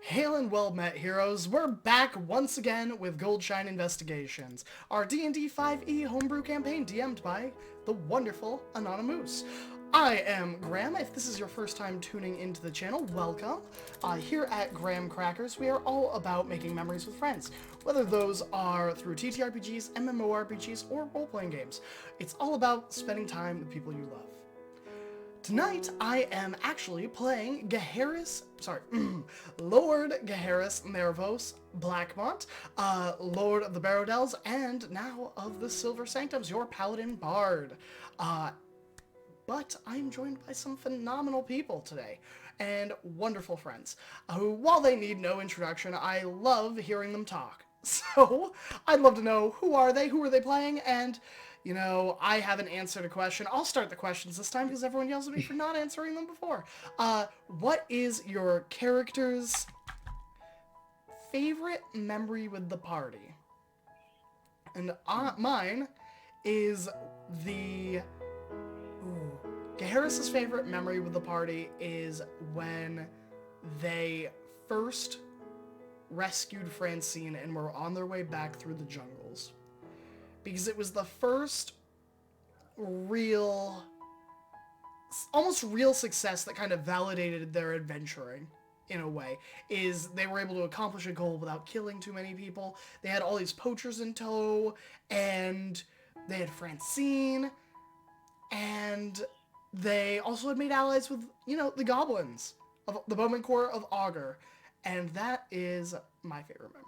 Hail and well met, heroes. We're back once again with Goldshine Investigations, our D&D 5e homebrew campaign DM'd by the wonderful Anonymous. I am Graham. If this is your first time tuning into the channel, welcome. Here at Graham Crackers, we are all about making memories with friends, whether those are through TTRPGs, MMORPGs, or role-playing games. It's all about spending time with people you love. Tonight, I am actually playing Lord Gaheris Nervos Blackmont, Lord of the Barodells, and now of the Silver Sanctums, your Paladin Bard. But I'm joined by some phenomenal people today, and wonderful friends, who, while they need no introduction, I love hearing them talk. So, I'd love to know, who are they playing, and I haven't answered a question. I'll start the questions this time because everyone yells at me for not answering them before. What is your character's favorite memory with the party? And mine is Gaheris' favorite memory with the party is when they first rescued Francine and were on their way back through the jungles. Because it was the first almost real success that kind of validated their adventuring, in a way, is they were able to accomplish a goal without killing too many people. They had all these poachers in tow, and they had Francine, and they also had made allies with, the goblins of the Bowman Corps of Augur, and that is my favorite memory.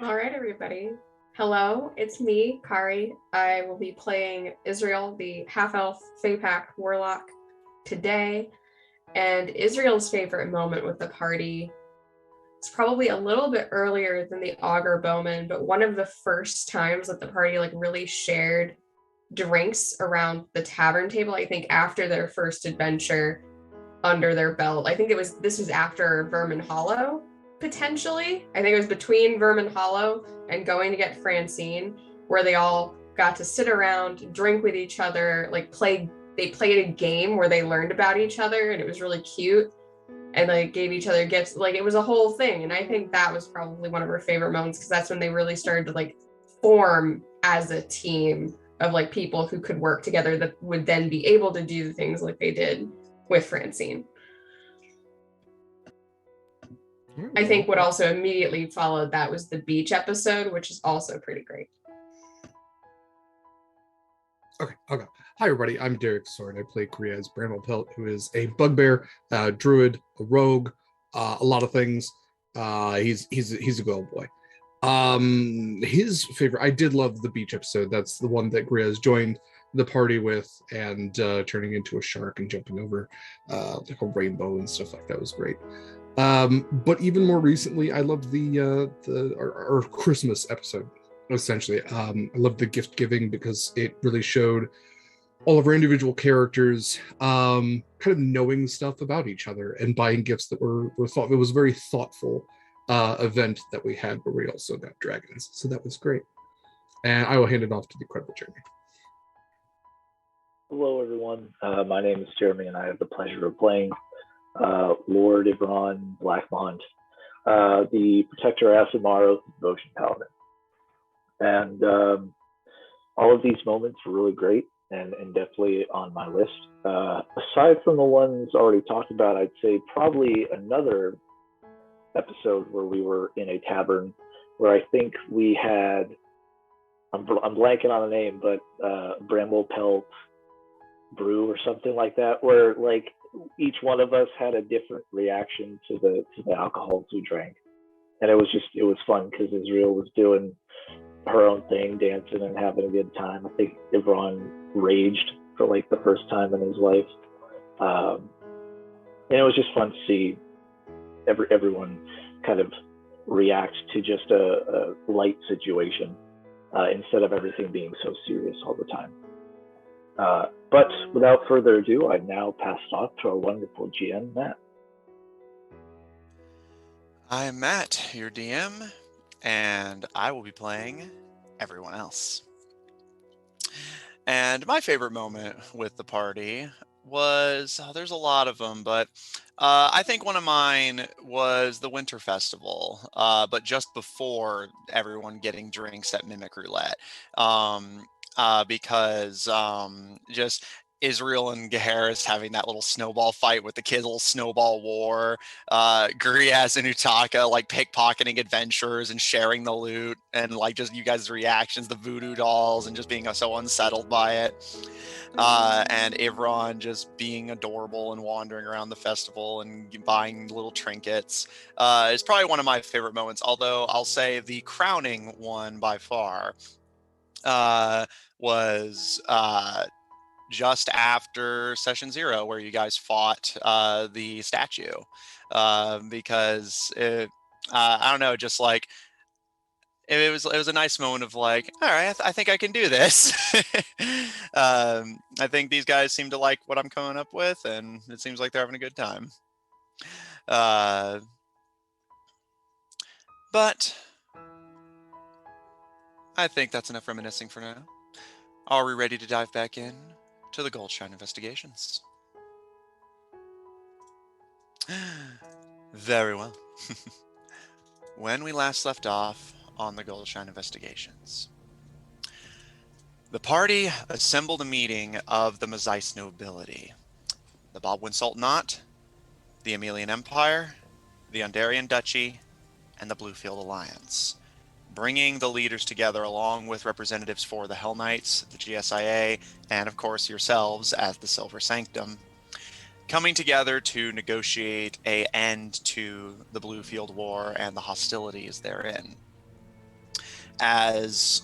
All right, everybody. Hello, it's me, Kari. I will be playing Israel, the half-elf Fae-Pact warlock today. And Israel's favorite moment with the party is probably a little bit earlier than the Augur Bowman, but one of the first times that the party really shared drinks around the tavern table, I think after their first adventure under their belt. I think this was after Vermin Hollow. Potentially, I think it was between Vermin Hollow and going to get Francine, where they all got to sit around, drink with each other, they played a game where they learned about each other, and it was really cute, and gave each other gifts. It was a whole thing, and I think that was probably one of her favorite moments, because that's when they really started to form as a team of people who could work together that would then be able to do the things like they did with Francine. I think what also immediately followed that was the beach episode, which is also pretty great. Okay. Hi, everybody. I'm Derek Sword. I play Kriya as Bramble Pelt, who is a bugbear, druid, a rogue, a lot of things. He's a good old boy. His favorite, I did love the beach episode. That's the one that Kriya has joined the party with, and turning into a shark and jumping over a rainbow and stuff like that was great. But even more recently, I loved our Christmas episode. Essentially, I loved the gift giving because it really showed all of our individual characters kind of knowing stuff about each other and buying gifts that were thought. It was a very thoughtful event that we had, where we also got dragons, so that was great. And I will hand it off to the incredible Jeremy. Hello, everyone. My name is Jeremy, and I have the pleasure of playing Lord Ibron Blackmont, the Protector Asimaros Devotion Paladin. And all of these moments were really great and definitely on my list. Aside from the ones already talked about, I'd say probably another episode where we were in a tavern where I think we had, I'm blanking on the name, but Bramble Pelt Brew or something like that, where each one of us had a different reaction to the alcohols we drank, and it was fun because Israel was doing her own thing, dancing and having a good time. I think Ibron raged for the first time in his life, and it was just fun to see everyone kind of react to just a light situation instead of everything being so serious all the time. But without further ado, I now pass off to our wonderful GM, Matt. I'm Matt, your DM, and I will be playing everyone else. And my favorite moment with the party was, there's a lot of them, but I think one of mine was the Winter Festival, but just before everyone getting drinks at Mimic Roulette. Because just Israel and Gaheris having that little snowball fight with the kids, little snowball war. Guriaz and Utaka like pickpocketing adventurers and sharing the loot, and like just you guys' reactions, the voodoo dolls, and just being so unsettled by it. And Ivron just being adorable and wandering around the festival and buying little trinkets is probably one of my favorite moments. Although I'll say the crowning one by far was just after session 0, where you guys fought the statue, because I don't know, just like it was a nice moment of like, all right, I think I can do this. I think these guys seem to like what I'm coming up with, and it seems like they're having a good time. But I think that's enough reminiscing for now. Are we ready to dive back in to the Goldshine investigations? Very well. When we last left off on the Goldshine investigations, the party assembled a meeting of the Mazais nobility, the Baldwin Sultanate, the Emelian Empire, the Undarian Duchy, and the Bluefield Alliance, bringing the leaders together along with representatives for the Hell Knights, the GSIA, and of course yourselves as the Silver Sanctum, coming together to negotiate an end to the Bluefield War and the hostilities therein. As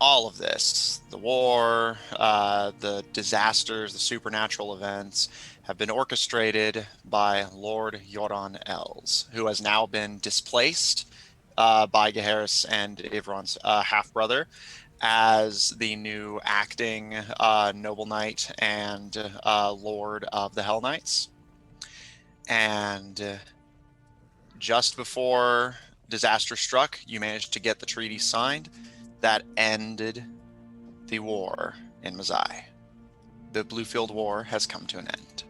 all of this, the war, the disasters, the supernatural events, have been orchestrated by Lord Yoran Els, who has now been displaced by Gaheris and Ivron's half-brother as the new acting noble knight and lord of the Hell Knights. And just before disaster struck, you managed to get the treaty signed that ended the war in Mazai. The Bluefield War has come to an end.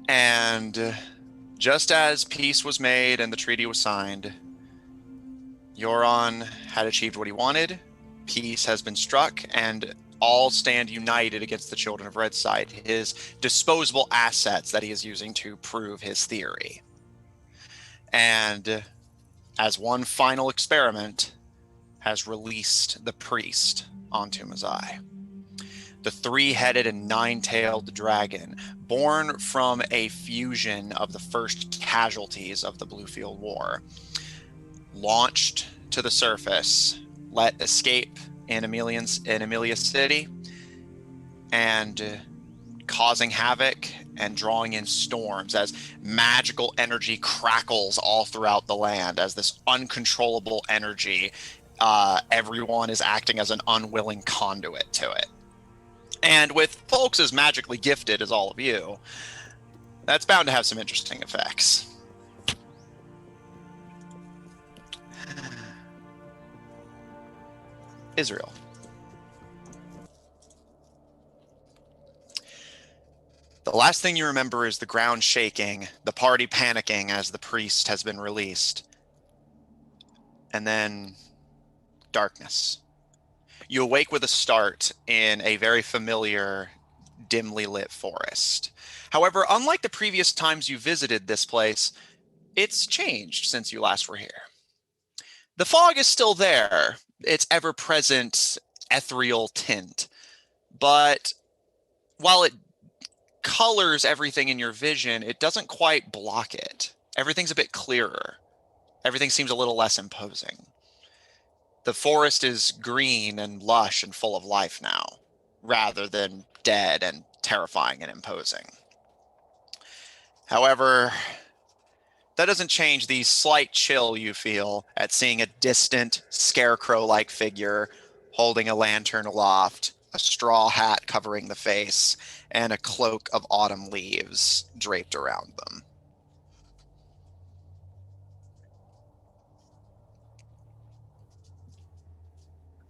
And just as peace was made and the treaty was signed, Yoran had achieved what he wanted. Peace has been struck, and all stand united against the Children of Redsight, his disposable assets that he is using to prove his theory. And as one final experiment, has released the priest onto Mazai. The 3-headed and 9-tailed dragon, born from a fusion of the first casualties of the Bluefield War, launched to the surface, let escape in Amelia City, and causing havoc and drawing in storms as magical energy crackles all throughout the land as this uncontrollable energy, everyone is acting as an unwilling conduit to it. And with folks as magically gifted as all of you, that's bound to have some interesting effects. Israel. The last thing you remember is the ground shaking, the party panicking as the priest has been released. And then darkness. You awake with a start in a very familiar, dimly lit forest. However, unlike the previous times you visited this place, it's changed since you last were here. The fog is still there, its ever-present ethereal tint, but while it colors everything in your vision, it doesn't quite block it. Everything's a bit clearer. Everything seems a little less imposing. The forest is green and lush and full of life now, rather than dead and terrifying and imposing. However, that doesn't change the slight chill you feel at seeing a distant, scarecrow-like figure holding a lantern aloft, a straw hat covering the face, and a cloak of autumn leaves draped around them.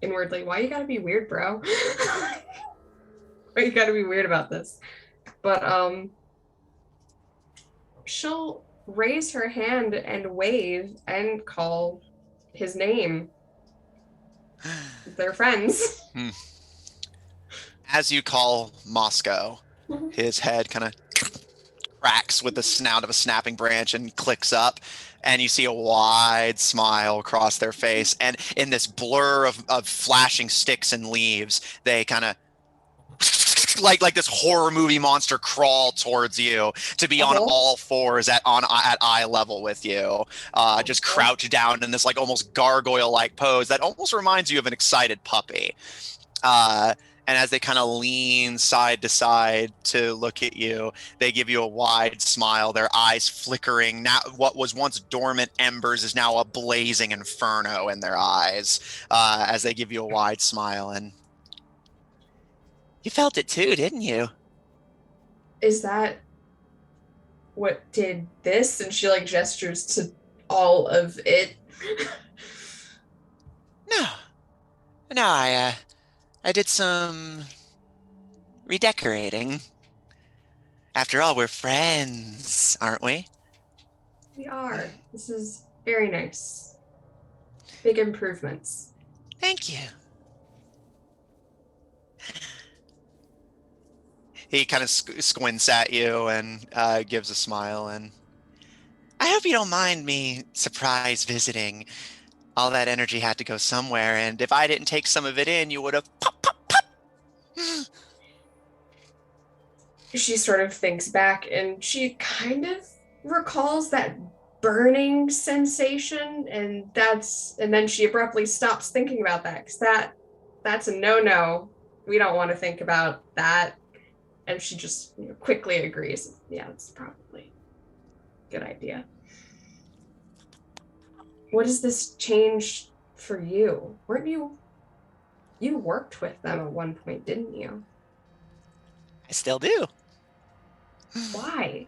inwardly, why you gotta be weird, bro? Why you gotta be weird about this? But she'll raise her hand and wave and call his name. They're friends. As you call Moscow, his head kind of cracks with the snout of a snapping branch and clicks up, and you see a wide smile across their face. And in this blur of flashing sticks and leaves, they kind of like this horror movie monster crawl towards you to be on all fours at eye level with you, just crouched down in this like almost gargoyle like pose that almost reminds you of an excited puppy. And as they kind of lean side to side to look at you, they give you a wide smile, their eyes flickering. Now, what was once dormant embers is now a blazing inferno in their eyes, as they give you a wide smile. And you felt it too, didn't you? Is that what did this? And she like gestures to all of it. No, I did some redecorating. After all, we're friends, aren't we? We are. This is very nice. Big improvements. Thank you. He kind of squints at you and gives a smile. And I hope you don't mind me surprise visiting. All that energy had to go somewhere, and if I didn't take some of it in, you would have pop, pop, pop. She sort of thinks back, and she kind of recalls that burning sensation, and then she abruptly stops thinking about that, because that's a no-no. We don't want to think about that. And she just quickly agrees. Yeah, it's probably a good idea. What does this change for you? Weren't you worked with them at one point, didn't you? I still do. Why?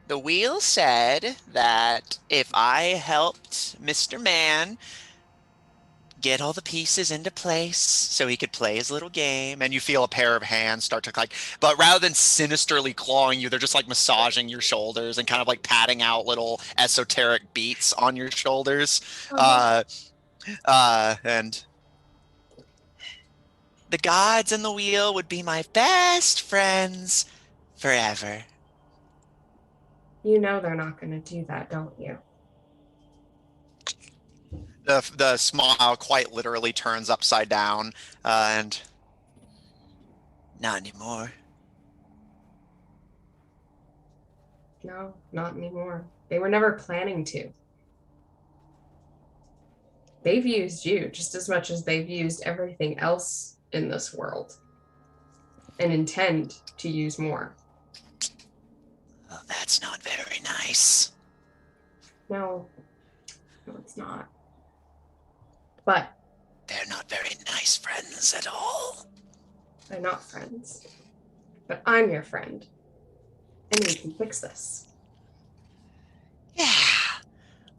The wheel said that if I helped Mr. Man get all the pieces into place so he could play his little game, and you feel a pair of hands start to but rather than sinisterly clawing you, they're just like massaging your shoulders and kind of like patting out little esoteric beats on your shoulders. And the gods and the wheel would be my best friends forever. You know they're not going to do that, don't you? The smile quite literally turns upside down, and not anymore. No, not anymore. They were never planning to. They've used you just as much as they've used everything else in this world, and intend to use more. Well, that's not very nice. No, it's not. But they're not very nice friends at all. They're not friends. But I'm your friend. And we can fix this. Yeah,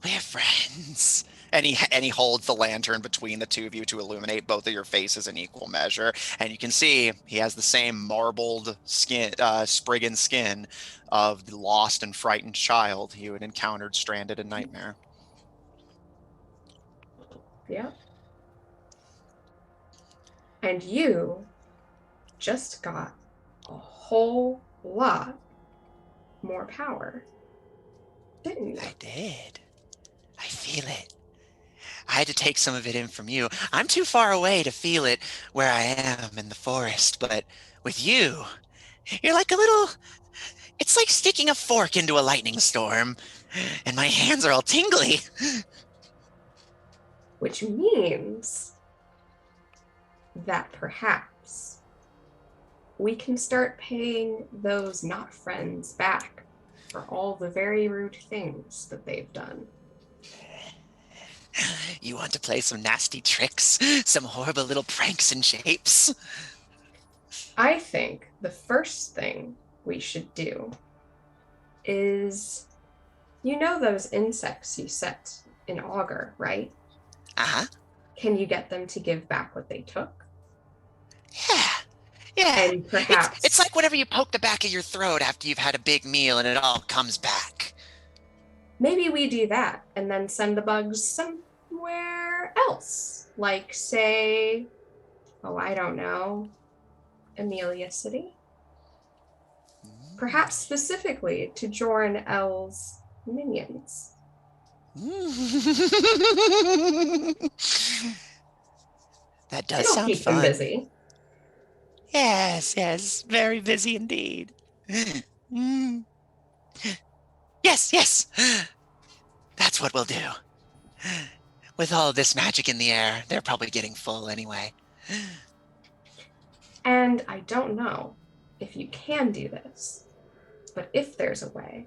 we're friends. And he holds the lantern between the two of you to illuminate both of your faces in equal measure. And you can see he has the same marbled skin, Spriggan skin of the lost and frightened child you had encountered stranded in Nightmare. Yeah. And you just got a whole lot more power, didn't you? I did. I feel it. I had to take some of it in from you. I'm too far away to feel it where I am in the forest, but with you, you're like a little... It's like sticking a fork into a lightning storm, and my hands are all tingly. Which means that perhaps we can start paying those not friends back for all the very rude things that they've done. You want to play some nasty tricks? Some horrible little pranks and shapes? I think the first thing we should do is, those insects you set an augur, right? Uh-huh. Can you get them to give back what they took? Yeah. Yeah. And perhaps It's like whenever you poke the back of your throat after you've had a big meal and it all comes back. maybe we do that and then send the bugs somewhere else. Like, say, oh, I don't know, Amelia City? Perhaps specifically to Jorn L's minions. That does It'll sound keep fun. them busy. Yes, yes, very busy indeed. Mm. Yes, yes. That's what we'll do. With all this magic in the air, they're probably getting full anyway. And I don't know if you can do this, but if there's a way,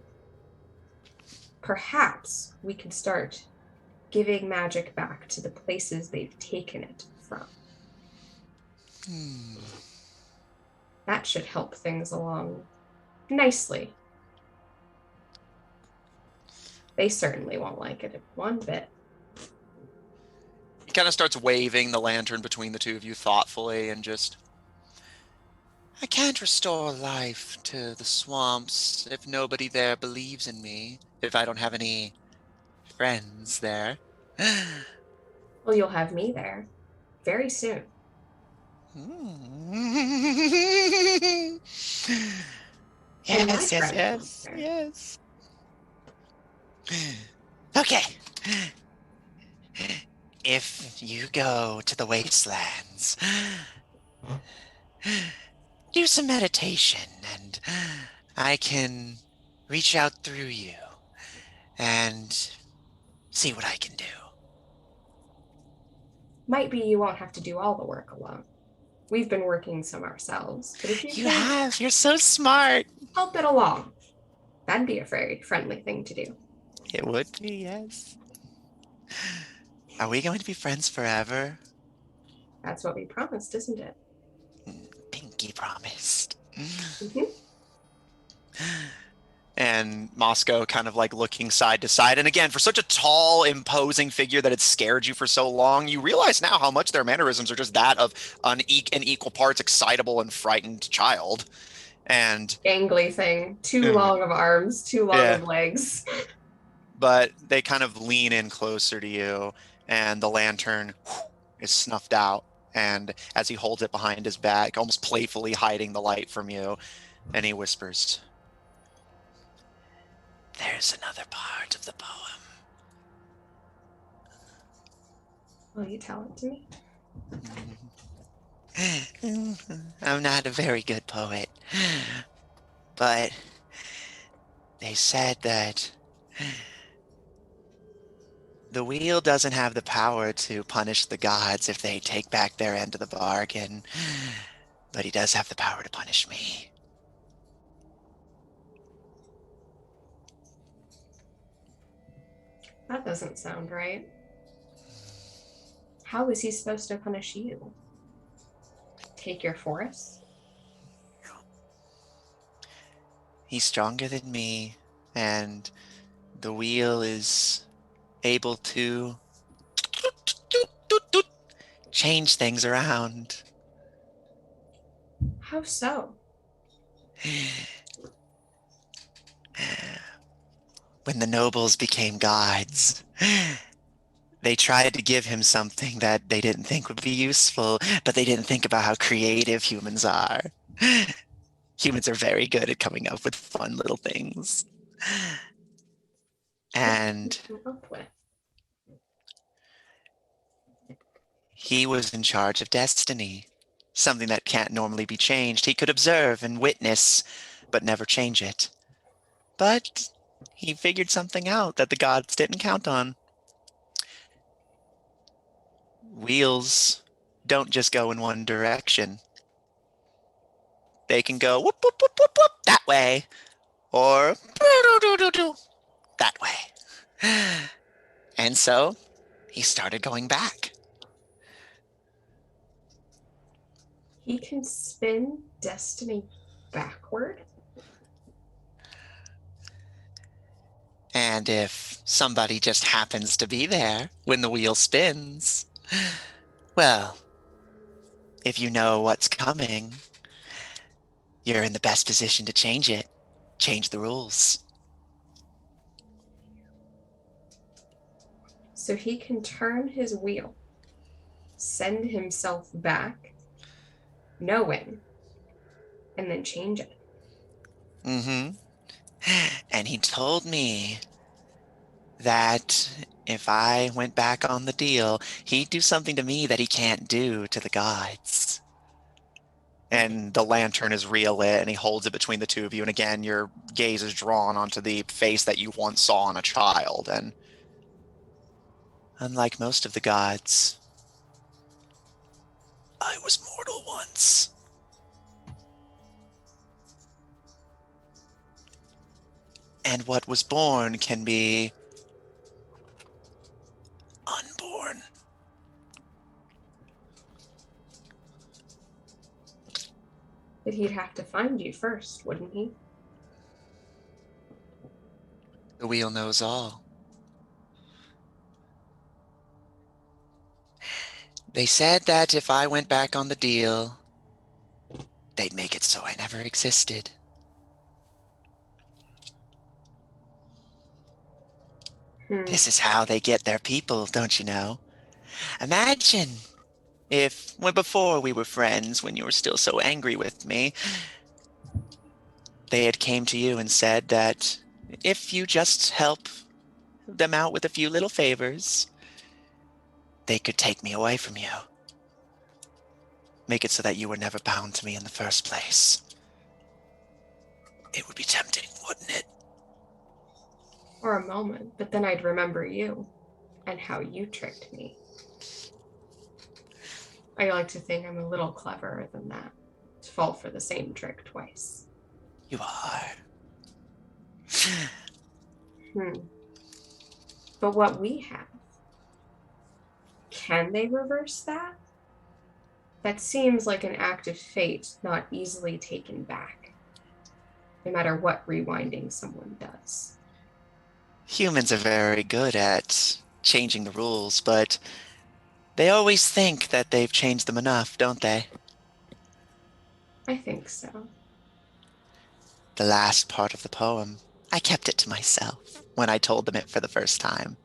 perhaps we can start giving magic back to the places they've taken it from. That should help things along nicely. They certainly won't like it one bit. He kind of starts waving the lantern between the two of you thoughtfully and just, I can't restore life to the swamps if nobody there believes in me, if I don't have any friends there. Well, you'll have me there very soon. And my Yes, yes, friends yes, there. yes. Okay. If you go to the wastelands, do some meditation, and I can reach out through you and see what I can do. Might be you won't have to do all the work alone. We've been working some ourselves, but if you You have. You're so smart. help it along, that'd be a very friendly thing to do. It would be, yes. Are we going to be friends forever? That's what we promised, isn't it? Pinky promised. Mm-hmm. And Moscow kind of like looking side to side. And again, for such a tall, imposing figure that had scared you for so long, you realize now how much their mannerisms are just that of an equal parts excitable and frightened child. And Gangly thing, too long of arms, too long of legs. But they kind of lean in closer to you, and the lantern is snuffed out. And as he holds it behind his back, almost playfully hiding the light from you, and he whispers, "There's another part of the poem." Will you tell it to me? I'm not a very good poet, but they said that the wheel doesn't have the power to punish the gods if they take back their end of the bargain, but he does have the power to punish me. That doesn't sound right. How is he supposed to punish you? Take your forest? He's stronger than me, and the wheel is able to change things around. How so? When the nobles became gods, they tried to give him something that they didn't think would be useful, but they didn't think about how creative humans are. Humans are very good at coming up with fun little things. And he was in charge of destiny, something that can't normally be changed. He could observe and witness, but never change it. But he figured something out that the gods didn't count on. Wheels don't just go in one direction. They can go whoop, whoop, whoop, whoop, whoop, that way, or that way. And so he started going back. He can spin destiny backward? And if somebody just happens to be there when the wheel spins, well, if you know what's coming, you're in the best position to change it. Change the rules. So he can turn his wheel, send himself back, knowing, and then change it. Mm-hmm. And he told me that if I went back on the deal, he'd do something to me that he can't do to the gods. And the lantern is real lit, and he holds it between the two of you. And again, your gaze is drawn onto the face that you once saw in a child. And unlike most of the gods, I was mortal once. And what was born can be unborn. But he'd have to find you first, wouldn't he? The wheel knows all. They said that if I went back on the deal, they'd make it so I never existed. This is how they get their people, don't you know? Imagine if, when before we were friends, when you were still so angry with me, they had came to you and said that if you just help them out with a few little favors, they could take me away from you. Make it so that you were never bound to me in the first place. It would be tempting, wouldn't it? For a moment, but then I'd remember you and how you tricked me. I like to think I'm a little cleverer than that, to fall for the same trick twice. You are. But what we have, can they reverse that? That seems like an act of fate not easily taken back, no matter what rewinding someone does. Humans are very good at changing the rules, but they always think that they've changed them enough, don't they? I think so. The last part of the poem, I kept it to myself when I told them it for the first time.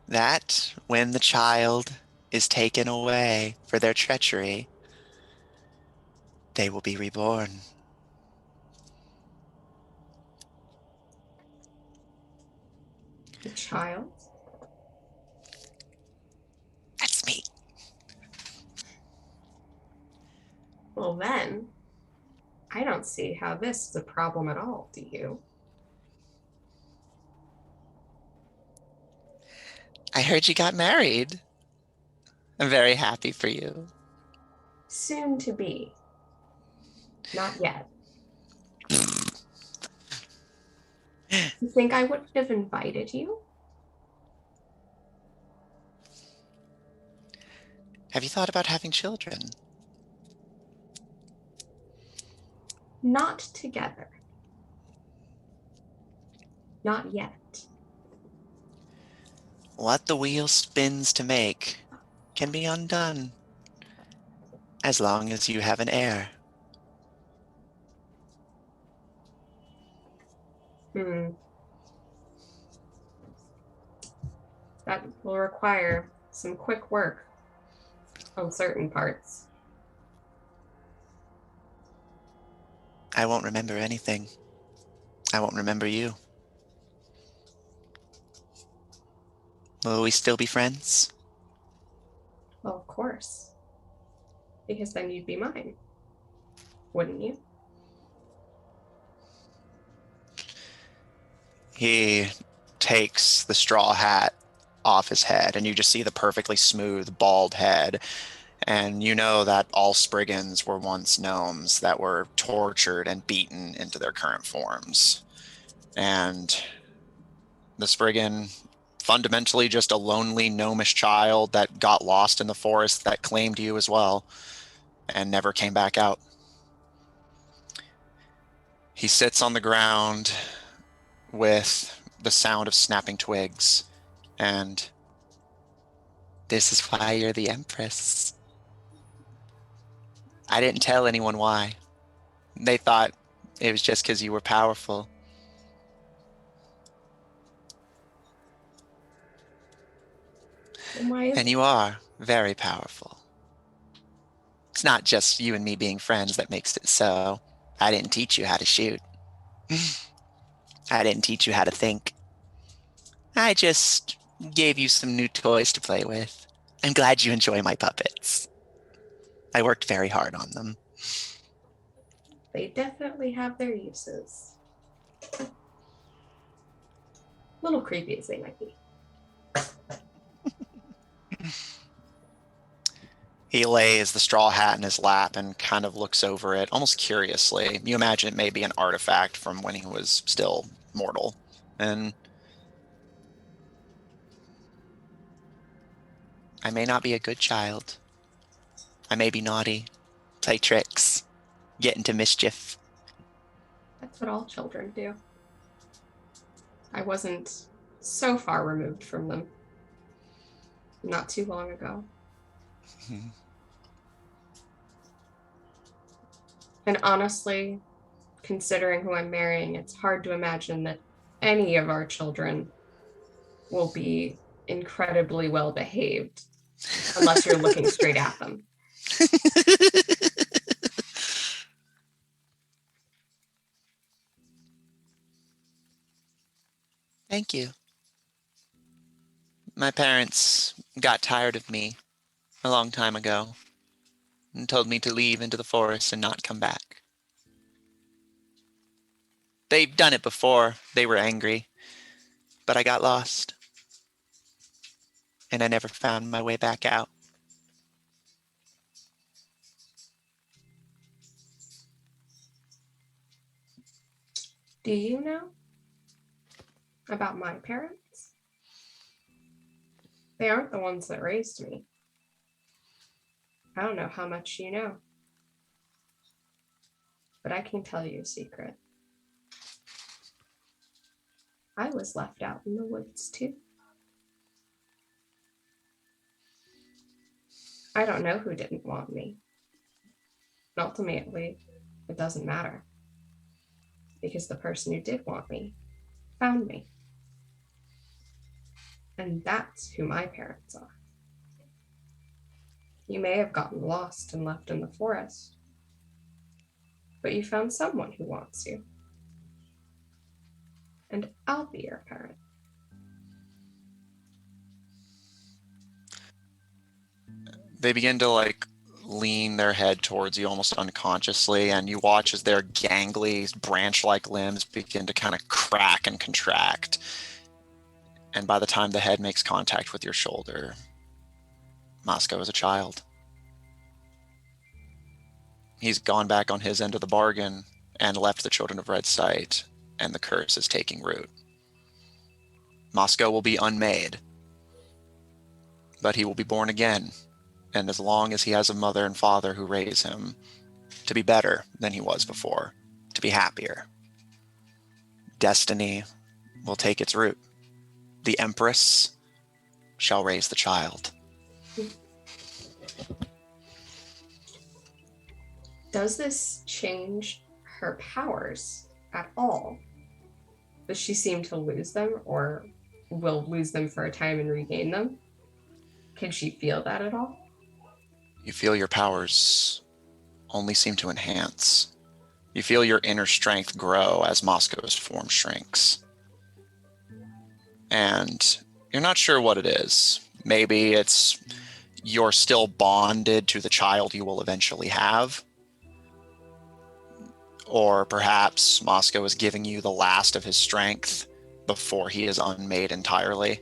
That when the child is taken away for their treachery, they will be reborn. The child? That's me. Well, then, I don't see how this is a problem at all, do you? I heard you got married. I'm very happy for you. Soon to be. Not yet. You think I wouldn't have invited you? Have you thought about having children? Not together. Not yet. What the wheel spins to make can be undone, as long as you have an heir. That will require some quick work on certain parts. I won't remember anything. I won't remember you. Will we still be friends? Well, of course. Because then you'd be mine. Wouldn't you? He takes the straw hat off his head, and you just see the perfectly smooth, bald head. And you know that all Spriggans were once gnomes that were tortured and beaten into their current forms. And the Spriggan, fundamentally just a lonely gnomish child that got lost in the forest that claimed you as well and never came back out. He sits on the ground with the sound of snapping twigs, and this is why you're the Empress. I didn't tell anyone why. They thought it was just because you were powerful. And why is And you are very powerful. It's not just you and me being friends that makes it so. I didn't teach you how to shoot. I didn't teach you how to think. I just gave you some new toys to play with. I'm glad you enjoy my puppets. I worked very hard on them. They definitely have their uses. Little creepy as they might be. He lays the straw hat in his lap and kind of looks over it, almost curiously. You imagine it may be an artifact from when he was still mortal. And I may not be a good child. I may be naughty, play tricks, get into mischief. That's what all children do. I wasn't so far removed from them not too long ago. And honestly, considering who I'm marrying, it's hard to imagine that any of our children will be incredibly well behaved unless you're looking straight at them. Thank you. My parents got tired of me a long time ago and told me to leave into the forest and not come back. They've done it before. They were angry, but I got lost. And I never found my way back out. Do you know about my parents? They aren't the ones that raised me. I don't know how much you know, but I can tell you a secret. I was left out in the woods too. I don't know who didn't want me. Ultimately, it doesn't matter, because the person who did want me found me. And that's who my parents are. You may have gotten lost and left in the forest, but you found someone who wants you. And I'll be your parent. They begin to lean their head towards you almost unconsciously, and you watch as their gangly branch-like limbs begin to kind of crack and contract. And by the time the head makes contact with your shoulder, Moscow is a child. He's gone back on his end of the bargain and left the children of Red Sight, and the curse is taking root. Moscow will be unmade, but he will be born again. And as long as he has a mother and father who raise him to be better than he was before, to be happier, destiny will take its root. The Empress shall raise the child. Does this change her powers at all? Does she seem to lose them, or will lose them for a time and regain them? Can she feel that at all? You feel your powers only seem to enhance. You feel your inner strength grow as Moscow's form shrinks. And you're not sure what it is. Maybe it's you're still bonded to the child you will eventually have. Or perhaps Moscow is giving you the last of his strength before he is unmade entirely.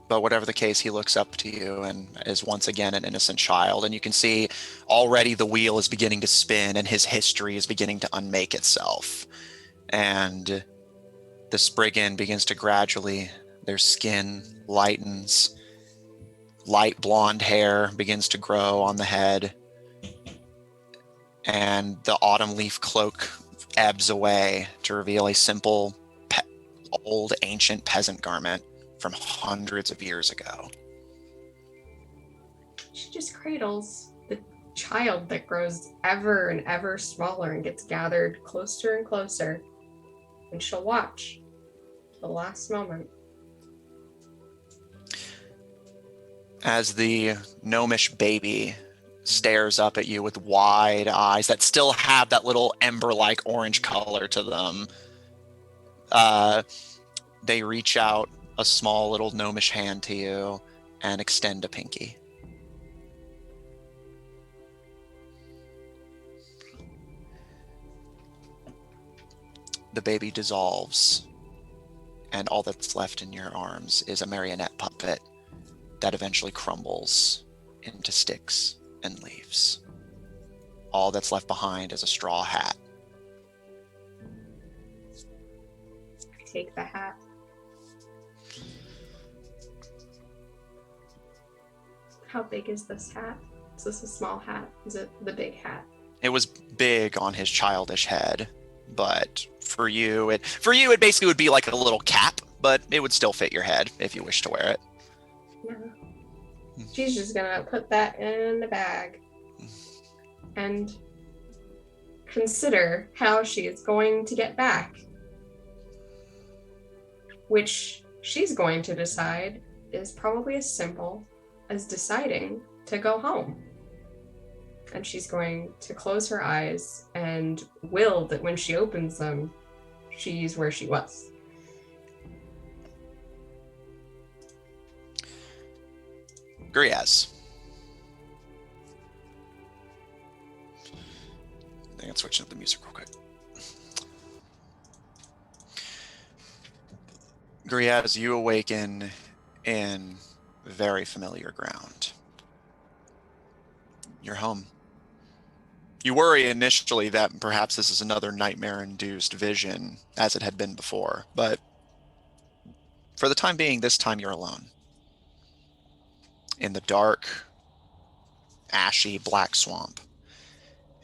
But whatever the case, he looks up to you and is once again an innocent child. And you can see already the wheel is beginning to spin and his history is beginning to unmake itself. And the Spriggan begins to gradually, their skin lightens. Light blonde hair begins to grow on the head. and the autumn leaf cloak ebbs away to reveal a simple, old, ancient peasant garment from hundreds of years ago. She just cradles the child that grows ever and ever smaller and gets gathered closer and closer, and she'll watch the last moment. As the gnomish baby stares up at you with wide eyes that still have that little ember-like orange color to them, they reach out a small little gnomish hand to you and extend a pinky. The baby dissolves, and all that's left in your arms is a marionette puppet that eventually crumbles into sticks and leaves. All that's left behind is a straw hat. I take the hat. How big is this hat? Is this a small hat? Is it the big hat? It was big on his childish head, but for you it basically would be like a little cap, but it would still fit your head if you wish to wear it. Yeah. She's just gonna put that in the bag and consider how she is going to get back, which she's going to decide is probably as simple as deciding to go home. And she's going to close her eyes and will that when she opens them, she's where she was. Griaz. I think I'm switching up the music real quick. Griaz, you awaken in very familiar ground. You're home. You worry initially that perhaps this is another nightmare-induced vision, as it had been before, but for the time being, this time you're alone. In the dark, ashy black swamp.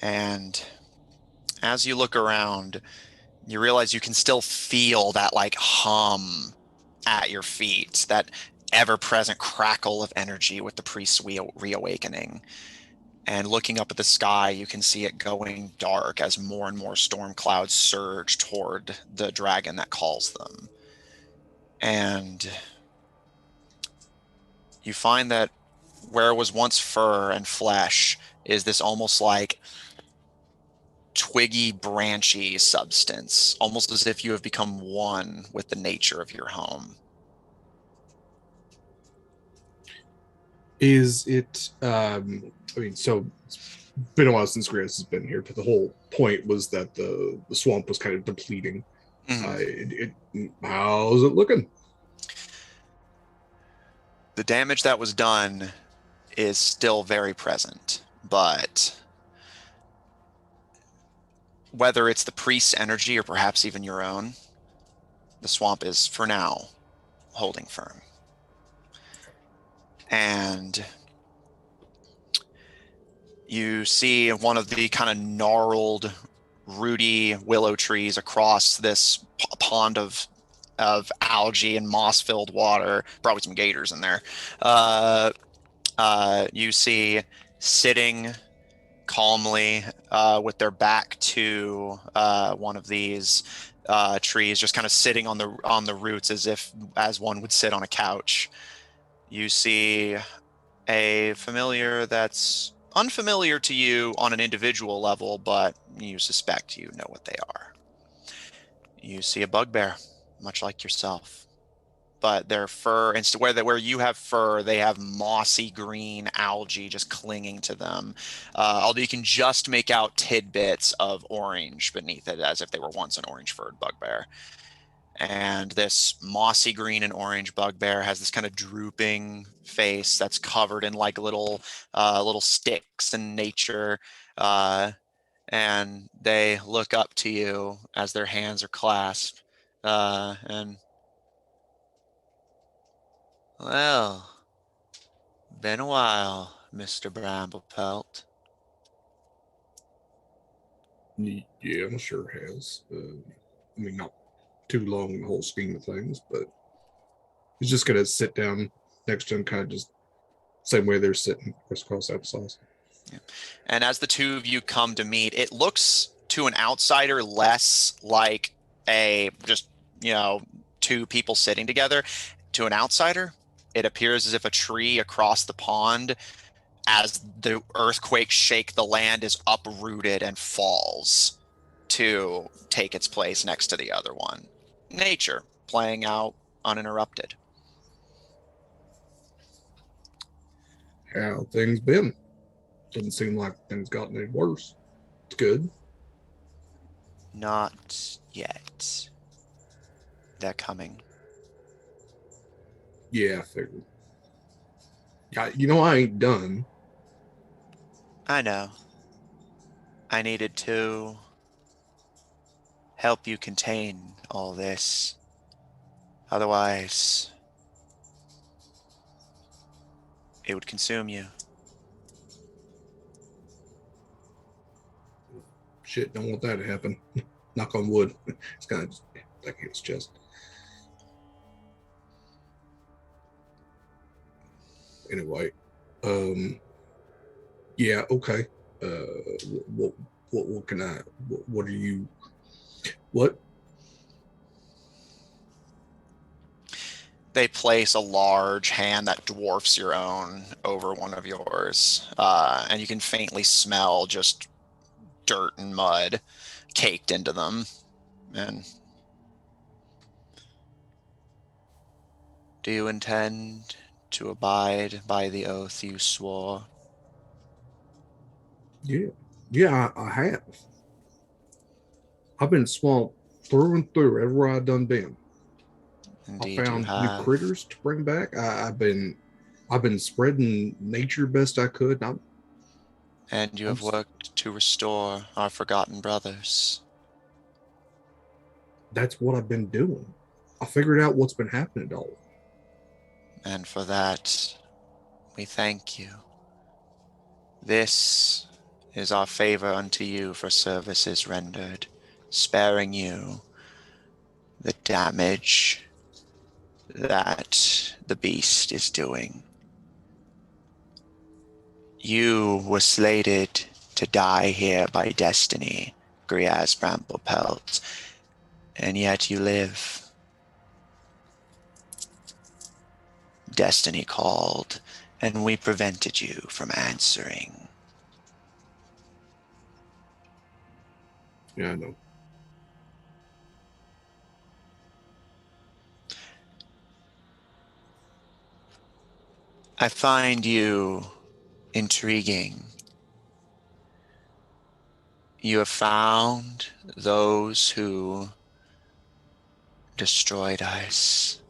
And as you look around, you realize you can still feel that like hum at your feet, that ever-present crackle of energy with the priest's reawakening. And looking up at the sky, you can see it going dark as more and more storm clouds surge toward the dragon that calls them. And you find that where was once fur and flesh is this almost like twiggy, branchy substance, almost as if you have become one with the nature of your home. Is it, so it's been a while since Grace has been here, but the whole point was that the swamp was kind of depleting. Mm-hmm. How's it looking? The damage that was done is still very present, but whether it's the priest's energy or perhaps even your own, the swamp is, for now, holding firm. And you see one of the kind of gnarled, rooty willow trees across this pond of algae and moss-filled water, probably some gators in there. You see sitting calmly with their back to one of these trees, just kind of sitting on the roots as one would sit on a couch. You see a familiar that's unfamiliar to you on an individual level, but you suspect you know what they are. You see a bugbear, much like yourself, but their fur, instead where you have fur, they have mossy green algae just clinging to them. Although you can just make out tidbits of orange beneath it, as if they were once an orange-furred bugbear. And this mossy green and orange bugbear has this kind of drooping face that's covered in like little sticks in nature. And they look up to you as their hands are clasped. And well, been a while, Mr. Bramblepelt. Yeah, I'm sure it has. I mean, not too long in the whole scheme of things, but he's just gonna sit down next to him, kind of just same way they're sitting crisscross applesauce. Yeah. And as the two of you come to meet, it looks to an outsider less like a just, two people sitting together. To an outsider, it appears as if a tree across the pond, as the earthquakes shake the land, is uprooted and falls to take its place next to the other one. Nature playing out uninterrupted. How things been? Doesn't seem like things gotten any worse. It's good. Not yet. They're coming. Yeah, I figured. Yeah, I ain't done. I know. I needed to help you contain all this. Otherwise, it would consume you. Shit, don't want that to happen. Knock on wood. It's kind of like his chest. Anyway, yeah, okay. What can I? What are you? What? They place a large hand that dwarfs your own over one of yours, and you can faintly smell just dirt and mud caked into them. And do you intend to abide by the oath you swore? Yeah, I have. I've been swamped through and through everywhere I've done been. I Indeed, you found new have. critters to bring back. I've been spreading nature best I could. And you have worked to restore our forgotten brothers. That's what I've been doing. I figured out what's been happening to all. And for that, we thank you. This is our favor unto you for services rendered, sparing you the damage that the beast is doing. You were slated to die here by destiny, Griaz Bramblepelt, and yet you live. Destiny called, and we prevented you from answering. Yeah, I know. I find you intriguing. You have found those who destroyed us,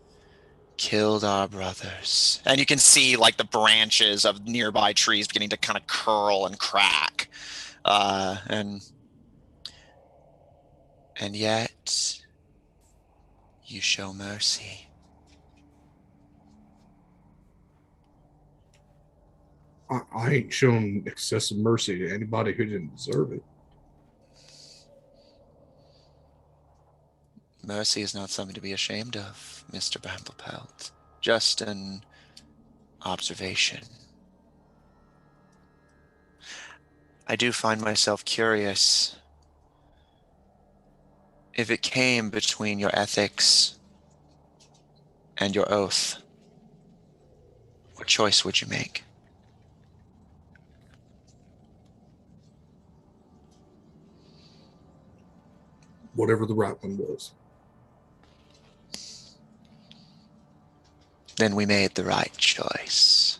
killed our brothers. And you can see like the branches of nearby trees beginning to kind of curl and crack. And yet you show mercy. I ain't shown excessive mercy to anybody who didn't deserve it. Mercy is not something to be ashamed of, Mr. Bramblepelt. Just an observation. I do find myself curious if it came between your ethics and your oath. What choice would you make? Whatever the right one was. Then we made the right choice.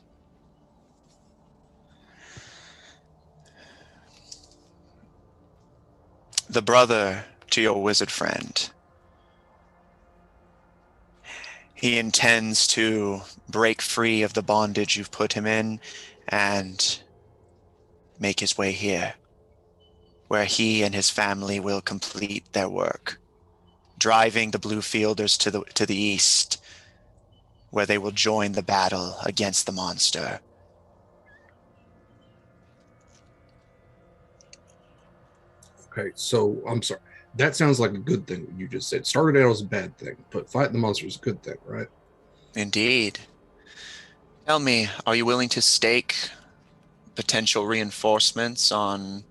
The brother to your wizard friend, he intends to break free of the bondage you've put him in and make his way here, where he and his family will complete their work, driving the Bluefielders to the east, where they will join the battle against the monster. Okay, so I'm sorry. That sounds like a good thing what you just said. Started out as a bad thing, but fighting the monster is a good thing, right? Indeed. Tell me, are you willing to stake potential reinforcements on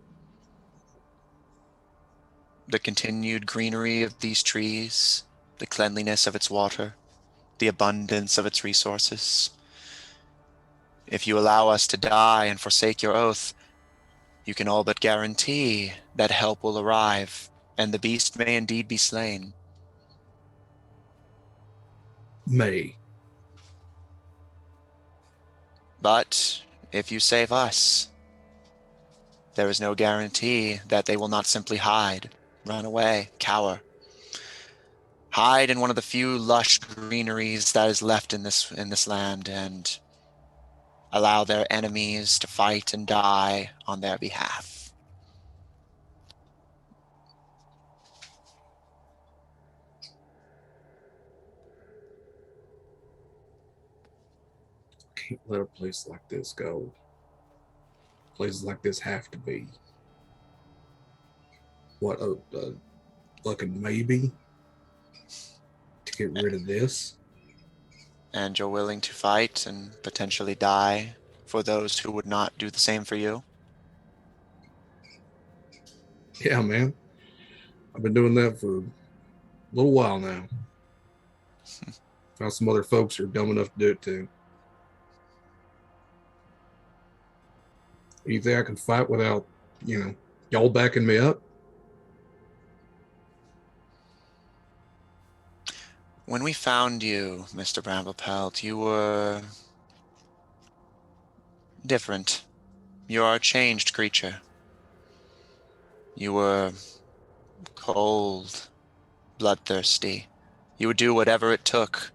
the continued greenery of these trees, the cleanliness of its water, the abundance of its resources? If you allow us to die and forsake your oath, you can all but guarantee that help will arrive, and the beast may indeed be slain. May. But if you save us, there is no guarantee that they will not simply hide, run away, cower. Hide in one of the few lush greeneries that is left in this land, and allow their enemies to fight and die on their behalf. Can't let a place like this go. Places like this have to be. What a fucking maybe to get rid of this. And you're willing to fight and potentially die for those who would not do the same for you? Yeah, man. I've been doing that for a little while now. Found some other folks who are dumb enough to do it too. You think I can fight without, y'all backing me up? When we found you, Mr. Bramblepelt, you were different. You are a changed creature. You were cold, bloodthirsty. You would do whatever it took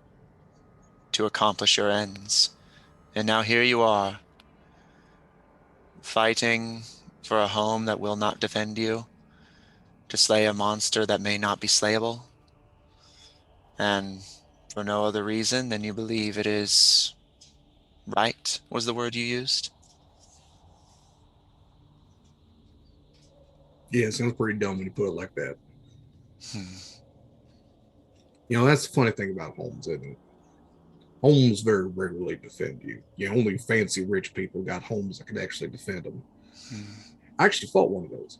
to accomplish your ends. And now here you are, fighting for a home that will not defend you, to slay a monster that may not be slayable, and for no other reason than you believe it is right, was the word you used? Yeah, it sounds pretty dumb when you put it like that. Hmm. That's the funny thing about homes, isn't it? Homes very rarely defend you. Only fancy rich people got homes that can actually defend them. Hmm. I actually fought one of those.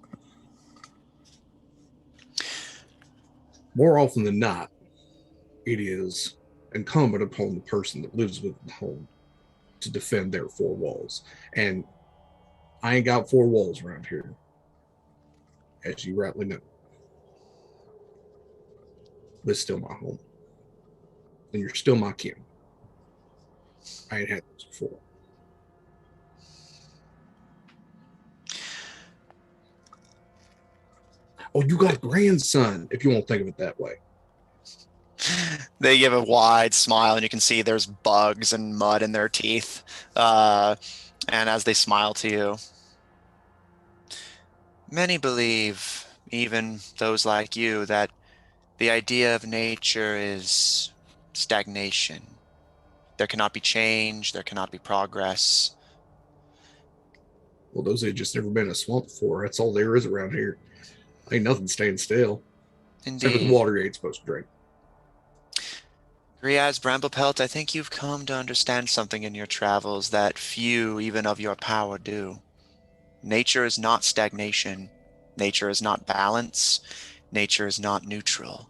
More often than not, it is incumbent upon the person that lives within the home to defend their four walls. And I ain't got four walls around here, as you rightly know. But it's still my home. And you're still my kin. I ain't had this before. Oh, you got a grandson, if you won't think of it that way. They give a wide smile, and you can see there's bugs and mud in their teeth. And as they smile to you, many believe, even those like you, that the idea of nature is stagnation. There cannot be change, there cannot be progress. Well, those ain't just never been in a swamp before. That's all there is around here. Ain't nothing staying still. Except for the Indeed. water you ain't supposed to drink. Riaz Bramblepelt, I think you've come to understand something in your travels that few, even of your power, do. Nature is not stagnation. Nature is not balance. Nature is not neutral.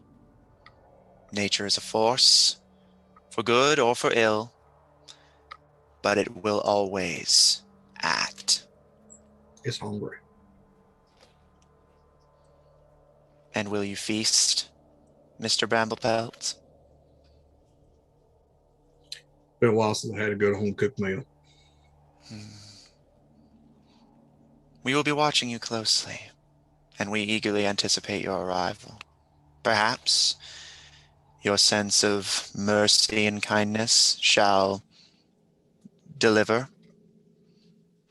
Nature is a force, for good or for ill, but it will always act. It's hungry. And will you feast, Mr. Bramblepelt? Been a while since I had a good home cooked meal. We will be watching you closely, and we eagerly anticipate your arrival. Perhaps your sense of mercy and kindness shall deliver,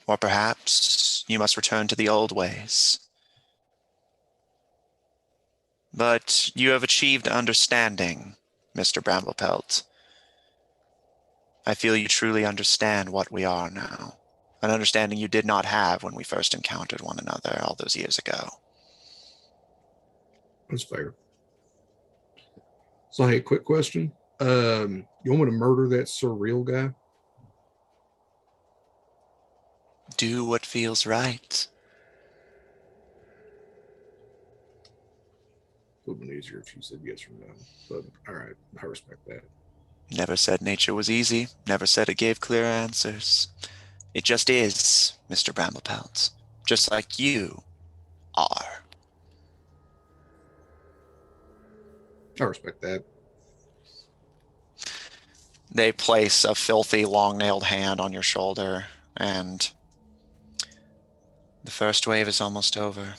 or perhaps you must return to the old ways. But you have achieved understanding, Mr. Bramblepelt. I feel you truly understand what we are now, an understanding you did not have when we first encountered one another all those years ago. That's fair. So, hey, quick question. You want me to murder that surreal guy? Do what feels right. It would have been easier if you said yes or no. But all right, I respect that. Never said nature was easy. Never said it gave clear answers. It just is, Mr. Bramblepelt. Just like you are. I respect that. They place a filthy, long-nailed hand on your shoulder, and the first wave is almost over.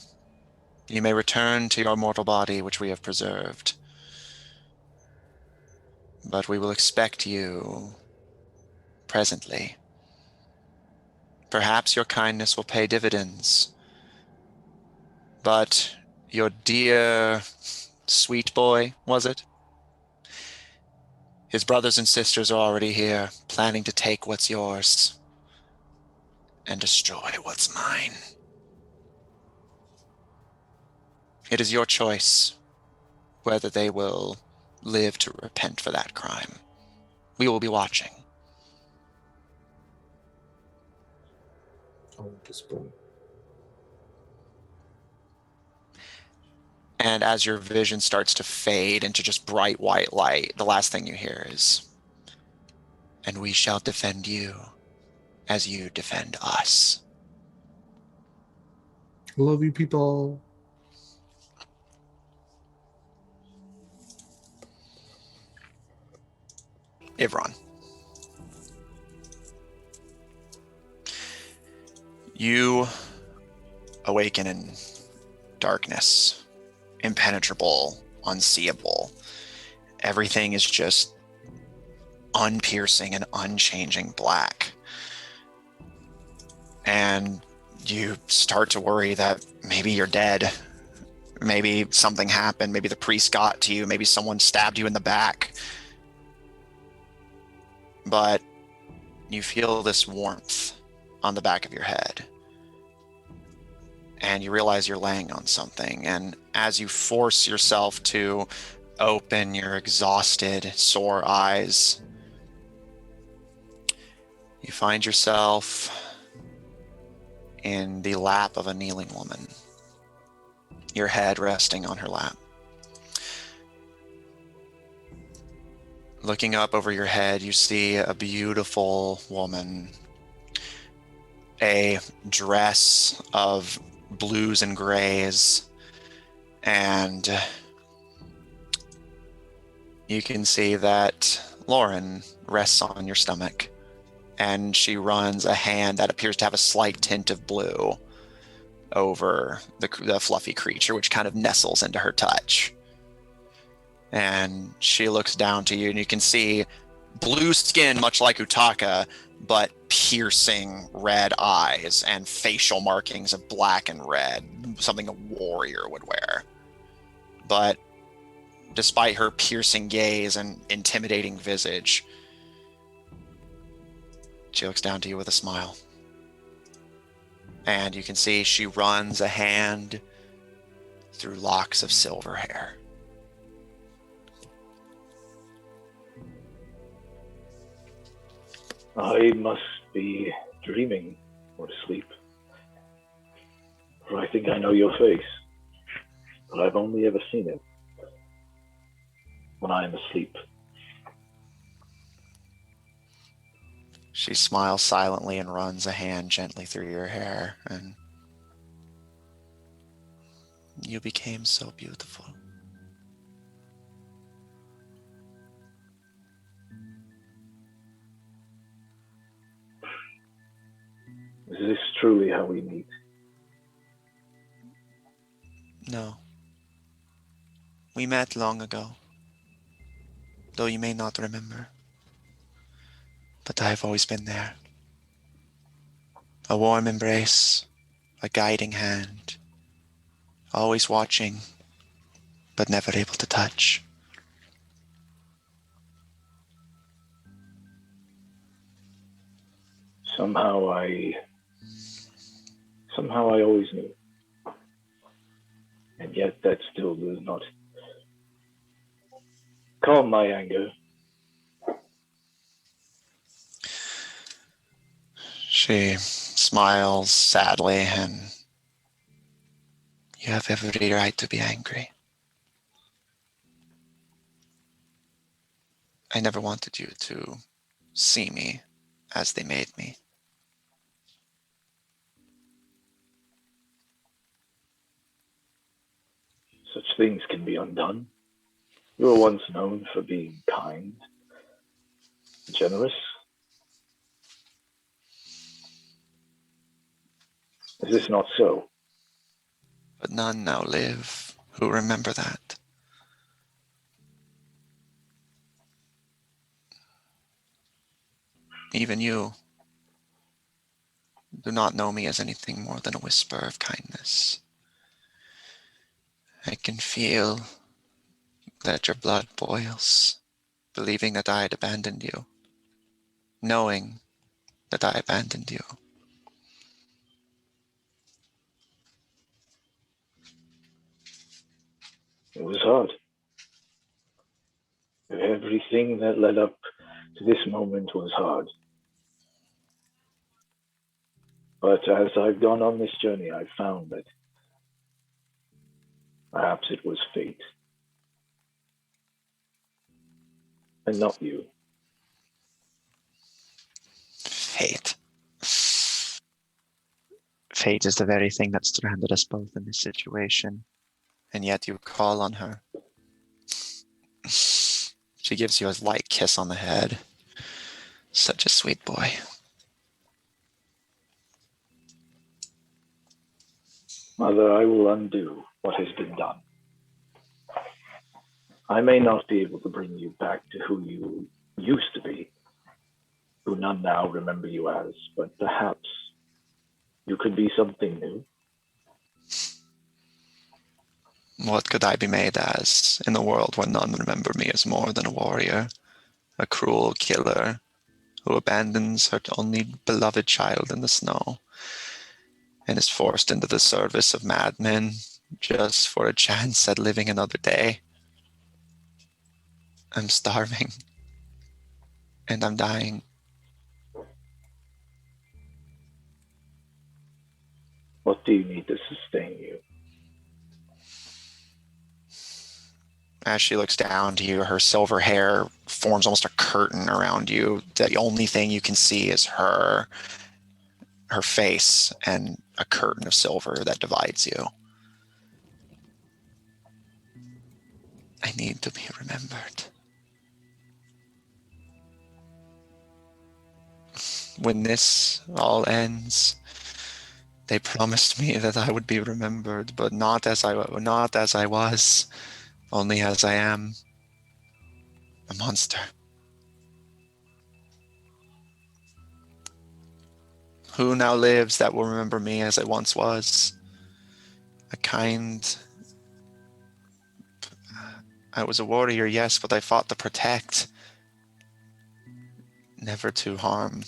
You may return to your mortal body, which we have preserved. But we will expect you presently. Perhaps your kindness will pay dividends. But your dear, sweet boy, was it? His brothers and sisters are already here, planning to take what's yours and destroy what's mine. It is your choice whether they will live to repent for that crime. We will be watching. I won't disappoint. And as your vision starts to fade into just bright white light, the last thing you hear is, "And we shall defend you as you defend us." I love you, people. Ivron. You awaken in darkness, impenetrable, unseeable. Everything is just unpiercing and unchanging black. And you start to worry that maybe you're dead. Maybe something happened. Maybe the priest got to you. Maybe someone stabbed you in the back. But you feel this warmth on the back of your head. And you realize you're laying on something. And as you force yourself to open your exhausted, sore eyes, you find yourself in the lap of a kneeling woman, your head resting on her lap. Looking up over your head, you see a beautiful woman, a dress of blues and grays, and you can see that Lauren rests on your stomach, and she runs a hand that appears to have a slight tint of blue over the fluffy creature, which kind of nestles into her touch. And she looks down to you, and you can see blue skin, much like Utaka, but piercing red eyes and facial markings of black and red, something a warrior would wear. But despite her piercing gaze and intimidating visage, she looks down to you with a smile. And you can see she runs a hand through locks of silver hair. I must be dreaming or asleep. For I think I know your face, but I've only ever seen it when I am asleep. She smiles silently and runs a hand gently through your hair, and you became so beautiful. Is this truly how we meet? No. We met long ago, though you may not remember. But I have always been there. A warm embrace, a guiding hand, always watching, but never able to touch. Somehow I always knew. And yet that still does not calm my anger. She smiles sadly, and you have every right to be angry. I never wanted you to see me as they made me. Such things can be undone. You were once known for being kind, generous. Is this not so? But none now live who remember that. Even you do not know me as anything more than a whisper of kindness. I can feel that your blood boils, believing that I had abandoned you, knowing that I abandoned you. It was hard. Everything that led up to this moment was hard. But as I've gone on this journey, I've found that perhaps it was fate, and not you. Fate. Fate is the very thing that stranded us both in this situation, and yet you call on her. She gives you a light kiss on the head. Such a sweet boy. Mother, I will undo what has been done. I may not be able to bring you back to who you used to be, who none now remember you as, but perhaps you could be something new. What could I be made as in a world where none remember me as more than a warrior, a cruel killer who abandons her only beloved child in the snow and is forced into the service of madmen just for a chance at living another day? I'm starving, and I'm dying. What do you need to sustain you? As she looks down to you, her silver hair forms almost a curtain around you. The only thing you can see is her face and a curtain of silver that divides you. I need to be remembered. When this all ends, they promised me that I would be remembered, but not as I was, only as I am, a monster. Who now lives that will remember me as I once was? I was a warrior, yes, but I fought to protect, never to harm.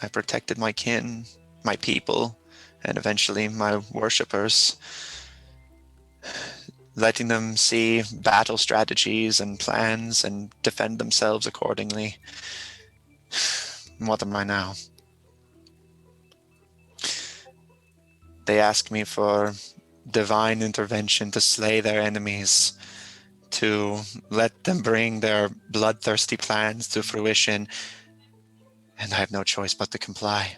I protected my kin, my people, and eventually my worshippers, letting them see battle strategies and plans and defend themselves accordingly. What am I now? They ask me for divine intervention to slay their enemies, to let them bring their bloodthirsty plans to fruition, and I have no choice but to comply.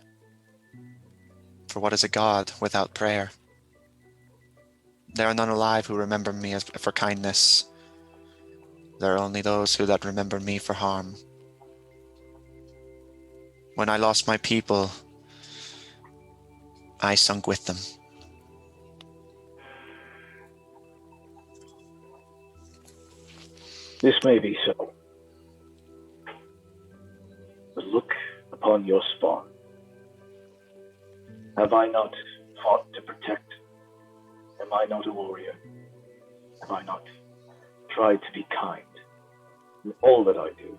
For what is a god without prayer? There are none alive who remember me for kindness. There are only those who that remember me for harm. When I lost my people, I sunk with them. This may be so, but look upon your spawn. Have I not fought to protect? Am I not a warrior? Have I not tried to be kind in all that I do?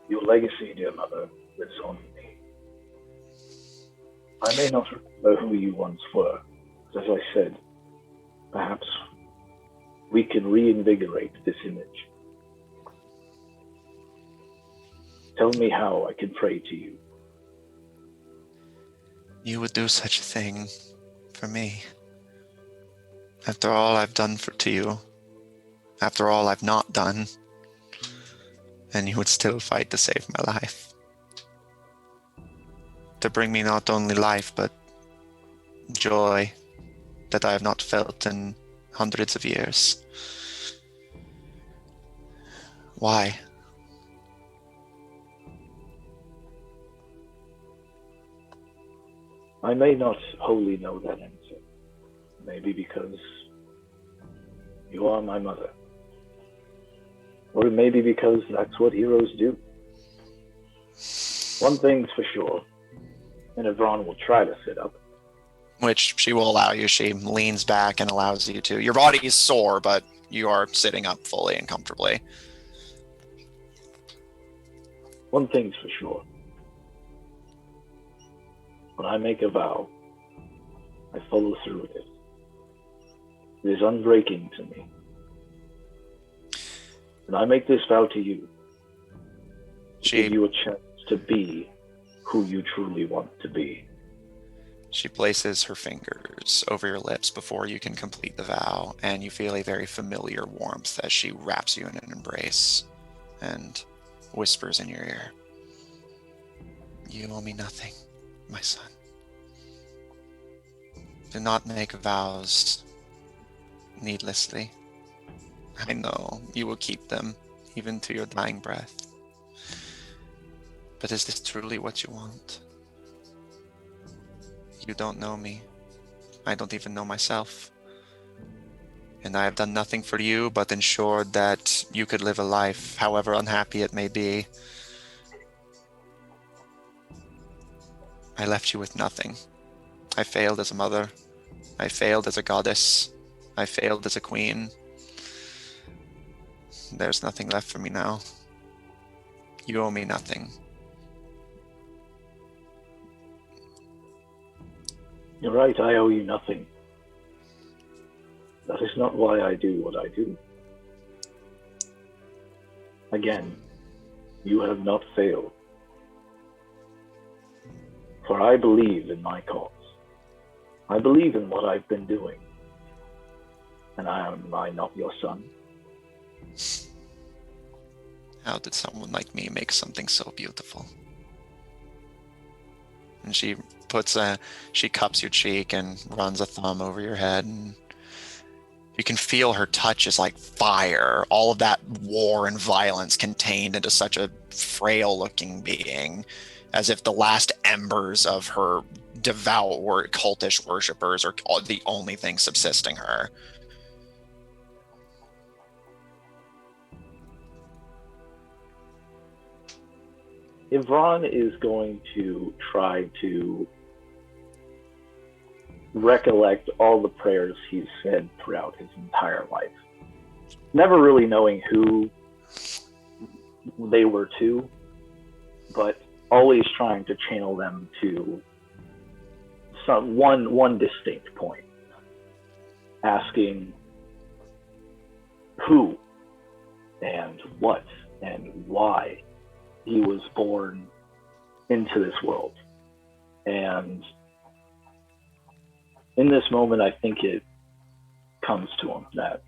Your legacy, dear mother, lives on in me. I may not remember who you once were, As I said, perhaps we can reinvigorate this image. Tell me how I can pray to you. You would do such a thing for me. After all I've done to you. After all I've not done. And you would still fight to save my life. To bring me not only life, but joy that I have not felt in hundreds of years. Why? I may not wholly know that answer. Maybe because you are my mother. Or maybe because that's what heroes do. One thing's for sure, and Yvonne will try to sit up. Which she will allow you. She leans back and allows you to. Your body is sore, but you are sitting up fully and comfortably. One thing's for sure. When I make a vow, I follow through with it. It is unbreaking to me. And I make this vow to you. To give you a chance to be who you truly want to be. She places her fingers over your lips before you can complete the vow, and you feel a very familiar warmth as she wraps you in an embrace and whispers in your ear. You owe me nothing, my son. Do not make vows needlessly. I know you will keep them even to your dying breath. But is this truly what you want? You don't know me. I don't even know myself. And I have done nothing for you but ensured that you could live a life, however unhappy it may be. I left you with nothing. I failed as a mother. I failed as a goddess. I failed as a queen. There's nothing left for me now. You owe me nothing. You're right, I owe you nothing. That is not why I do what I do. Again, you have not failed. For I believe in my cause. I believe in what I've been doing. And am I not your son? How did someone like me make something so beautiful? And she cups your cheek and runs a thumb over your head, and you can feel her touch is like fire. All of that war and violence contained into such a frail-looking being, as if the last embers of her devout or cultish worshippers are the only thing subsisting her. Yvonne is going to try to recollect all the prayers he's said throughout his entire life. Never really knowing who they were to, but always trying to channel them to one distinct point. Asking who and what and why he was born into this world. And in this moment, I think it comes to him that,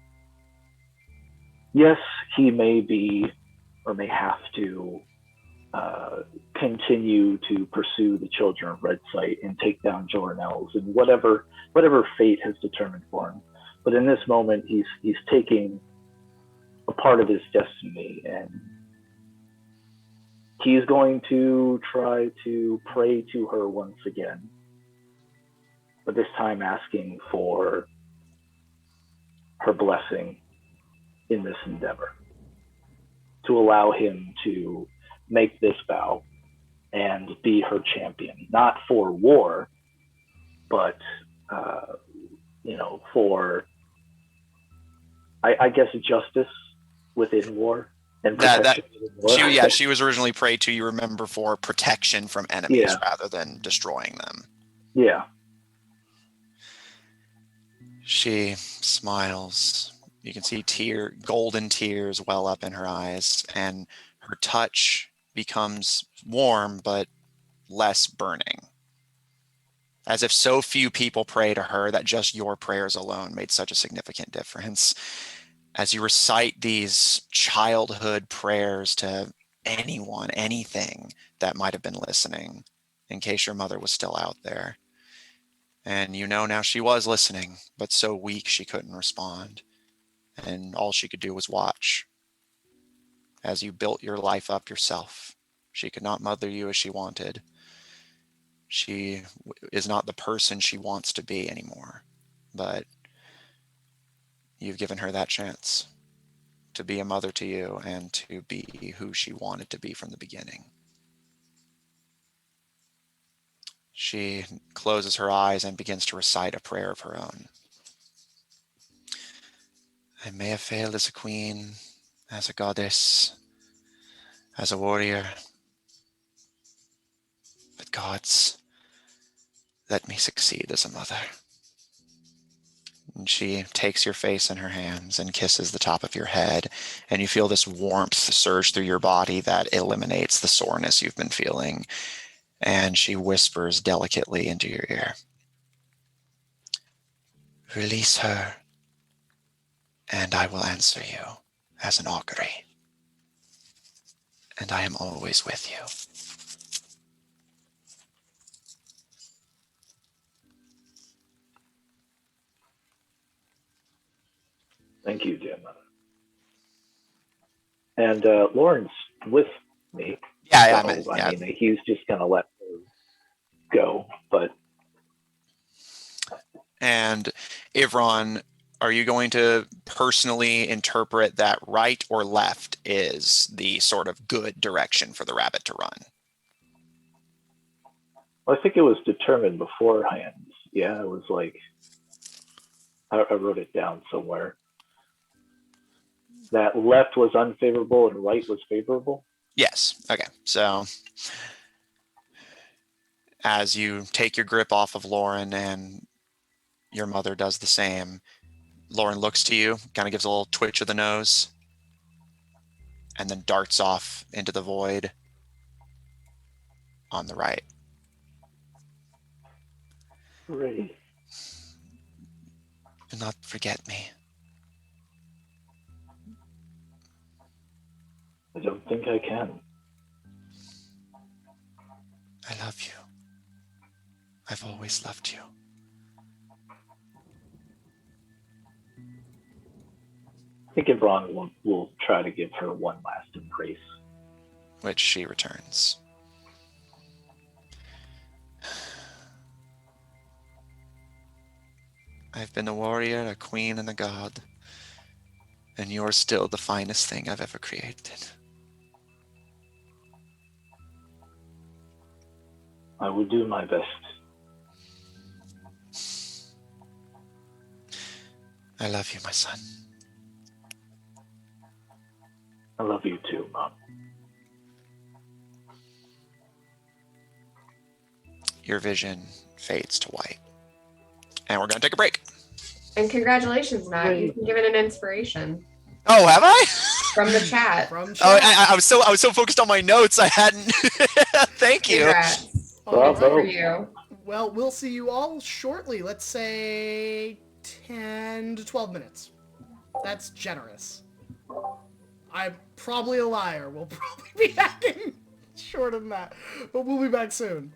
yes, he may be or may have to continue to pursue the children of Red Sight and take down Jornells and whatever fate has determined for him. But in this moment, he's taking a part of his destiny, and he's going to try to pray to her once again, but this time asking for her blessing in this endeavor, to allow him to make this vow and be her champion, not for war, but for, I guess, justice within war. And protection within war. She was originally prayed to, you remember, for protection from enemies rather than destroying them. Yeah. She smiles. You can see golden tears well up in her eyes, and her touch becomes warm but less burning. As if so few people pray to her that just your prayers alone made such a significant difference. As you recite these childhood prayers to anyone, anything that might have been listening, in case your mother was still out there. And you know now she was listening, but so weak she couldn't respond. And all she could do was watch. As you built your life up yourself, she could not mother you as she wanted. She is not the person she wants to be anymore, but you've given her that chance to be a mother to you and to be who she wanted to be from the beginning. She closes her eyes and begins to recite a prayer of her own. I may have failed as a queen, as a goddess, as a warrior, but gods, let me succeed as a mother. And she takes your face in her hands and kisses the top of your head, and you feel this warmth surge through your body that eliminates the soreness you've been feeling. And she whispers delicately into your ear, release her, and I will answer you as an augury. And I am always with you. Thank you, dear mother. And Lauren's with me. Yeah, So, I mean, he's just going to let her go. But And Ivron, are you going to personally interpret that right or left is the sort of good direction for the rabbit to run? I think it was determined beforehand. Yeah, it was like, I wrote it down somewhere. That left was unfavorable and right was favorable. Yes. Okay. So as you take your grip off of Lauren and your mother does the same, Lauren looks to you, kind of gives a little twitch of the nose, and then darts off into the void on the right. Great. Do not forget me. I don't think I can. I love you. I've always loved you. I think Ebron will try to give her one last embrace. Which she returns. I've been a warrior, a queen, and a god, and you're still the finest thing I've ever created. I will do my best. I love you, my son. I love you too, Mom. Your vision fades to white. And we're going to take a break. And congratulations, Matt. You've been given an inspiration Oh, have I? from the chat. From Oh, chat. I was so focused on my notes, I hadn't. Thank you. Congrats. All Good for right. you. Well, we'll see you all shortly. Let's say 10 to 12 minutes. That's generous. I'm probably a liar. We'll probably be acting shorter than that. But we'll be back soon.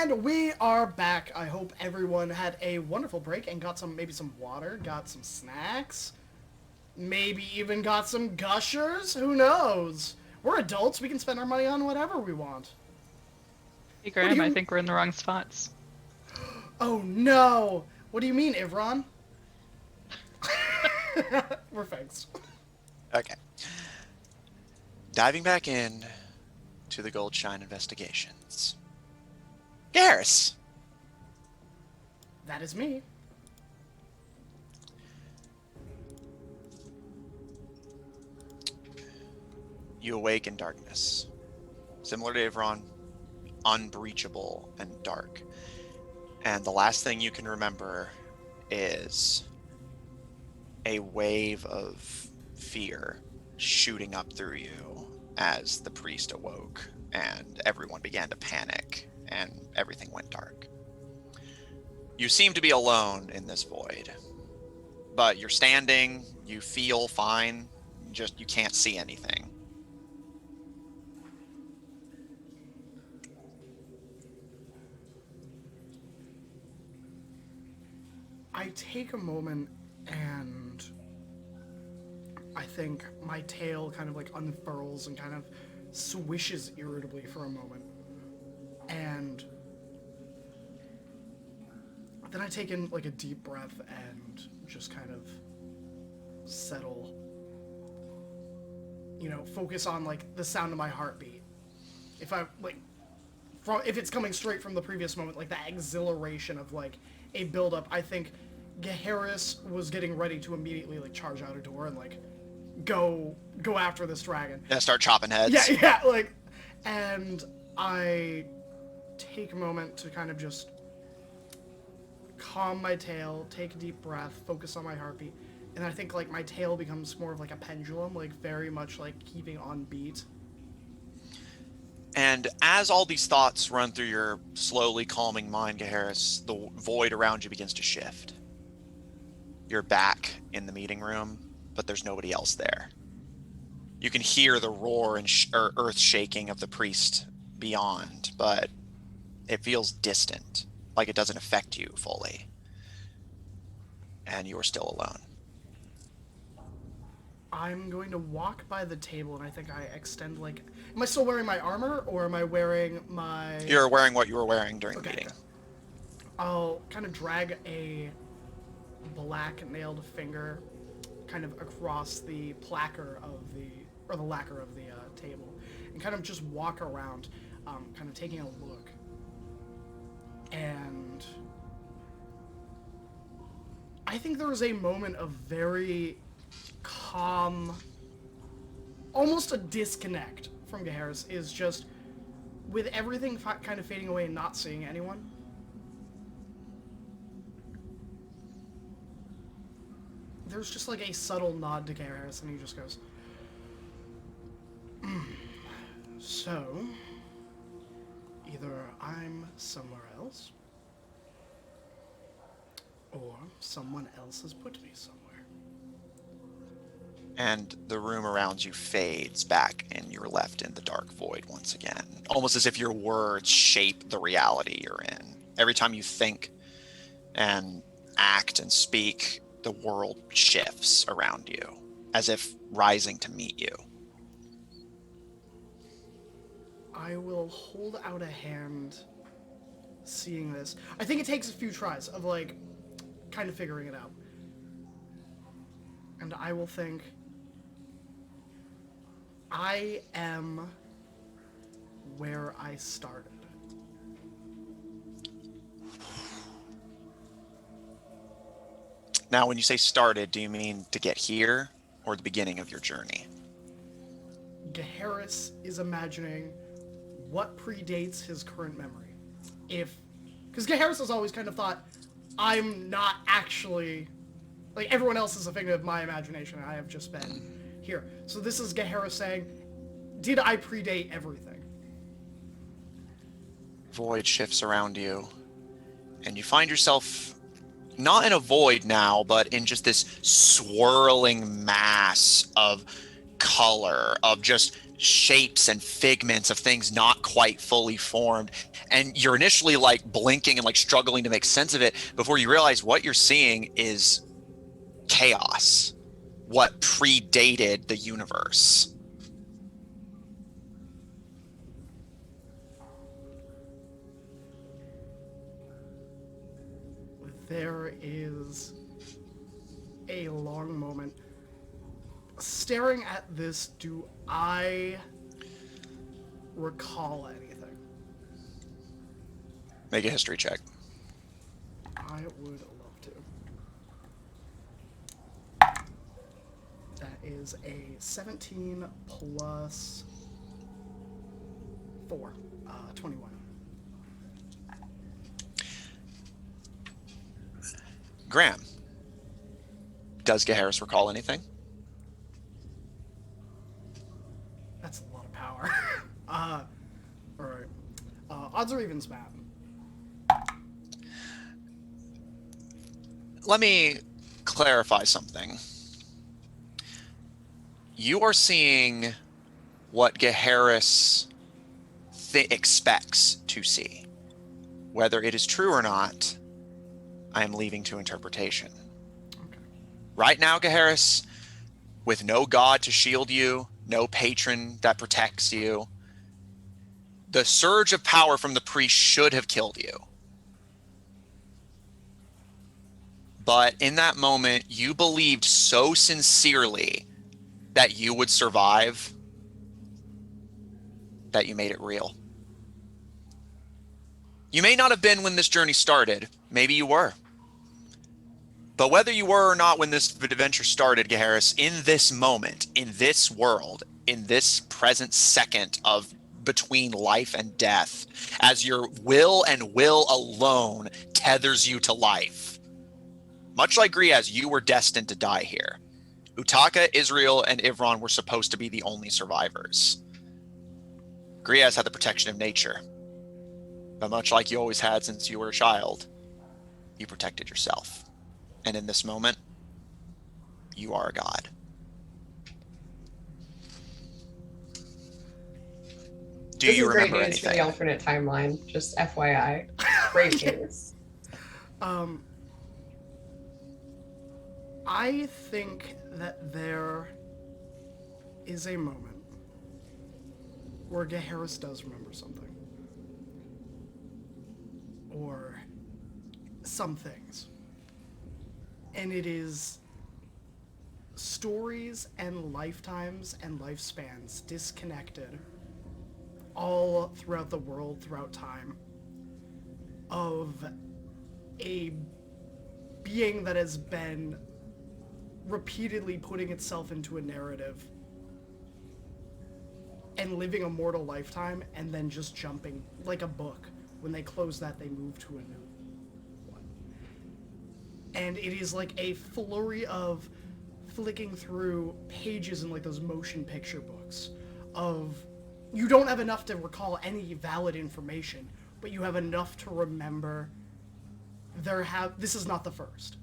And we are back. I hope everyone had a wonderful break and got maybe some water, got some snacks, maybe even got some gushers. Who knows? We're adults. We can spend our money on whatever we want. Hey Graham, I think we're in the wrong spots. Oh no! What do you mean, Ivron? We're fixed. Okay. Diving back in to the Goldshine investigations. Garrus! That is me. You awake in darkness. Similar to Ivron, unbreachable and dark. And the last thing you can remember is a wave of fear shooting up through you as the priest awoke and everyone began to panic and everything went dark. You seem to be alone in this void, but you're standing, you feel fine, just you can't see anything. I take a moment and I think my tail kind of like unfurls and kind of swishes irritably for a moment. And then I take in like a deep breath and just kind of settle, focus on like the sound of my heartbeat. If it's coming straight from the previous moment, like that exhilaration of like a buildup, I think Gaheris was getting ready to immediately like charge out a door and like go after this dragon. Yeah, start chopping heads. Yeah, and I take a moment to kind of just calm my tail, take a deep breath, focus on my heartbeat, and I think like my tail becomes more of like a pendulum, like very much like keeping on beat. And as all these thoughts run through your slowly calming mind, Gaheris, the void around you begins to shift. You're back in the meeting room, but there's nobody else there. You can hear the roar and earth shaking of the priest beyond, but it feels distant, like it doesn't affect you fully. And you're still alone. I'm going to walk by the table and I think I extend like... Am I still wearing my armor or am I wearing my... You're wearing what you were wearing during the meeting. I'll kind of drag a black nailed finger kind of across the lacquer of the table and kind of just walk around, kind of taking a look. And I think there was a moment of very calm, almost a disconnect from Gaheris, is just with everything kind of fading away and not seeing anyone. There's just like a subtle nod to Gaheris and he just goes, so, either I'm somewhere else or someone else has put me somewhere. And the room around you fades back and you're left in the dark void once again. Almost as if your words shape the reality you're in. Every time you think and act and speak, the world shifts around you, as if rising to meet you. I will hold out a hand, seeing this. I think it takes a few tries of like, kind of figuring it out. And I will think, I am where I started. Now, when you say started, do you mean to get here or the beginning of your journey? Gaheris is imagining what predates his current memory. Because Gaheris has always kind of thought, I'm not actually, like everyone else is a figment of my imagination, I have just been here. So this is Gaheris saying, did I predate everything? Void shifts around you, and you find yourself not in a void now, but in just this swirling mass of color, of just shapes and figments of things not quite fully formed. And you're initially like blinking and like struggling to make sense of it before you realize what you're seeing is chaos, what predated the universe. There is a long moment. Staring at this, do I recall anything? Make a history check. I would love to. That is a 17 plus 4, 21. Graham, does Gaharis recall anything? That's a lot of power. Alright. Odds or evens, Matt? Let me clarify something. You are seeing what Gaharis expects to see. Whether it is true or not, I am leaving to interpretation. Okay. Right now, Gaharis, with no god to shield you, no patron that protects you, the surge of power from the priest should have killed you. But in that moment, you believed so sincerely that you would survive that you made it real. You may not have been when this journey started. Maybe you were. But whether you were or not when this adventure started, Gaharis, in this moment, in this world, in this present second of between life and death, as your will and will alone tethers you to life, much like Griaz, you were destined to die here. Utaka, Israel, and Ivron were supposed to be the only survivors. Griaz had the protection of nature. But much like you always had since you were a child, you protected yourself. And in this moment, you are a god. Do you remember great news for the anything? alternate timeline, just FYI. Great news. I think that there is a moment where Gaharis does remember something. Or some things. And it is stories and lifetimes and lifespans disconnected all throughout the world, throughout time, of a being that has been repeatedly putting itself into a narrative and living a mortal lifetime and then just jumping like a book. When they close that, they move to a new one. And it is like a flurry of flicking through pages in like those motion picture books of you don't have enough to recall any valid information, but you have enough to remember this is not the first.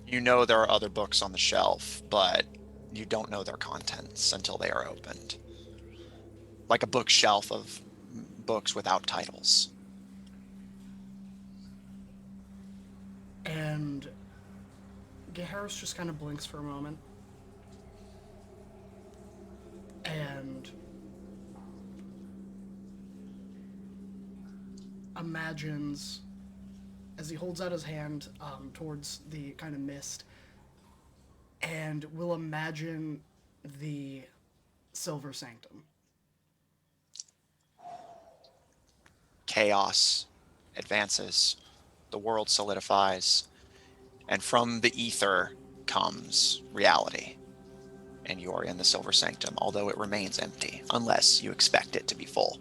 You know there are other books on the shelf, but you don't know their contents until they are opened. Like a bookshelf of books without titles. And Gaharis just kind of blinks for a moment. And imagines, as he holds out his hand towards the kind of mist, and will imagine the Silver Sanctum. Chaos advances, the world solidifies, and from the ether comes reality. And you are in the Silver Sanctum, although it remains empty, unless you expect it to be full.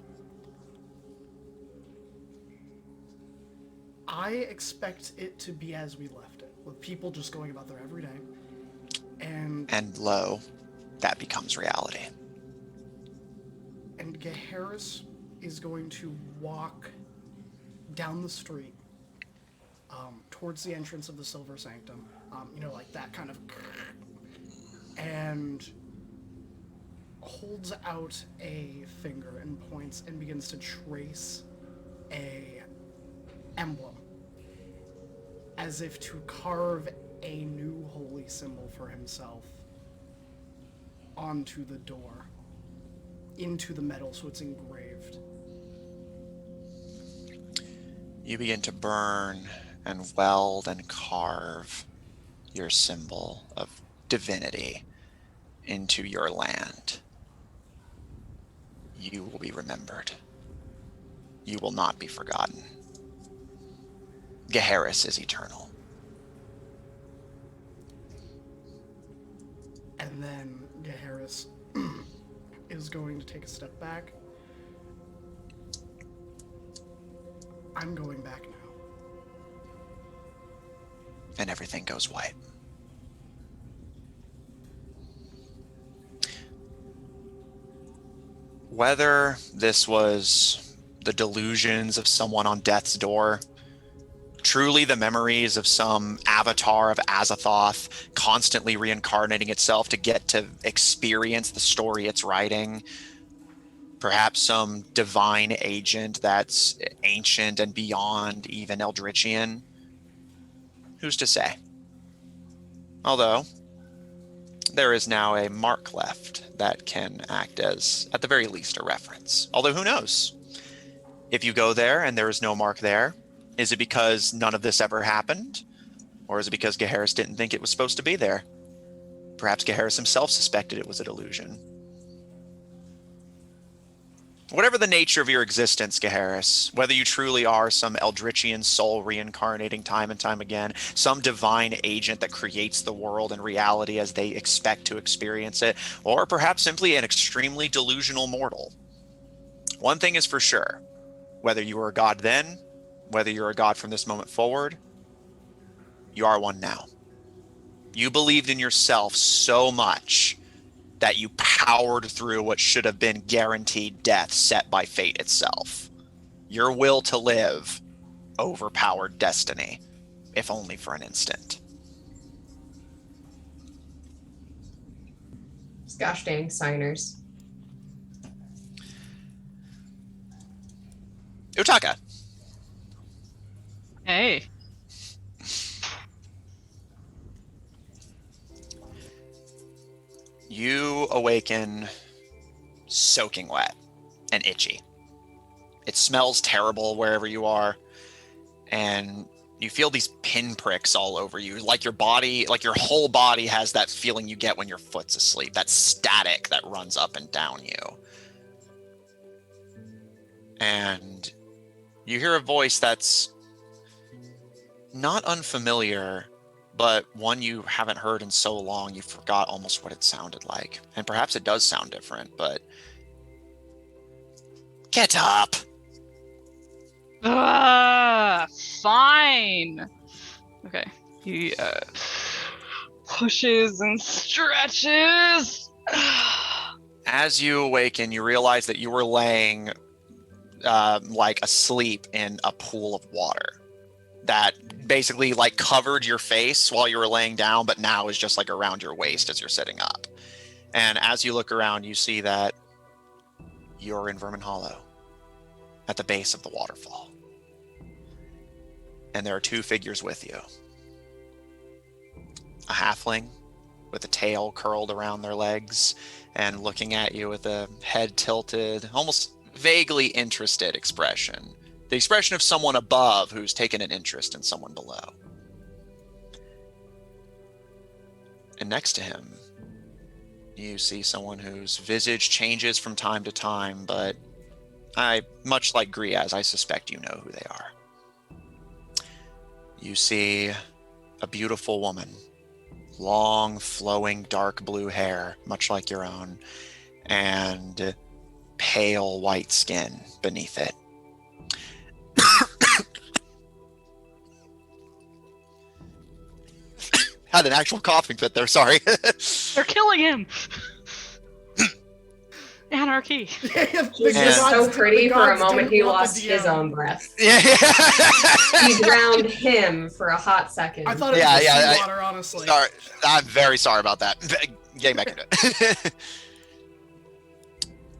I expect it to be as we left it, with people just going about their everyday. And lo, that becomes reality. And Gaharis is going to walk down the street towards the entrance of the Silver Sanctum. Like that kind of and holds out a finger and points and begins to trace a emblem, as if to carve a new holy symbol for himself onto the door, into the metal, so it's engraved. You begin to burn and weld and carve your symbol of divinity into your land. You will be remembered. You will not be forgotten. Geharis is eternal. And then Geharis is going to take a step back. I'm going back now. And everything goes white. Whether this was the delusions of someone on death's door, truly the memories of some avatar of Azathoth constantly reincarnating itself to get to experience the story it's writing, perhaps some divine agent that's ancient and beyond even Eldritchian, who's to say? Although, there is now a mark left that can act as, at the very least, a reference. Although, who knows? If you go there and there is no mark there, is it because none of this ever happened? Or is it because Geharis didn't think it was supposed to be there? Perhaps Geharis himself suspected it was a delusion. Whatever the nature of your existence, Geharis, whether you truly are some Eldritchian soul reincarnating time and time again, some divine agent that creates the world and reality as they expect to experience it, or perhaps simply an extremely delusional mortal, one thing is for sure, whether you were a god then, whether you're a god from this moment forward, you are one now. You believed in yourself so much that you powered through what should have been guaranteed death set by fate itself. Your will to live overpowered destiny, if only for an instant. Gosh dang signers. Utaka. Hey. You awaken soaking wet and itchy. It smells terrible wherever you are, and you feel these pinpricks all over you, like your body, like your whole body has that feeling you get when your foot's asleep, that static that runs up and down you. And you hear a voice that's not unfamiliar, but one you haven't heard in so long you forgot almost what it sounded like. And perhaps it does sound different, but get up. Fine. Okay. He pushes and stretches. As you awaken, you realize that you were laying like asleep in a pool of water that basically like covered your face while you were laying down, but now is just like around your waist as you're sitting up. And as you look around, you see that you're in Vermin Hollow at the base of the waterfall. And there are two figures with you. A halfling with a tail curled around their legs and looking at you with a head tilted, almost vaguely interested expression. The expression of someone above who's taken an interest in someone below. And next to him, you see someone whose visage changes from time to time, but much like Griaz, I suspect you know who they are. You see a beautiful woman, long, flowing, dark blue hair, much like your own, and pale white skin beneath it. Had an actual coughing fit there, sorry. They're killing him. Anarchy. He's just so pretty for a moment he lost his own breath. Yeah. He drowned him for a hot second. I thought it was seawater, honestly. Sorry, I'm very sorry about that. getting back into it.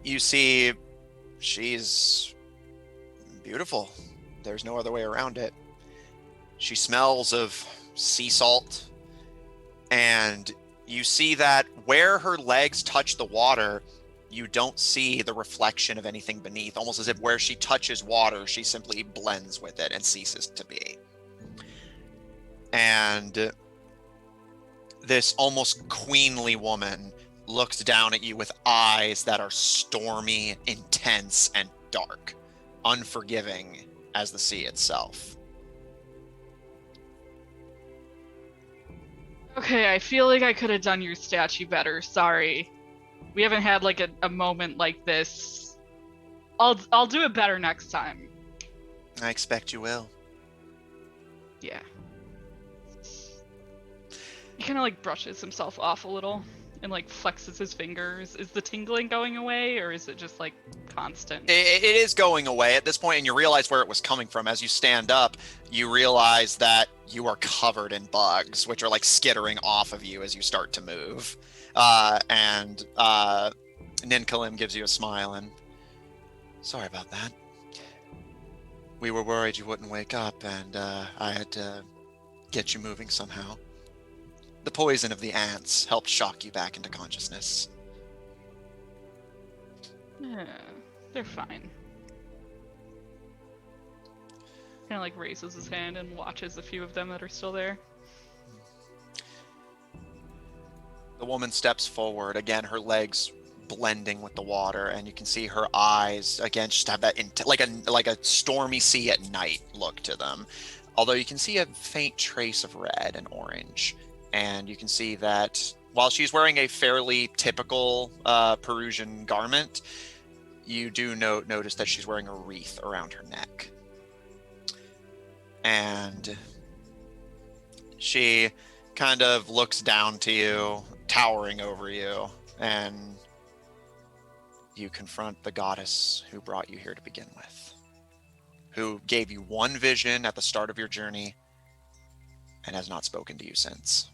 You see, she's beautiful. There's no other way around it. She smells of sea salt, and you see that where her legs touch the water, you don't see the reflection of anything beneath, almost as if where she touches water, she simply blends with it and ceases to be. And this almost queenly woman looks down at you with eyes that are stormy, intense, and dark, unforgiving as the sea itself. Okay, I feel like I could have done your statue better. Sorry. We haven't had like a moment like this. I'll do it better next time. I expect you will. Yeah. He kind of like brushes himself off a little and like flexes his fingers. Is the tingling going away, or is it just like constant? It is going away at this point, and you realize where it was coming from. As you stand up, you realize that you are covered in bugs, which are like skittering off of you as you start to move. And Ninkalim gives you a smile and, sorry about that. We were worried you wouldn't wake up, and I had to get you moving somehow. The poison of the ants helped shock you back into consciousness. Yeah, they're fine. Kind of like raises his hand and watches a few of them that are still there. The woman steps forward, again, her legs blending with the water, and you can see her eyes, again, just have that like a stormy sea at night look to them. Although you can see a faint trace of red and orange. And you can see that while she's wearing a fairly typical Perusian garment, you do notice that she's wearing a wreath around her neck. And she kind of looks down to you, towering over you, and you confront the goddess who brought you here to begin with, who gave you one vision at the start of your journey and has not spoken to you since.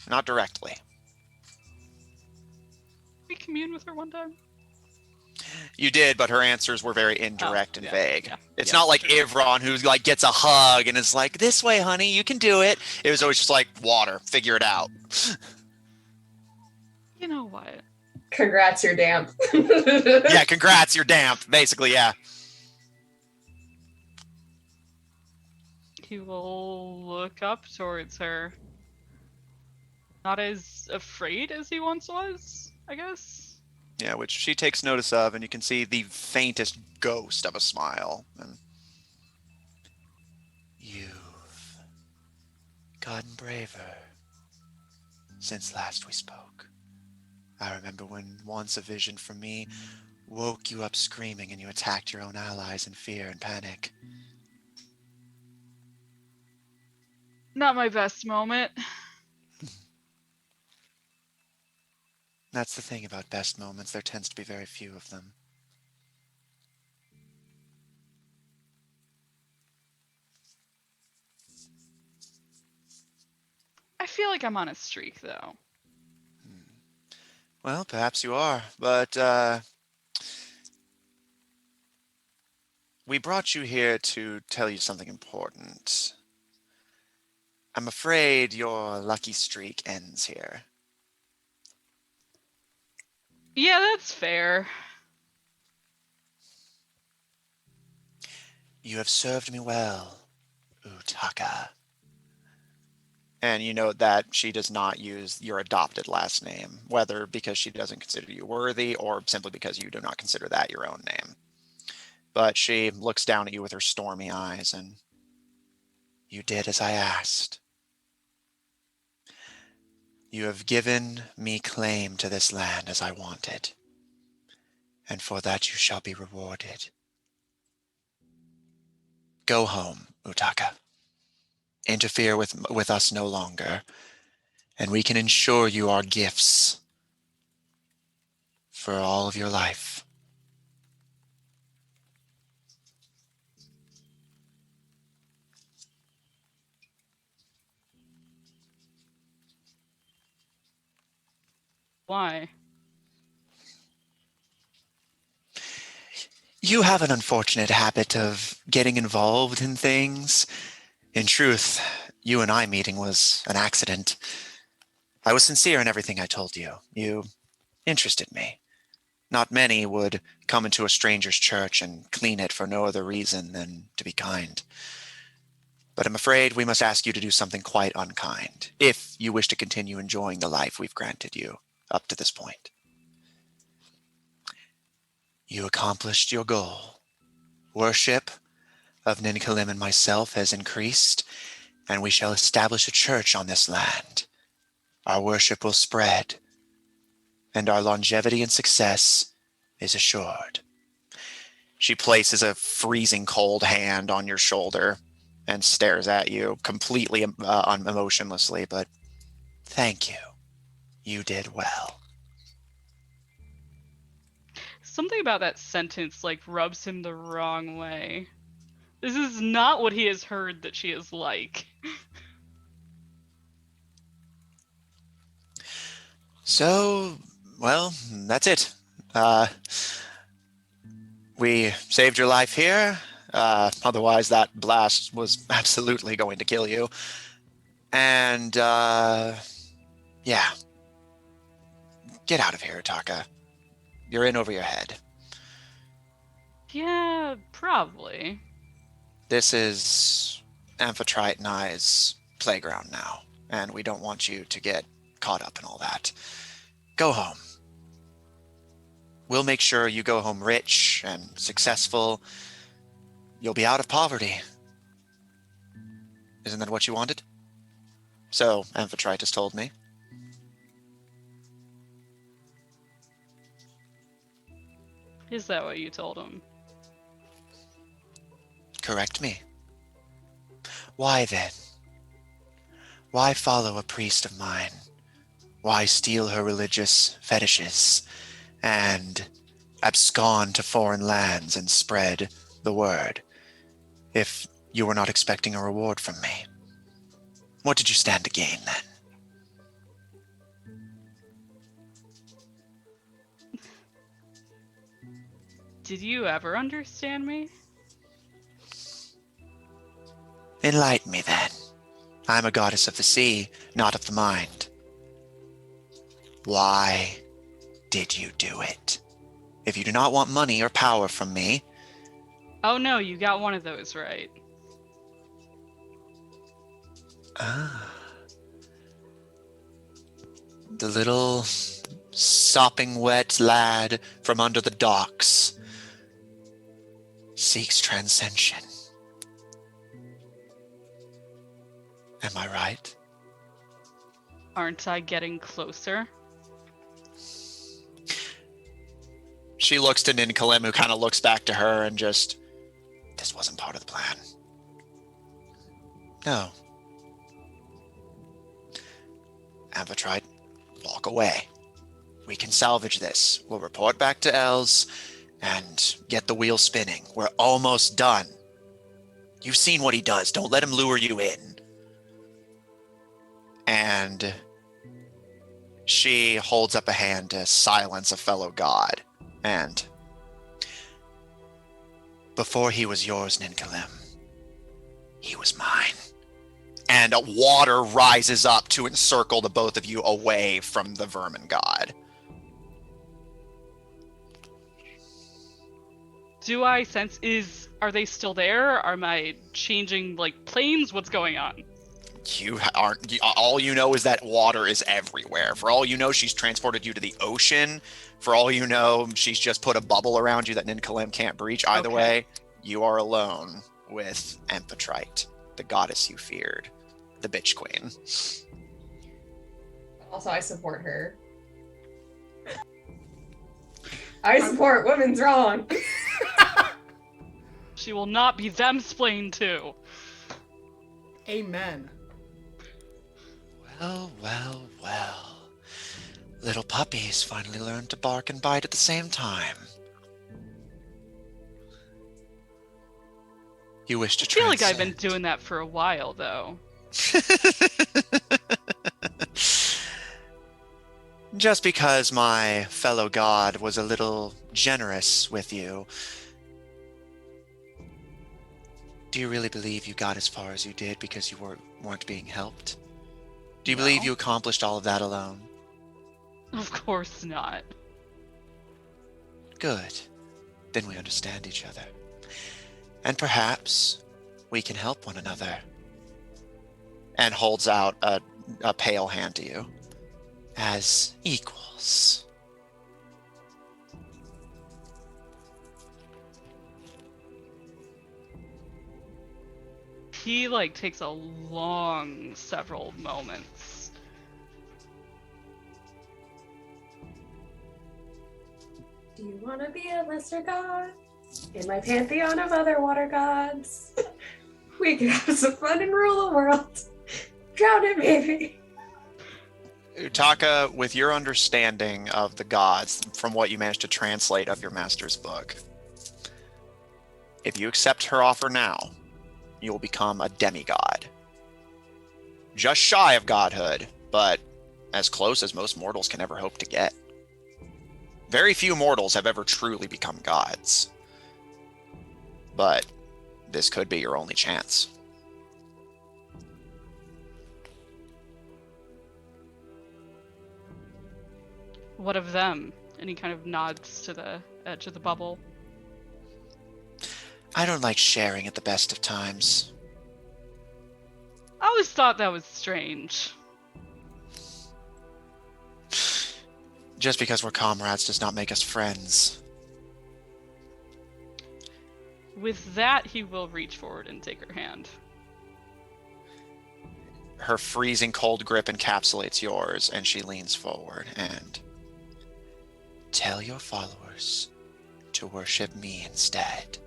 Not directly. We commune with her one time. You did, but her answers were very indirect and vague. Yeah, It's yeah, not like sure. Ivron, who like gets a hug and is like, "This way, honey, you can do it." It was always just like, "Water, figure it out." You know what? Congrats, you're damp. Yeah, congrats, you're damp. Basically, yeah. He will look up towards her. Not as afraid as he once was, I guess. Yeah, which she takes notice of, and you can see the faintest ghost of a smile. And you've gotten braver since last we spoke. I remember when once a vision from me woke you up screaming and you attacked your own allies in fear and panic. Not my best moment. That's the thing about best moments. There tends to be very few of them. I feel like I'm on a streak, though. Well, perhaps you are, but we brought you here to tell you something important. I'm afraid your lucky streak ends here. Yeah, that's fair. You have served me well, Utaka. And you note that she does not use your adopted last name, whether because she doesn't consider you worthy or simply because you do not consider that your own name. But she looks down at you with her stormy eyes, and you did as I asked. You have given me claim to this land as I wanted, and for that you shall be rewarded. Go home, Utaka. Interfere with us no longer, and we can ensure you our gifts for all of your life. Why? You have an unfortunate habit of getting involved in things. In truth, you and I meeting was an accident. I was sincere in everything I told you. You interested me. Not many would come into a stranger's church and clean it for no other reason than to be kind. But I'm afraid we must ask you to do something quite unkind, if you wish to continue enjoying the life we've granted you up to this point. You accomplished your goal. Worship of Ninkalim and myself has increased, and we shall establish a church on this land. Our worship will spread, and our longevity and success is assured. She places a freezing cold hand on your shoulder and stares at you completely emotionlessly, but thank you. You did well. Something about that sentence rubs him the wrong way. This is not what he has heard that she is like. So, well, that's it. We saved your life here. Otherwise, that blast was absolutely going to kill you. And, yeah. Get out of here, Taka. You're in over your head. Yeah, probably. This is Amphitrite and I's playground now, and we don't want you to get caught up in all that. Go home. We'll make sure you go home rich and successful. You'll be out of poverty. Isn't that what you wanted? So Amphitrite has told me. Is that what you told him? Correct me. Why then? Why follow a priest of mine? Why steal her religious fetishes and abscond to foreign lands and spread the word if you were not expecting a reward from me? What did you stand to gain then? Did you ever understand me? Enlighten me then. I'm a goddess of the sea, not of the mind. Why did you do it? If you do not want money or power from me... Oh no, you got one of those right. Ah. The little sopping wet lad from under the docks seeks transcension. Am I right? Aren't I getting closer? She looks to Ninkalim, who kind of looks back to her and just, this wasn't part of the plan. No. Amphitrite, walk away. We can salvage this. We'll report back to Els and get the wheel spinning. We're almost done. You've seen what he does. Don't let him lure you in. And she holds up a hand to silence a fellow god. And before he was yours, Ninkalim, he was mine. And water rises up to encircle the both of you away from the vermin god. Do I sense are they still there? Am I changing planes? What's going on? You aren't. All you know is that water is everywhere. For all you know, she's transported you to the ocean. For all you know, she's just put a bubble around you that Ninkalim can't breach. Either way, you are alone with Amphitrite, the goddess you feared, the bitch queen. Also, I support her. I support women's wrong. She will not be them-splained too. Amen. Well, well, well. Little puppies finally learned to bark and bite at the same time. You wish to I feel like I've transcend. been doing that for a while, though. Just because my fellow god was a little generous with you, do you really believe you got as far as you did because you weren't being helped? Do you believe No. you accomplished all of that alone? Of course not. Good. Then we understand each other. And perhaps we can help one another. And holds out a pale hand to you. As equals. He like takes a long several moments. Do you want to be a lesser god in my pantheon of other water gods? We can have some fun and rule the world. Drown it, baby. Utaka, with your understanding of the gods, from what you managed to translate of your master's book, if you accept her offer now, you will become a demigod. Just shy of godhood, but as close as most mortals can ever hope to get. Very few mortals have ever truly become gods. But this could be your only chance. What of them? And he kind of nods to the edge of the bubble. I don't like sharing at the best of times. I always thought that was strange. Just because we're comrades does not make us friends. With that, he will reach forward and take her hand. Her freezing cold grip encapsulates yours, and she leans forward and... Tell your followers to worship me instead.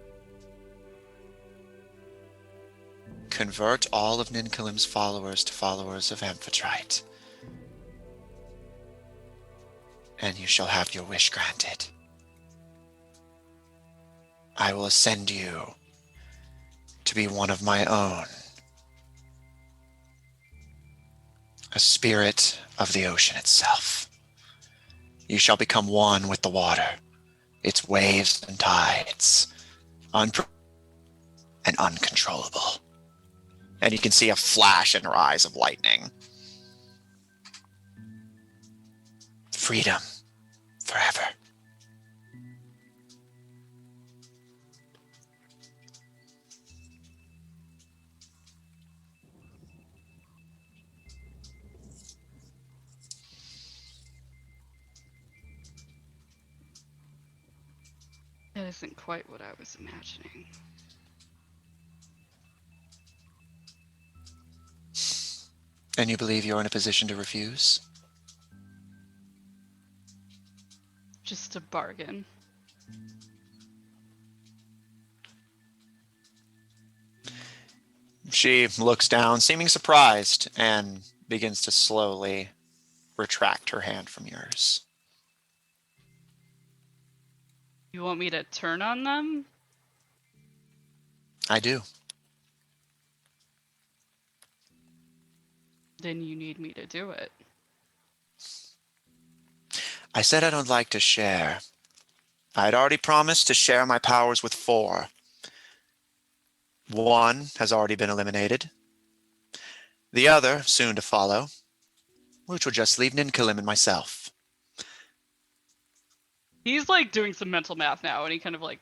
Convert all of Ninkalim's followers to followers of Amphitrite. And you shall have your wish granted. I will ascend you to be one of my own. A spirit of the ocean itself. You shall become one with the water, its waves and tides, and uncontrollable. And you can see a flash in her eyes of lightning. Freedom forever. That isn't quite what I was imagining. And you believe you're in a position to refuse? Just a bargain. She looks down, seeming surprised, and begins to slowly retract her hand from yours. You want me to turn on them? I do. Then you need me to do it. I said I don't like to share. I had already promised to share my powers with 4. 1 has already been eliminated. The other, soon to follow, which will just leave Ninkalim and myself. He's like doing some mental math now, and he kind of like...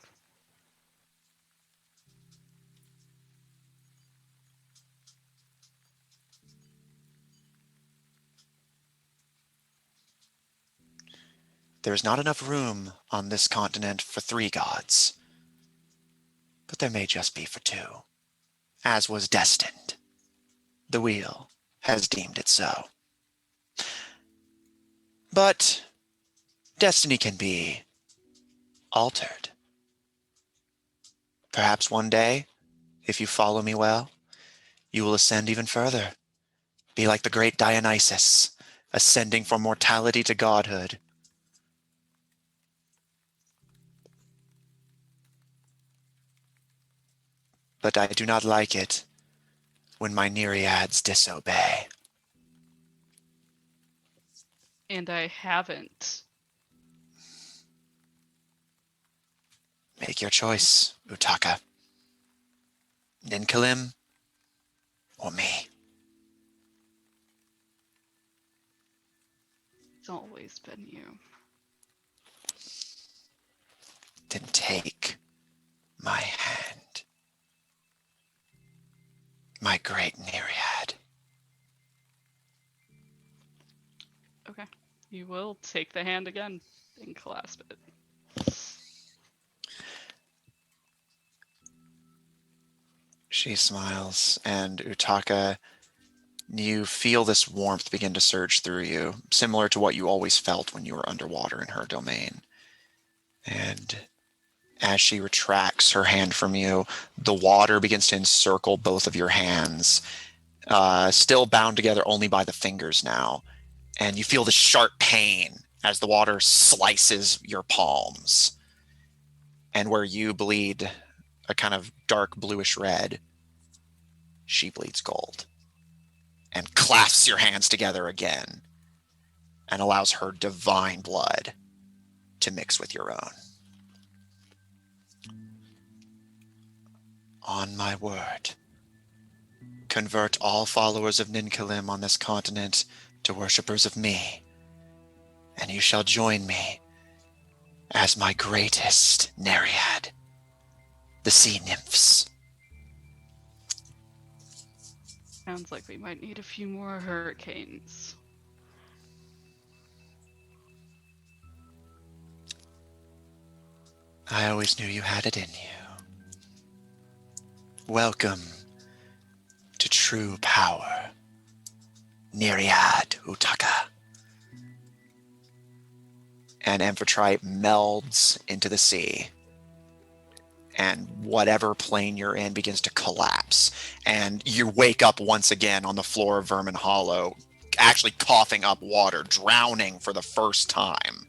There is not enough room on this continent for 3 gods. But there may just be for 2, as was destined. The wheel has deemed it so. But destiny can be altered. Perhaps one day, if you follow me well, you will ascend even further. Be like the great Dionysus, ascending from mortality to godhood. But I do not like it when my nereids disobey. And I haven't. Make your choice, Utaka. Ninkalim or me. It's always been you. Then take my hand. My great Nereid. Okay. You will take the hand again and clasp it. She smiles, and Utaka, you feel this warmth begin to surge through you, similar to what you always felt when you were underwater in her domain. And as she retracts her hand from you, the water begins to encircle both of your hands, still bound together only by the fingers now. And you feel the sharp pain as the water slices your palms. And where you bleed a kind of dark bluish red, she bleeds gold. And clasps your hands together again and allows her divine blood to mix with your own. On my word, convert all followers of Ninkalim on this continent to worshippers of me, and you shall join me as my greatest Nereid, the sea nymphs. Sounds like we might need a few more hurricanes. I always knew you had it in you. Welcome to true power, Nereid Utaka. And Amphitrite melds into the sea. And whatever plane you're in begins to collapse. And you wake up once again on the floor of Vermin Hollow, actually coughing up water, drowning for the first time.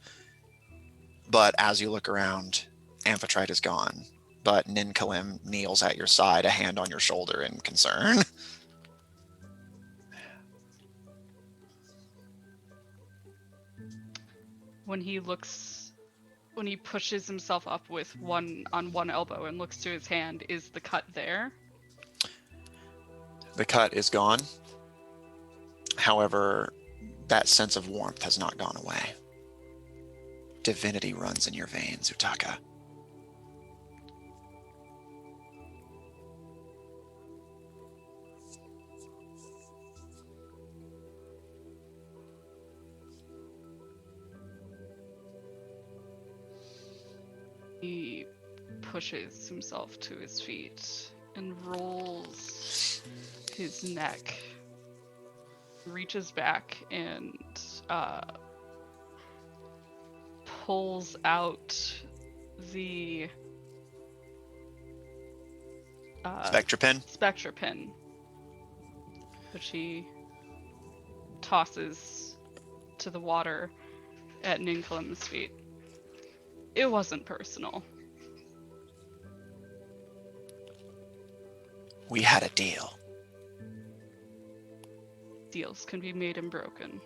But as you look around, Amphitrite is gone. But Ninkalim kneels at your side, a hand on your shoulder in concern. When he pushes himself up with one elbow and looks to his hand, is the cut there? The cut is gone. However, that sense of warmth has not gone away. Divinity runs in your veins, Utaka. He pushes himself to his feet and rolls his neck, reaches back and pulls out the Spectra pin? Spectra pin, which he tosses to the water at Ninkalim's feet. It wasn't personal. We had a deal. Deals can be made and broken.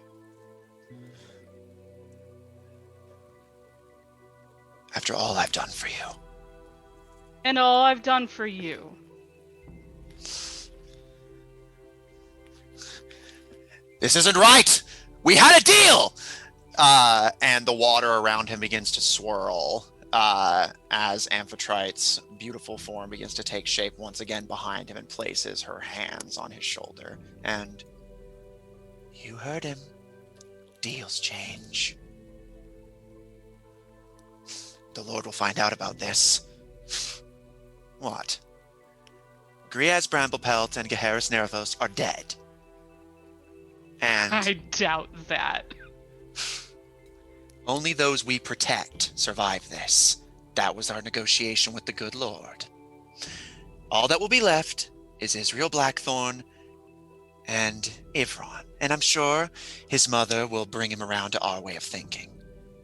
After all I've done for you. And all I've done for you. This isn't right! We had a deal! And the water around him begins to swirl as Amphitrite's beautiful form begins to take shape once again behind him and places her hands on his shoulder. And you heard him. Deals change. The Lord will find out about this. What? Griaz Bramblepelt and Gaheris Nerevos are dead. And I doubt that. only those we protect survive this. That was our negotiation with the good Lord. All that will be left is Israel Blackthorn and Ivron. And I'm sure his mother will bring him around to our way of thinking.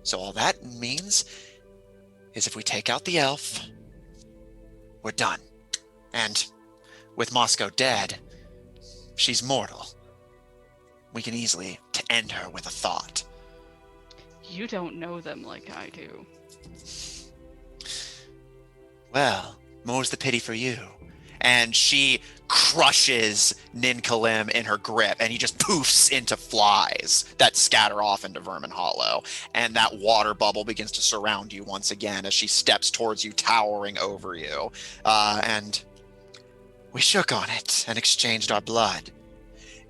So all that means is if we take out the elf, we're done. And with Moscow dead, she's mortal. We can easily end her with a thought. You don't know them like I do. Well, more's the pity for you. And she crushes Ninkalim in her grip, and he just poofs into flies that scatter off into Vermin Hollow. And that water bubble begins to surround you once again as she steps towards you, towering over you. And we shook on it and exchanged our blood.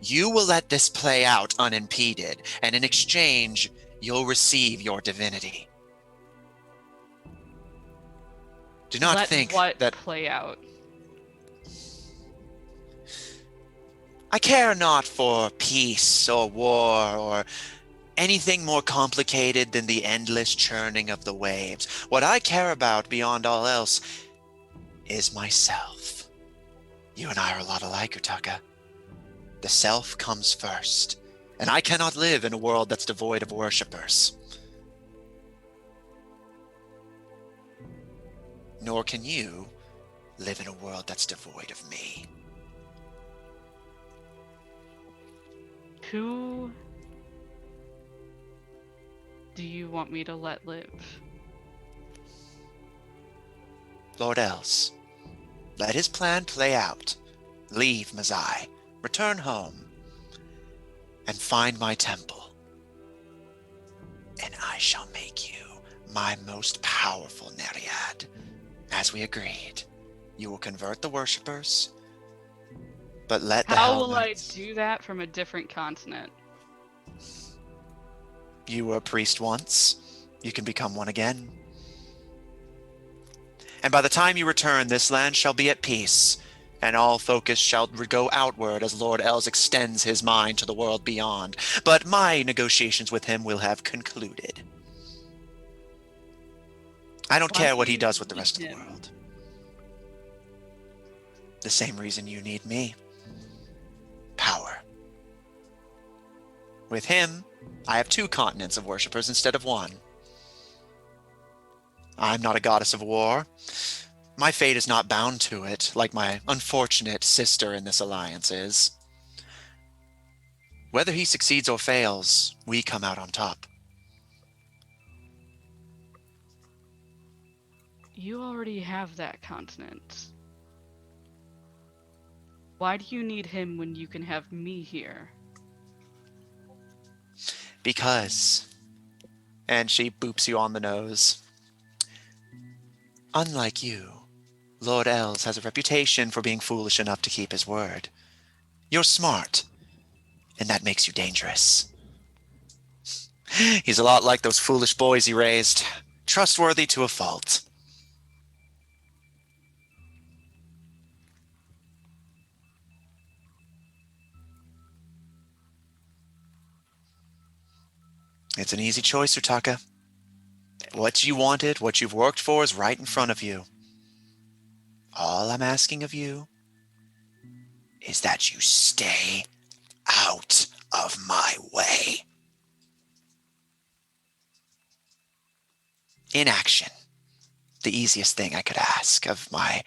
You will let this play out unimpeded, and in exchange, you'll receive your divinity. Do not Let think what that play out? I care not for peace or war or anything more complicated than the endless churning of the waves. What I care about beyond all else is myself. You and I are a lot alike, Utaka. The self comes first, and I cannot live in a world that's devoid of worshippers. Nor can you live in a world that's devoid of me. Who do you want me to let live? Lord Els, let his plan play out. Leave Mazai, return home, and find my temple. And I shall make you my most powerful Nereid. As we agreed, you will convert the worshippers, but let the How will I helmets... do that from a different continent? You were a priest once. You can become one again. And by the time you return, this land shall be at peace, and all focus shall go outward as Lord Els extends his mind to the world beyond. But my negotiations with him will have concluded. I don't Why care do what he you does with the need rest of the him? world. The same reason you need me. Power. With him, I have 2 continents of worshippers instead of 1. I'm not a goddess of war. My fate is not bound to it, like my unfortunate sister in this alliance is. Whether he succeeds or fails, we come out on top. You already have that continent. Why do you need him when you can have me here? Because, and she boops you on the nose, unlike you, Lord Els has a reputation for being foolish enough to keep his word. You're smart, and that makes you dangerous. He's a lot like those foolish boys he raised, trustworthy to a fault. It's an easy choice, Utaka. What you wanted, what you've worked for is right in front of you. All I'm asking of you is that you stay out of my way. Inaction. The easiest thing I could ask of my...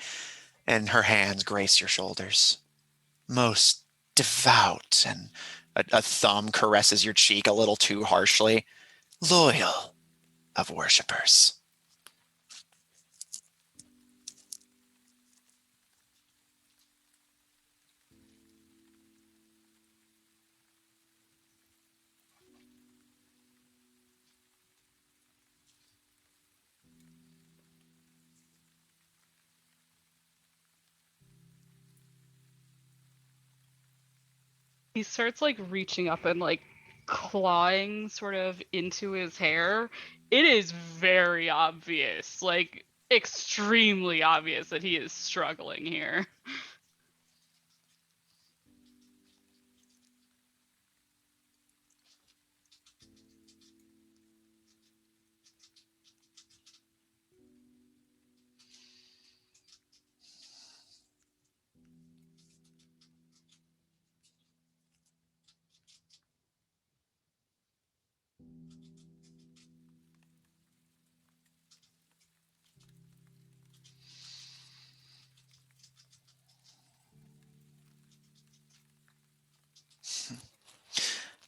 And her hands grace your shoulders. Most devout, and a thumb caresses your cheek a little too harshly. Loyal of worshippers. He starts like reaching up and like clawing sort of into his hair. It is very obvious, like extremely obvious that he is struggling here.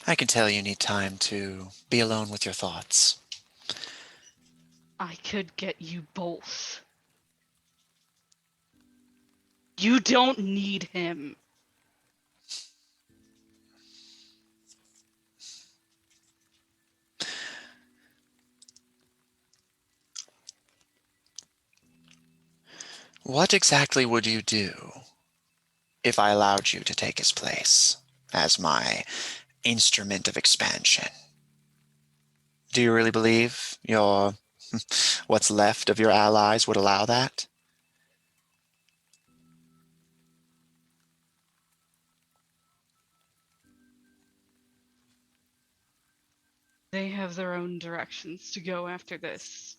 I can tell you need time to be alone with your thoughts. I could get you both. You don't need him. What exactly would you do if I allowed you to take his place as my instrument of expansion? Do you really believe your what's left of your allies would allow that? They have their own directions to go after this.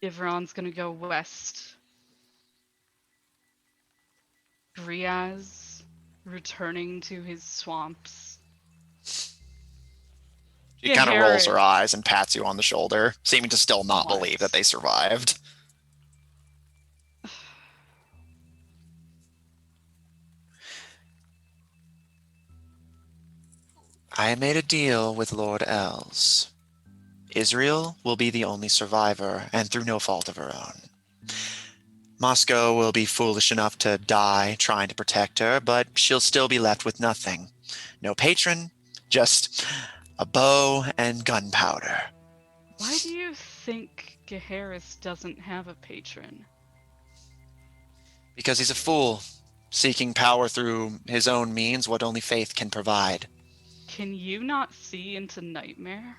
Ivron's gonna go west. Griaz returning to his swamps. She kind of rolls her Gaharis. eyes and pats you on the shoulder, seeming to still not What? believe that they survived. I made a deal with Lord Els. Israel will be the only survivor, and through no fault of her own. Moscow will be foolish enough to die trying to protect her, but she'll still be left with nothing. No patron, just a bow and gunpowder. Why do you think Gaharis doesn't have a patron? Because he's a fool, seeking power through his own means, what only faith can provide. Can you not see into Nightmare?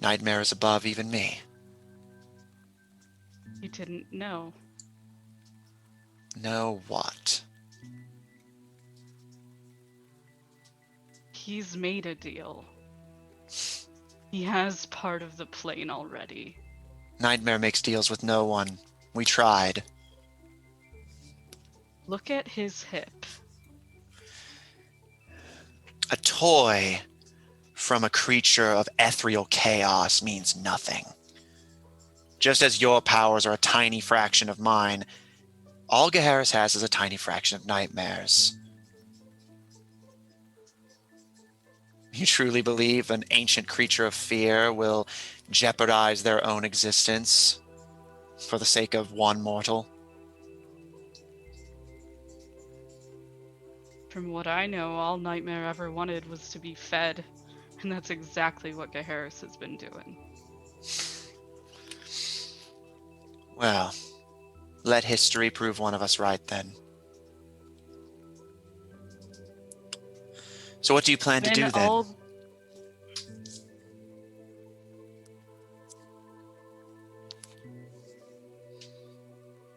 Nightmare is above even me. You didn't know. Know what? He's made a deal. He has part of the plane already. Nightmare makes deals with no one. We tried. Look at his hip. A toy from a creature of ethereal chaos means nothing. Just as your powers are a tiny fraction of mine, all Gaharis has is a tiny fraction of Nightmare's. You truly believe an ancient creature of fear will jeopardize their own existence for the sake of one mortal? From what I know, all Nightmare ever wanted was to be fed, and that's exactly what Gaharis has been doing. Well, let history prove one of us right then. So what do you plan to do then?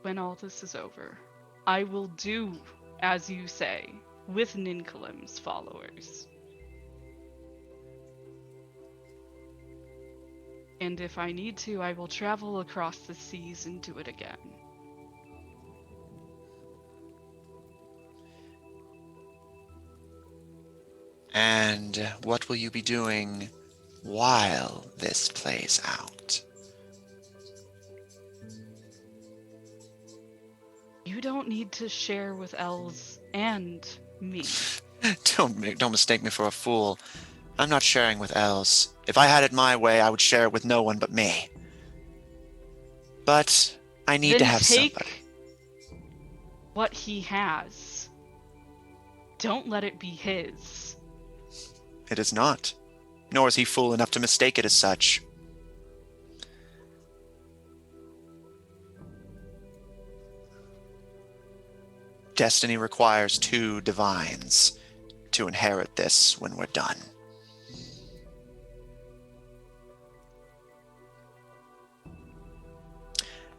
When all this is over, I will do as you say with Ninkalim's followers. And if I need to, I will travel across the seas and do it again. And what will you be doing while this plays out? You don't need to share with Els and me. Don't mistake me for a fool. I'm not sharing with Els. If I had it my way, I would share it with no one but me. But I need Then to have take somebody. what he has. Don't let it be his. It is not. Nor is he fool enough to mistake it as such. Destiny requires two divines to inherit this when we're done.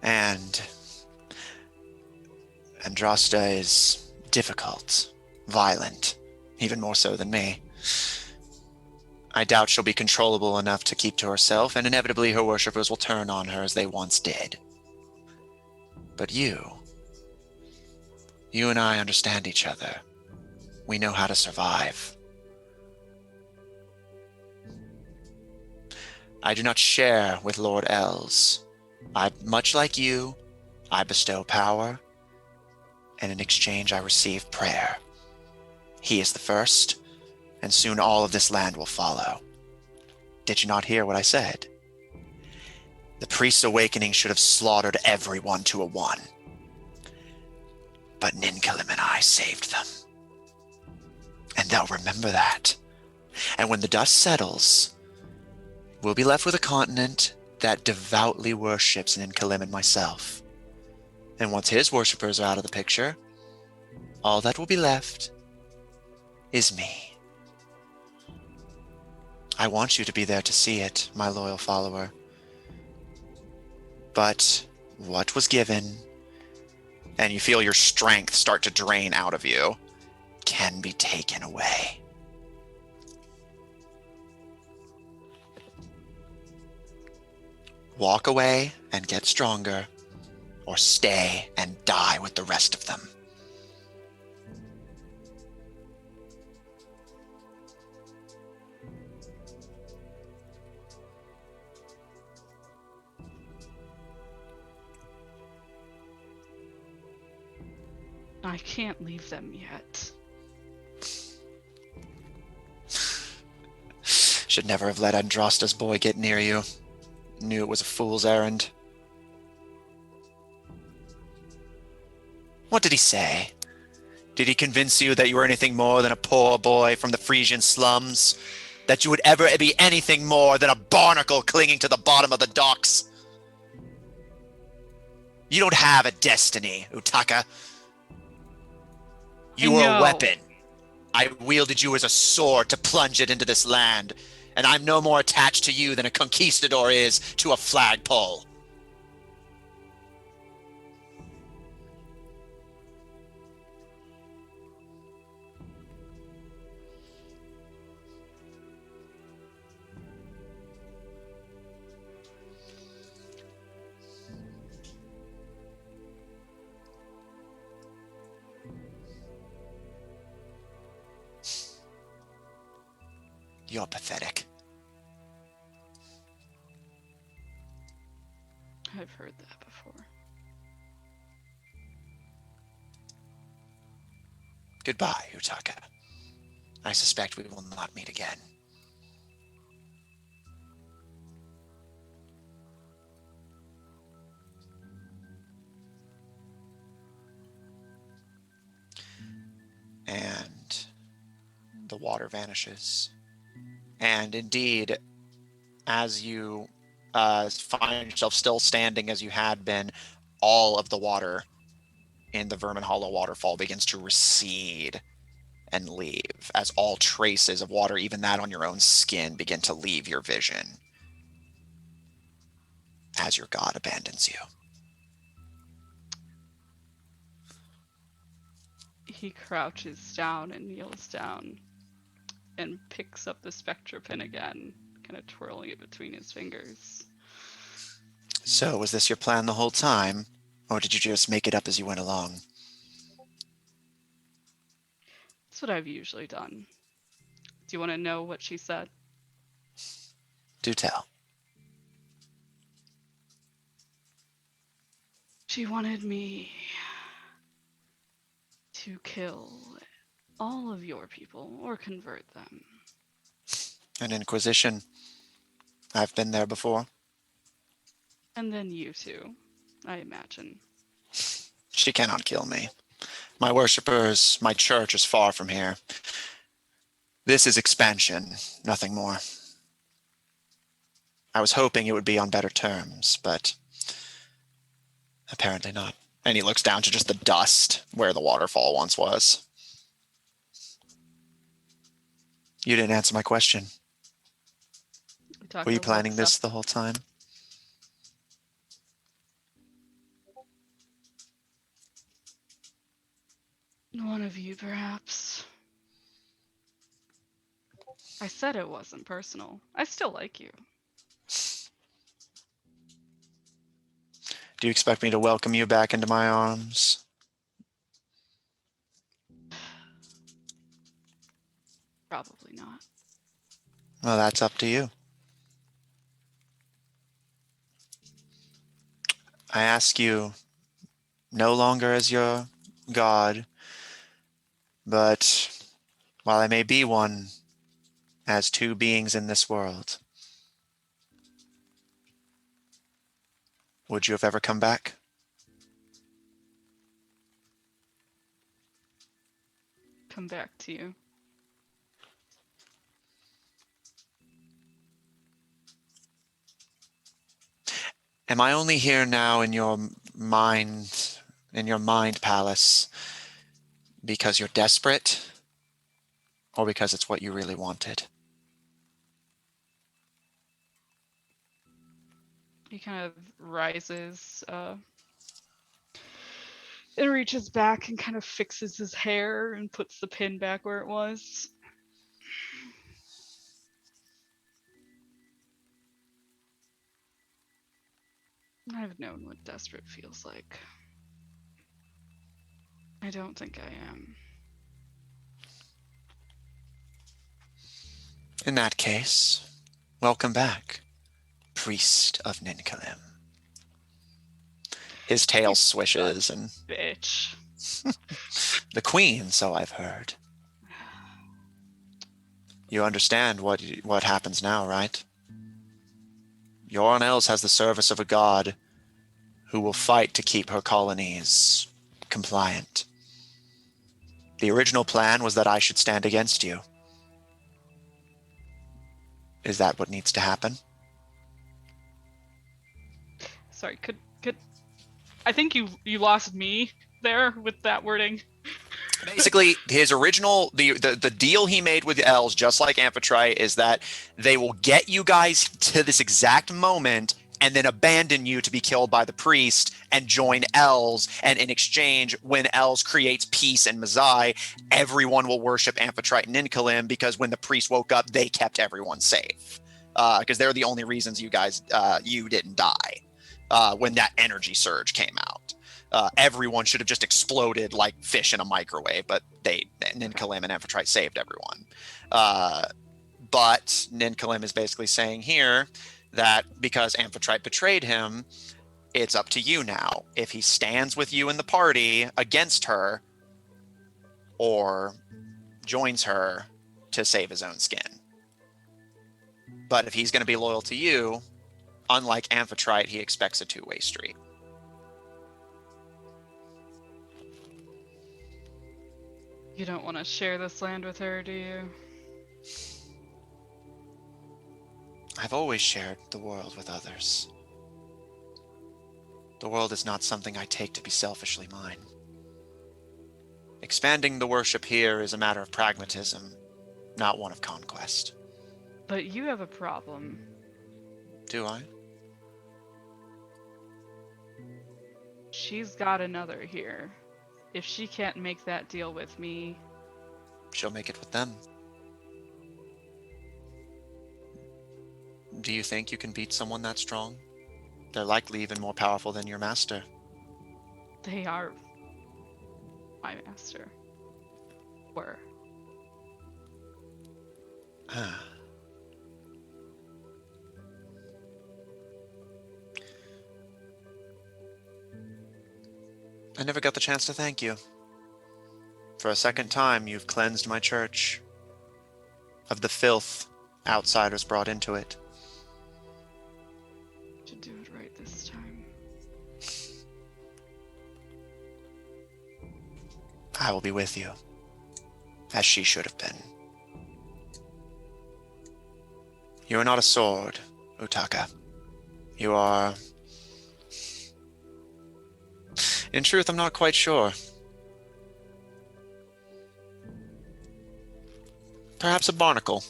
And Andrasta is difficult, violent, even more so than me. I doubt she'll be controllable enough to keep to herself, and inevitably her worshippers will turn on her as they once did. But you and I understand each other. We know how to survive. I do not share with Lord Els. Much like you, I bestow power, and in exchange I receive prayer. He is the first, and soon all of this land will follow. Did you not hear what I said? The priest's awakening should have slaughtered everyone to a one. But Ninkalim and I saved them. And they'll remember that. And when the dust settles, we'll be left with a continent that devoutly worships Ninkalim and myself. And once his worshippers are out of the picture, all that will be left is me. I want you to be there to see it, my loyal follower. But what was given, and you feel your strength start to drain out of you, can be taken away. Walk away and get stronger, or stay and die with the rest of them. I can't leave them yet. Should never have let Andrasta's boy get near you. Knew it was a fool's errand. What did he say? Did he convince you that you were anything more than a poor boy from the Frisian slums? That you would ever be anything more than a barnacle clinging to the bottom of the docks? You don't have a destiny, Utaka. You were a weapon. I wielded you as a sword to plunge it into this land, and I'm no more attached to you than a conquistador is to a flagpole. You're pathetic. I've heard that before. Goodbye, Utaka. I suspect we will not meet again. And the water vanishes. And indeed, as you find yourself still standing as you had been, all of the water in the Vermin Hollow waterfall begins to recede and leave, as all traces of water, even that on your own skin, begin to leave your vision as your god abandons you. He crouches down and kneels down and picks up the spectra pin again, kind of twirling it between his fingers. So, was this your plan the whole time, or did you just make it up as you went along? That's what I've usually done. Do you want to know what she said? Do tell. She wanted me to kill all of your people or convert them. An inquisition. I've been there before. And then you too, I imagine. She cannot kill me. My worshippers, my church is far from here. This is expansion, nothing more. I was hoping it would be on better terms, but apparently not. And he looks down to just the dust where the waterfall once was. You didn't answer my question. Were you planning this the whole time? One of you, perhaps. I said it wasn't personal. I still like you. Do you expect me to welcome you back into my arms? Probably not. Well, that's up to you. I ask you no longer as your god, but while I may be one, as two beings in this world, would you have ever come back? Come back to you. Am I only here now in your mind palace, because you're desperate, or because it's what you really wanted? He kind of rises and reaches back and kind of fixes his hair and puts the pin back where it was. I've known what desperate feels like. I don't think I am. In that case, welcome back, priest of Ninkalim. His tail swishes, and Bitch. the queen, so I've heard. You understand what happens now, right? Yoren Els has the service of a god who will fight to keep her colonies compliant. The original plan was that I should stand against you. Is that what needs to happen? Sorry, could I think you lost me there with that wording. Basically, his original the deal he made with Els, just like Amphitrite, is that they will get you guys to this exact moment and then abandon you to be killed by the priest and join Els. And in exchange, when Els creates peace in Mazai, everyone will worship Amphitrite and Ninkalim, because when the priest woke up, they kept everyone safe. Because they're the only reasons you guys you didn't die when that energy surge came out. Everyone should have just exploded like fish in a microwave, but Ninkalim and Amphitrite saved everyone. But Ninkalim is basically saying here that because Amphitrite betrayed him, it's up to you now. If he stands with you in the party against her, or joins her to save his own skin. But if he's going to be loyal to you, unlike Amphitrite, he expects a two-way street. You don't want to share this land with her, do you? I've always shared the world with others. The world is not something I take to be selfishly mine. Expanding the worship here is a matter of pragmatism, not one of conquest. But you have a problem. Do I? She's got another here. If she can't make that deal with me, She'll make it with them. Do you think you can beat someone that strong? They're likely even more powerful than your master. they are my master. Were. I never got the chance to thank you. For a second time, you've cleansed my church of the filth outsiders brought into it. Should do it right this time. I will be with you, as she should have been. You are not a sword, Utaka. You are... In truth, I'm not quite sure. Perhaps a barnacle.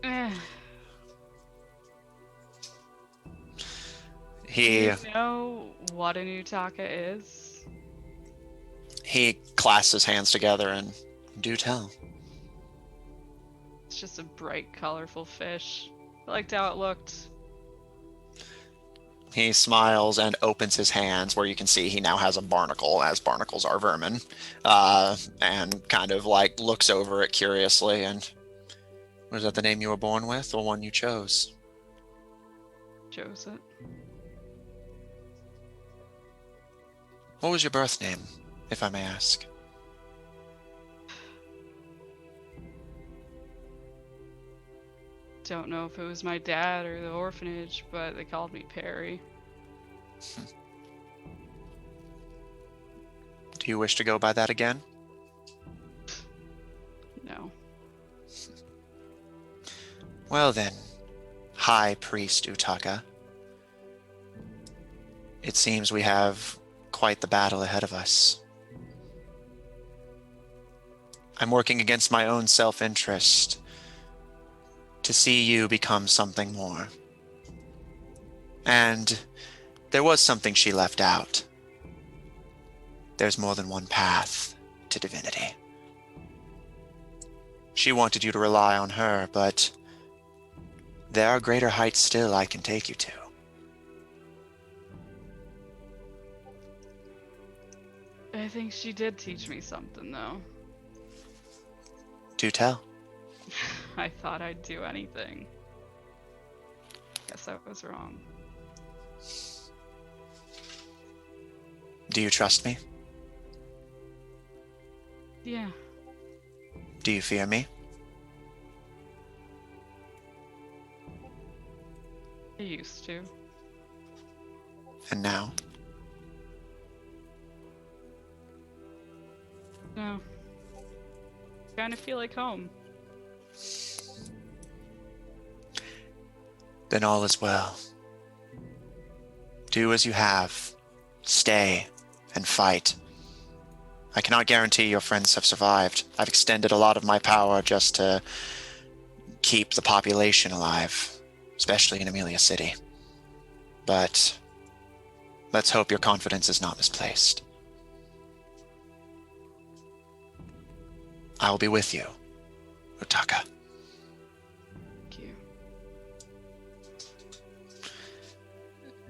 Eh. He You know what an Utaka is? he clasps his hands together and do tell. It's just a bright, colorful fish. I liked how it looked. He smiles and opens his hands, where you can see he now has a barnacle, as barnacles are vermin, and kind of like looks over it curiously. And was that the name you were born with, or one you chose? Chose it. What was your birth name, if I may ask? don't know if it was my dad or the orphanage, but they called me Perry. Do you wish to go by that again? No. Well then, High Priest Utaka. It seems we have quite the battle ahead of us. I'm working against my own self-interest to see you become something more. And there was something she left out. There's more than one path to divinity. She wanted you to rely on her, but there are greater heights still I can take you to. I think she did teach me something, though. Do tell. I thought I'd do anything. Guess I was wrong. Do you trust me? Yeah. Do you fear me? I used to. And now? No. Kind of feel like home. Then all is well. Do as you have. Stay and fight. I cannot guarantee your friends have survived. I've extended a lot of my power just to keep the population alive, especially in Amelia City. But let's hope your confidence is not misplaced. I will be with you, Utaka. Thank you.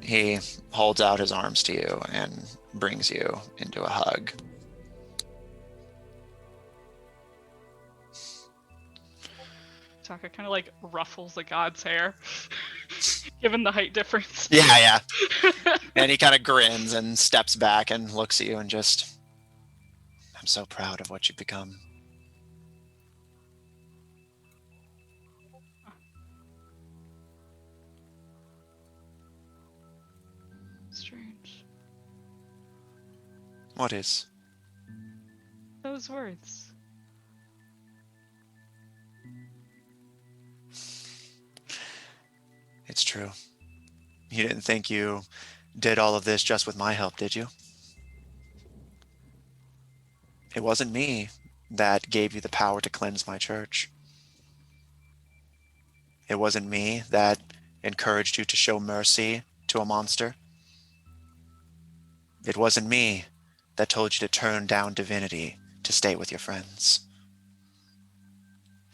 He holds out his arms to you and brings you into a hug. Taka kind of like ruffles the god's hair, given the height difference. Yeah. And he kind of grins and steps back and looks at you and just, I'm so proud of what you've become. Strange. What is? Those words. It's true. You didn't think you did all of this just with my help, did you? It wasn't me that gave you the power to cleanse my church. It wasn't me that encouraged you to show mercy to a monster. It wasn't me that told you to turn down divinity to stay with your friends.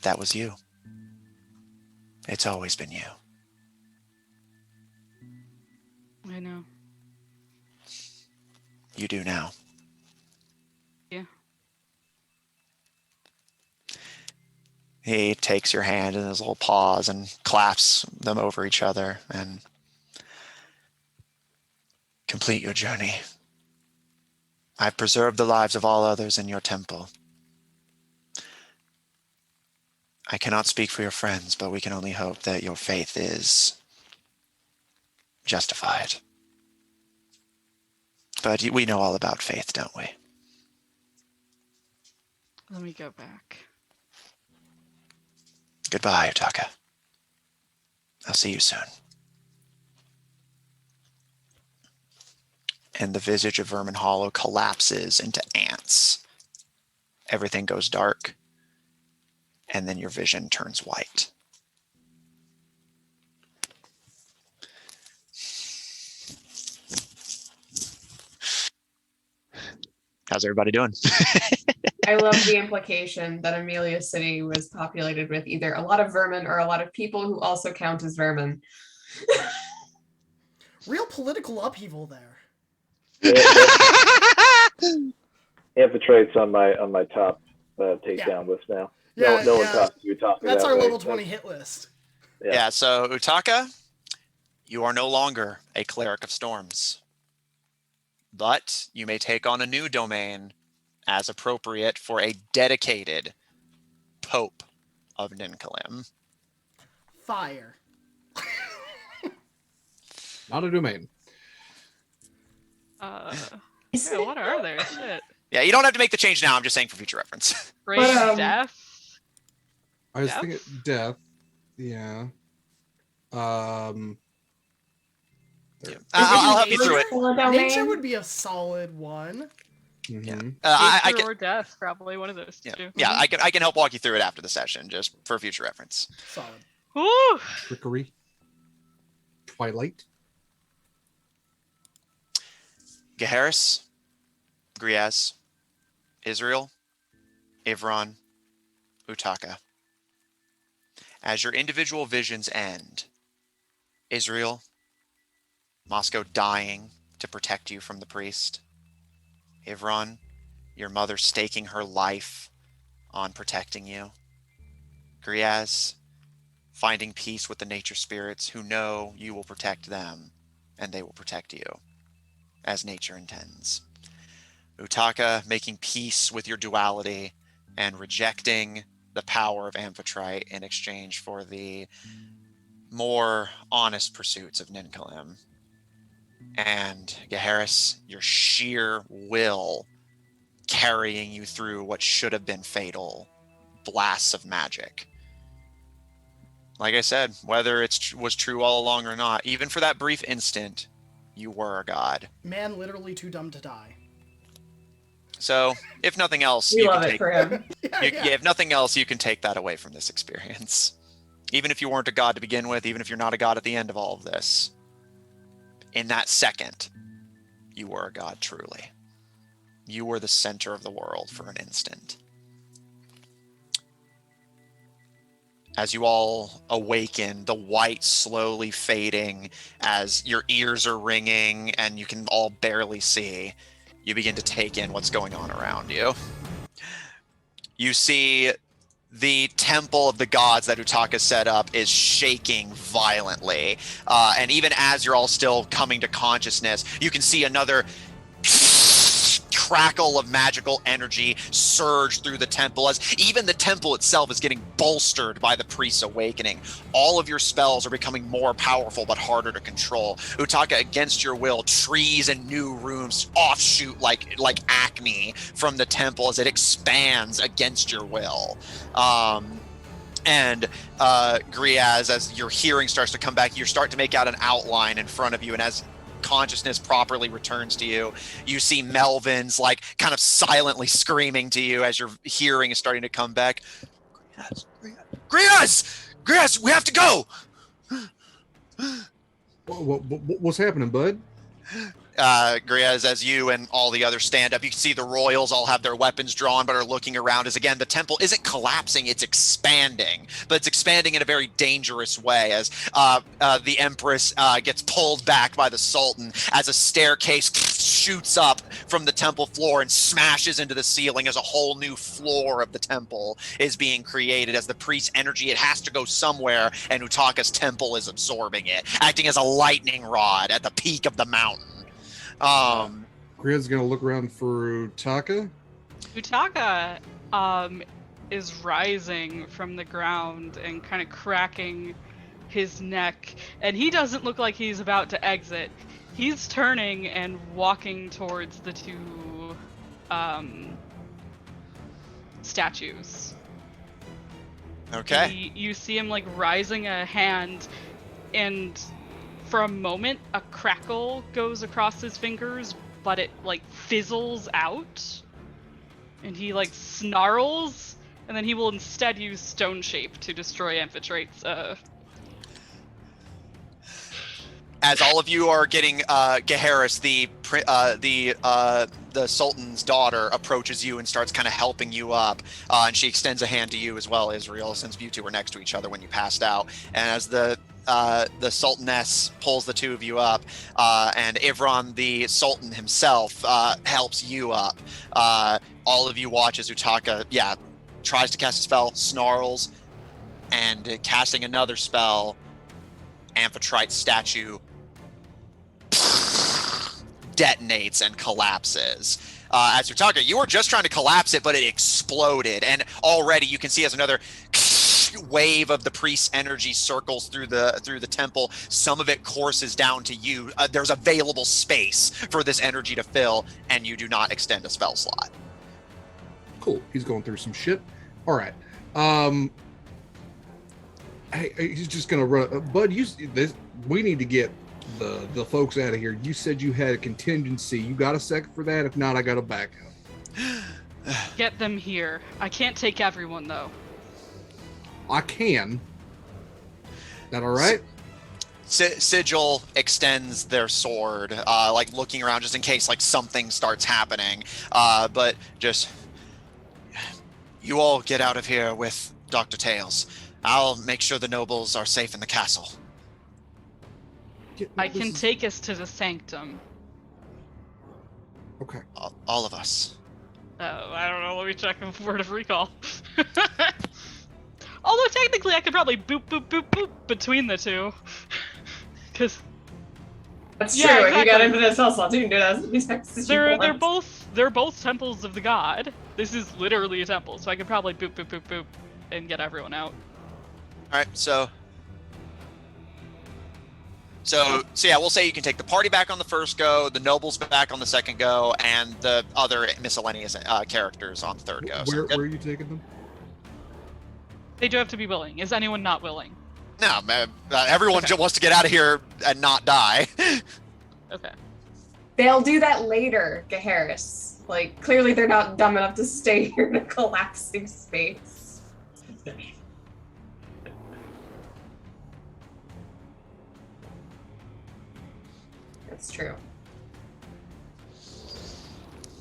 That was you. It's always been you. I know. You do now. Yeah. He takes your hand in his little paws and claps them over each other and complete your journey. I've preserved the lives of all others in your temple. I cannot speak for your friends, but we can only hope that your faith is justified. But we know all about faith, don't we? Let me go back. Goodbye, Utaka. I'll see you soon. And the visage of Vermin Hollow collapses into ants. Everything goes dark. And then your vision turns white. How's everybody doing? I love the implication that Amelia City was populated with either a lot of vermin or a lot of people who also count as vermin. Real political upheaval there. Infiltrates on my top takedown list now. Yeah, no one yeah. talks to Utaka. That's that our way. level 20 hit list. Yeah, so Utaka, you are no longer a cleric of storms. But you may take on a new domain as appropriate for a dedicated Pope of Ninkalim. Fire. Not a domain. Yeah, what are there? Shit. Yeah, you don't have to make the change now. I'm just saying for future reference. Great But, death. I was Death? thinking death. Yeah. Yeah. I'll help you through it. Nature would be a solid one. Mhm. I Nature can, or death, probably one of those yeah, two. yeah, I can help walk you through it after the session, just for future reference. Solid. Woo! Trickery. Twilight. Geharis, Griaz, Israel, Ivron, Utaka. As your individual visions end, Israel, Moscow dying to protect you from the priest. Ivron, your mother staking her life on protecting you. Griaz, finding peace with the nature spirits who know you will protect them and they will protect you as nature intends. Utaka, making peace with your duality and rejecting the power of Amphitrite in exchange for the more honest pursuits of Ninkalim. And Geharis, your sheer will carrying you through what should have been fatal blasts of magic. Like I said, whether it was true all along or not, even for that brief instant, you were a god. Man literally too dumb to die. So, if nothing else, We you love can it take, for him. yeah, if nothing else, you can take that away from this experience. Even if you weren't a god to begin with, even if you're not a god at the end of all of this, in that second, you were a god truly. You were the center of the world for an instant. As you all awaken, the white slowly fading as your ears are ringing and you can all barely see, you begin to take in what's going on around you. You see the temple of the gods that Utaka set up is shaking violently. And even as you're all still coming to consciousness, you can see another crackle of magical energy surge through the temple as even the temple itself is getting bolstered by the priest's awakening. All of your spells are becoming more powerful but harder to control. Utaka, against your will, trees and new rooms offshoot like acme from the temple as it expands against your will. And Griaz, as your hearing starts to come back, you start to make out an outline in front of you, and as consciousness properly returns to you, you see Melvin's like kind of silently screaming to you as your hearing is starting to come back. Griaz, we have to go. What's happening, bud? Griaz, as you and all the others stand up, you can see the royals all have their weapons drawn but are looking around as, again, the temple isn't collapsing, it's expanding. But it's expanding in a very dangerous way as the Empress gets pulled back by the Sultan as a staircase shoots up from the temple floor and smashes into the ceiling as a whole new floor of the temple is being created. As the priest's energy, it has to go somewhere, and Utaka's temple is absorbing it, acting as a lightning rod at the peak of the mountain. Griaz's gonna look around for Utaka. Utaka is rising from the ground and kind of cracking his neck, and he doesn't look like he's about to exit. He's turning and walking towards the two statues. Okay. You see him like rising a hand, and for a moment a crackle goes across his fingers, but it like fizzles out, and he like snarls, and then he will instead use Stone Shape to destroy Amphitrite's As all of you are getting Geharis, the Sultan's daughter, approaches you and starts kind of helping you up, and she extends a hand to you as well, Israel, since you two were next to each other when you passed out. And as the Sultaness pulls the two of you up, and Ivron, the Sultan himself, helps you up. All of you watch as Utaka, tries to cast a spell, snarls, and casting another spell, Amphitrite's statue detonates and collapses. As Utaka, you were just trying to collapse it, but it exploded, and already you can see as another wave of the priest's energy circles through the temple. Some of it courses down to you. There's available space for this energy to fill, and you do not extend a spell slot. Cool. He's going through some shit. All right. Hey, he's just gonna run. Bud, we need to get the folks out of here. You said you had a contingency. You got a second for that? If not, I got a backup. Get them here. I can't take everyone, though. I can. That all right? Sigil extends their sword, like looking around just in case like something starts happening. But just you all get out of here with Dr. Tails. I'll make sure the nobles are safe in the castle. I can take us to the sanctum. Okay. All of us. I don't know. Let me check a word of recall. Although technically I could probably boop, boop, boop, boop between the two. Because That's Yeah, true. exactly. You got infinite spell slots. You can do that as many times as you want. they're both temples of the god. This is literally a temple, so I could probably boop, boop, boop, boop, and get everyone out. All right, so yeah, we'll say you can take the party back on the first go, the nobles back on the second go, and the other miscellaneous characters on the third go. Where are you taking them? They do have to be willing. Is anyone not willing? No, man, everyone Okay. just wants to get out of here and not die. Okay. They'll do that later, Gaharis. Like, clearly they're not dumb enough to stay here in a collapsing space. That's true.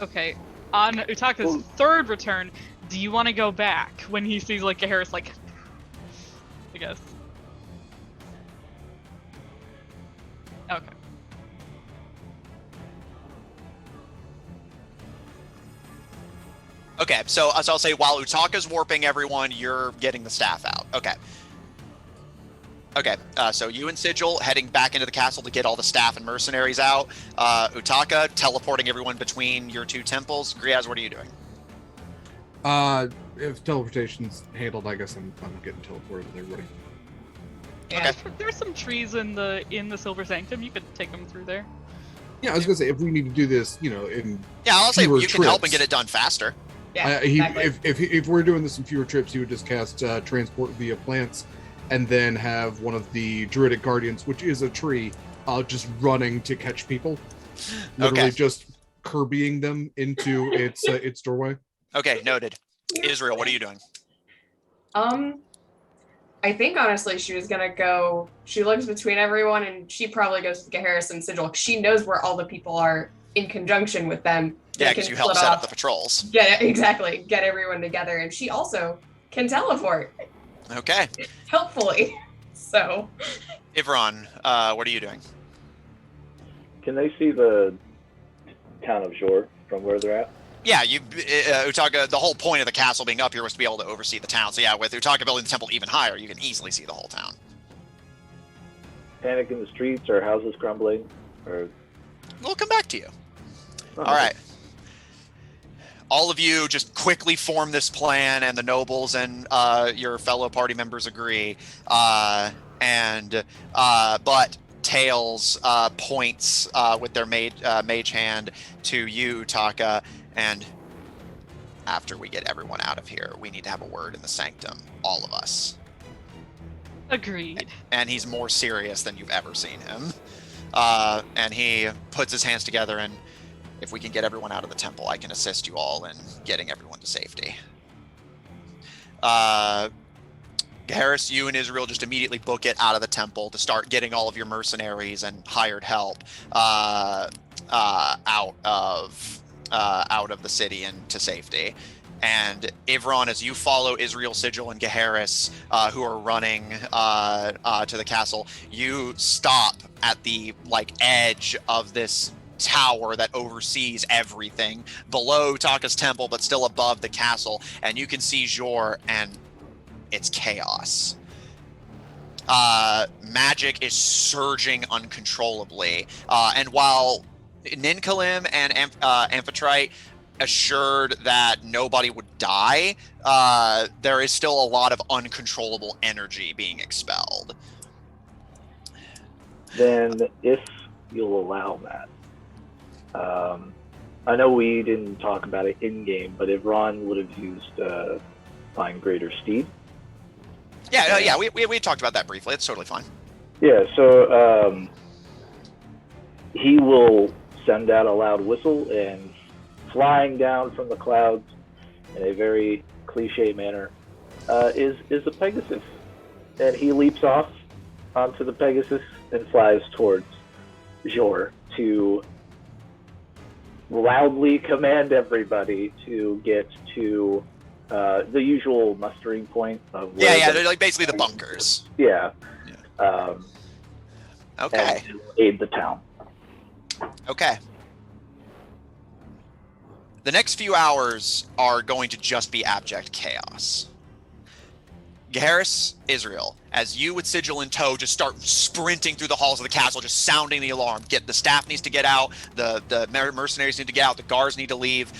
Okay. On Utaka's third return, do you want to go back when he sees like Gaharis like I guess. Okay. Okay, so I'll say while Utaka's warping everyone, you're getting the staff out. Okay. Okay, so you and Sigil heading back into the castle to get all the staff and mercenaries out. Utaka teleporting everyone between your two temples. Griaz, what are you doing? If teleportation's handled, I guess I'm getting teleported with everybody. Yeah. Okay. There's some trees in the Silver Sanctum. You could take them through there. Yeah, I was gonna say if we need to do this, in Yeah, I'll say fewer you can help and trips. get it done faster. Yeah, he, exactly. if we're doing this in fewer trips, he would just cast transport via plants, and then have one of the druidic guardians, which is a tree, just running to catch people, literally Okay. just Kirbying them into its doorway. Okay, noted. Israel, what are you doing? I think honestly she was gonna go. She looks between everyone, and she probably goes to Gaharis and Sigil. She knows where all the people are in conjunction with them. They Yeah, can because you help split set up off, the patrols. get everyone together, and she also can teleport Okay. helpfully. So Ivron, what are you doing? Can they see the town of Jor from where they're at? Yeah, Utaka, the whole point of the castle being up here was to be able to oversee the town. So yeah, with Utaka building the temple even higher, you can easily see the whole town. Panic in the streets or houses crumbling? Or We'll come back to you. oh, All right. All of you just quickly form this plan, and the nobles and your fellow party members agree. But Tails points with their mage hand to you, Utaka, and after we get everyone out of here, we need to have a word in the sanctum, all of us. Agreed. And he's more serious than you've ever seen him. And he puts his hands together, and if we can get everyone out of the temple, I can assist you all in getting everyone to safety. Harris, you and Israel just immediately book it out of the temple to start getting all of your mercenaries and hired help out of the city and to safety. And Ivron, as you follow Israel, Sigil, and Gaharis, who are running to the castle, you stop at the edge of this tower that oversees everything below Utaka's temple, but still above the castle, and you can see Jor, and it's chaos. Magic is surging uncontrollably, and while Ninkalim and Amphitrite, assured that nobody would die, there is still a lot of uncontrollable energy being expelled. Then, if you'll allow that, I know we didn't talk about it in game, but if Ron would have used Find Greater Steed. Yeah, we talked about that briefly. It's totally fine. Yeah, so he will send out a loud whistle, and flying down from the clouds in a very cliche manner is a Pegasus. And he leaps off onto the Pegasus and flies towards Jor to loudly command everybody to get to the usual mustering point of where they're like basically the bunkers. Yeah. Okay. And to aid the town. Okay. The next few hours are going to just be abject chaos. Geharis, Israel, as you with Sigil in tow just start sprinting through the halls of the castle, just sounding the alarm. The staff needs to get out, the mercenaries need to get out, the guards need to leave.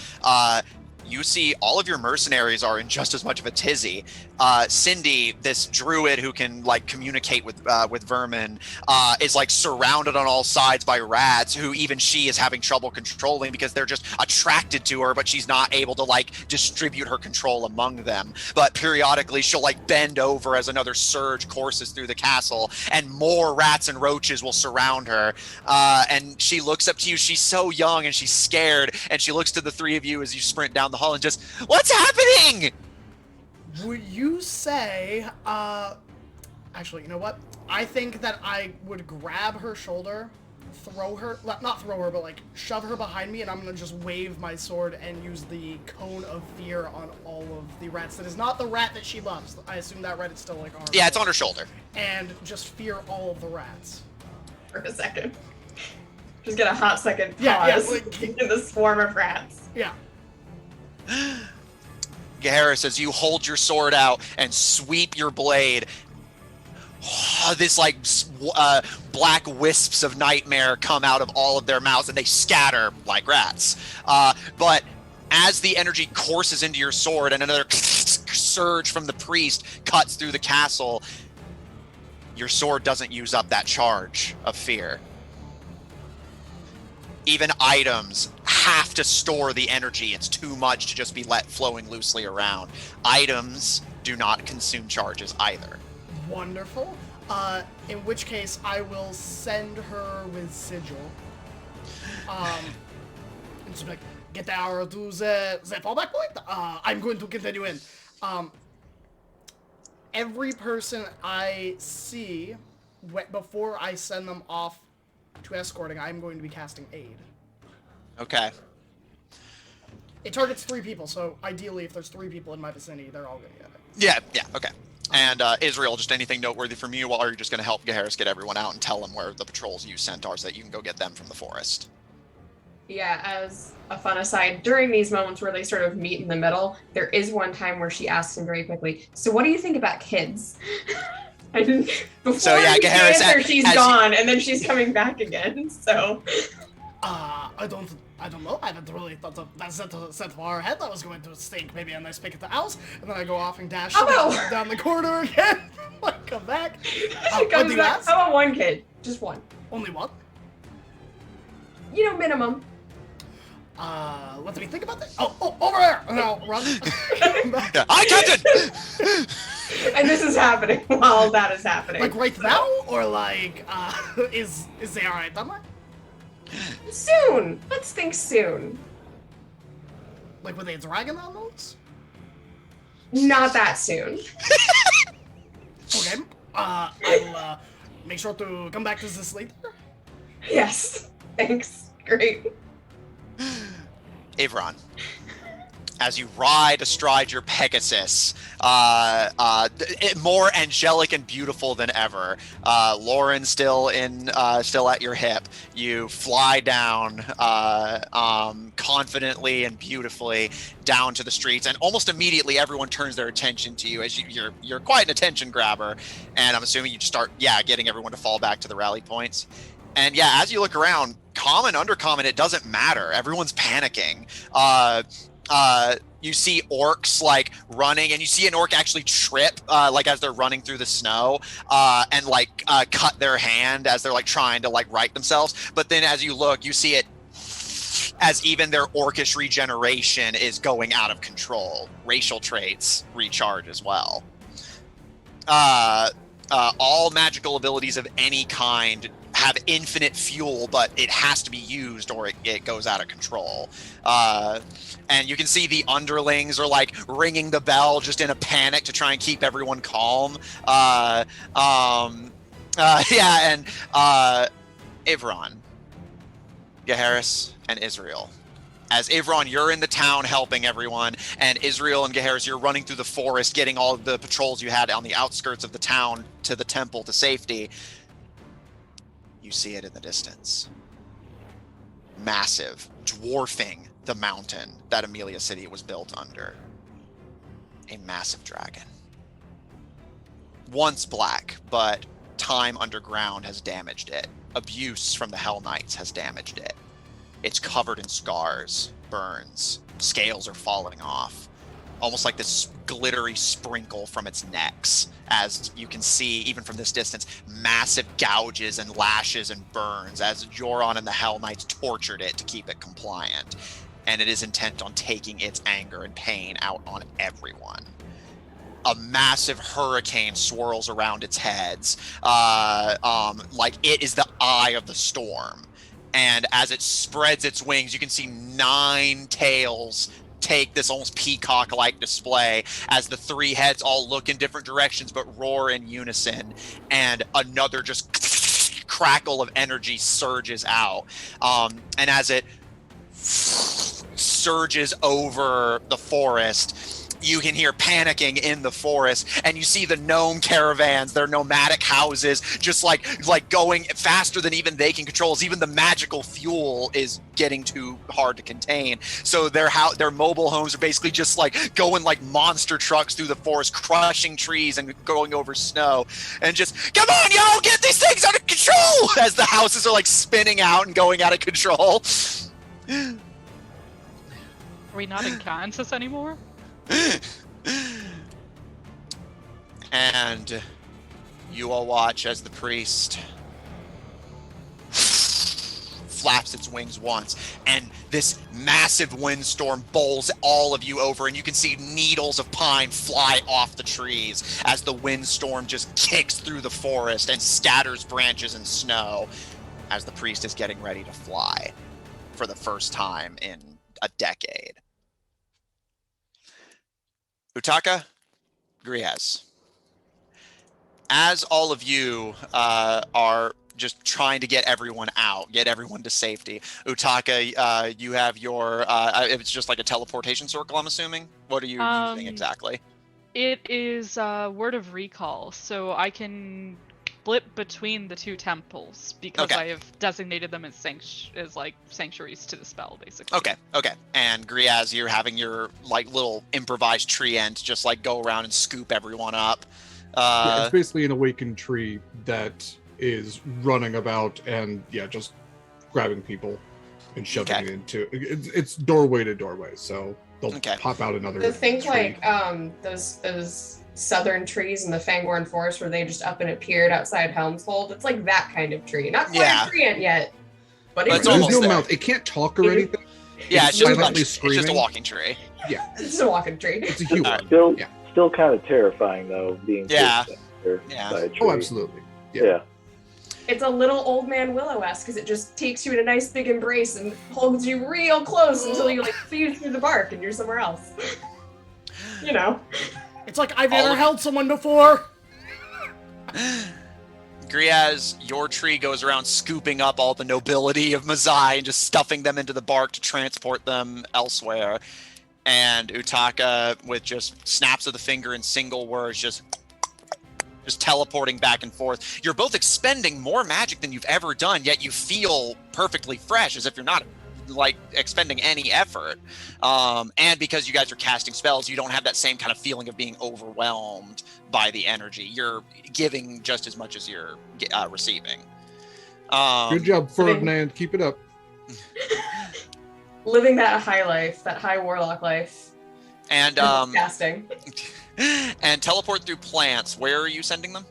You see all of your mercenaries are in just as much of a tizzy. Cindy, this druid who can like communicate with vermin, is like surrounded on all sides by rats who even she is having trouble controlling because they're just attracted to her, but she's not able to like distribute her control among them. But periodically she'll like bend over as another surge courses through the castle and more rats and roaches will surround her. And she looks up to you. She's so young and she's scared, and she looks to the three of you as you sprint down the hall and just, what's happening? Would you say, actually, you know what? I think that I would grab her shoulder, throw her, not throw her, but like shove her behind me, and I'm gonna just wave my sword and use the cone of fear on all of the rats. That is not the rat that she loves. I assume that rat is still like on her. Yeah, it's on her shoulder. And just fear all of the rats. For a second. Just get a hot second pause Yeah, like, in the swarm of rats. Yeah. Geharis, as you hold your sword out and sweep your blade, this like black wisps of nightmare come out of all of their mouths and they scatter like rats. But as the energy courses into your sword and another surge from the priest cuts through the castle, your sword doesn't use up that charge of fear. Even items have to store the energy. It's too much to just be let flowing loosely around. Items do not consume charges either. Wonderful. In which case, I will send her with Sigil. And she'll be like, get her to the fallback point. I'm going to continue in. Every person I see, before I send them off to escorting, I'm going to be casting aid. Okay. It targets 3 people, so ideally if there's 3 people in my vicinity, they're all going to get it. Yeah, okay. And Israel, just anything noteworthy from you, or are you just going to help Geharis get everyone out and tell them where the patrols you sent are so that you can go get them from the forest? Yeah, as a fun aside, during these moments where they sort of meet in the middle, there is one time where she asks him very quickly, so what do you think about kids? And before so, yeah, Geharis, she's gone, and then she's coming back again, so... I don't know. I haven't really thought of that set far ahead. I was going to think maybe a nice pick at the house, and then I go off and dash down the corridor again. Like, come back. She comes back. How about one kid? Just one. Only one? You know, minimum. Let me think about that. Oh, over there! And I'll run. Yeah. Hi, Captain! And this is happening while that is happening. Like right now? Or like, is they alright, am I? Soon! Let's think soon. Like with a dragon on those? Not that soon. Okay. I'll make sure to come back to this later. Yes. Thanks. Great. Avron, as you ride astride your Pegasus, more angelic and beautiful than ever. Lauren still at your hip. You fly down confidently and beautifully down to the streets, and almost immediately everyone turns their attention to you as you're quite an attention grabber. And I'm assuming you just start getting everyone to fall back to the rally points. And yeah, as you look around, common, undercommon, it doesn't matter. Everyone's panicking. You see orcs like running, and you see an orc actually trip like as they're running through the snow and like cut their hand as they're like trying to like right themselves. But then as you look, you see it as even their orcish regeneration is going out of control. Racial traits recharge as well. All magical abilities of any kind have infinite fuel, but it has to be used or it goes out of control. And you can see the underlings are like ringing the bell just in a panic to try and keep everyone calm. Ivron, Gaharis, and Israel. As Ivron, you're in the town helping everyone, and Israel and Gaharis, you're running through the forest, getting all of the patrols you had on the outskirts of the town to the temple to safety. You see it in the distance. Massive, dwarfing the mountain that Amelia City was built under. A massive dragon. Once black, but time underground has damaged it. Abuse from the Hell Knights has damaged it. It's covered in scars, burns, scales are falling off. Almost like this glittery sprinkle from its necks. As you can see, even from this distance, massive gouges and lashes and burns as Joron and the Hell Knights tortured it to keep it compliant. And it is intent on taking its anger and pain out on everyone. A massive hurricane swirls around its heads, like it is the eye of the storm. And as it spreads its wings, you can see 9 tails take this almost peacock-like display as the 3 heads all look in different directions but roar in unison, and another just crackle of energy surges out. And as it surges over the forest, you can hear panicking in the forest, and you see the gnome caravans, their nomadic houses, just like going faster than even they can control. As even the magical fuel is getting too hard to contain. So their mobile homes are basically just like going like monster trucks through the forest, crushing trees and going over snow, and just come on, yo, get these things under control as the houses are like spinning out and going out of control. Are we not in Kansas anymore? And you all watch as the priest flaps its wings once, and this massive windstorm bowls all of you over, and you can see needles of pine fly off the trees as the windstorm just kicks through the forest and scatters branches and snow as the priest is getting ready to fly for the first time in a decade. Utaka, Griaz. As all of you are just trying to get everyone out, get everyone to safety, Utaka, you have your, it's just like a teleportation circle, I'm assuming? What are you using exactly? It is Word of Recall, so I can flip between the 2 temples because I have designated them as like sanctuaries to the spell, basically. Okay. And Griaz, you're having your like little improvised tree end just like go around and scoop everyone up. Yeah, it's basically an awakened tree that is running about and just grabbing people and shoving it into it's doorway to doorway, so they'll pop out another the thing tree. Like those southern trees in the Fangorn Forest where they just up and appeared outside Helmsfold. It's like that kind of tree. Not quite a tree ant yet, but it's there's almost no there. mouth. It can't talk or anything. Yeah, it's just a walking tree. Yeah. It's just a walking tree. It's a human. Still kind of terrifying though, being by a tree. Oh, absolutely. Yeah. It's a little old man Willow-esque because it just takes you in a nice big embrace and holds you real close until you like fuse through the bark and you're somewhere else. You know. It's like I've never held someone before. Griaz, your tree goes around scooping up all the nobility of Mazai and just stuffing them into the bark to transport them elsewhere. And Utaka, with just snaps of the finger and single words, just teleporting back and forth. You're both expending more magic than you've ever done, yet you feel perfectly fresh, as if you're not like expending any effort. And because you guys are casting spells, you don't have that same kind of feeling of being overwhelmed by the energy. You're giving just as much as you're receiving. Good job, Ferdinand. Keep it up. Living that high life, that high warlock life. And casting. and teleport through plants. Where are you sending them?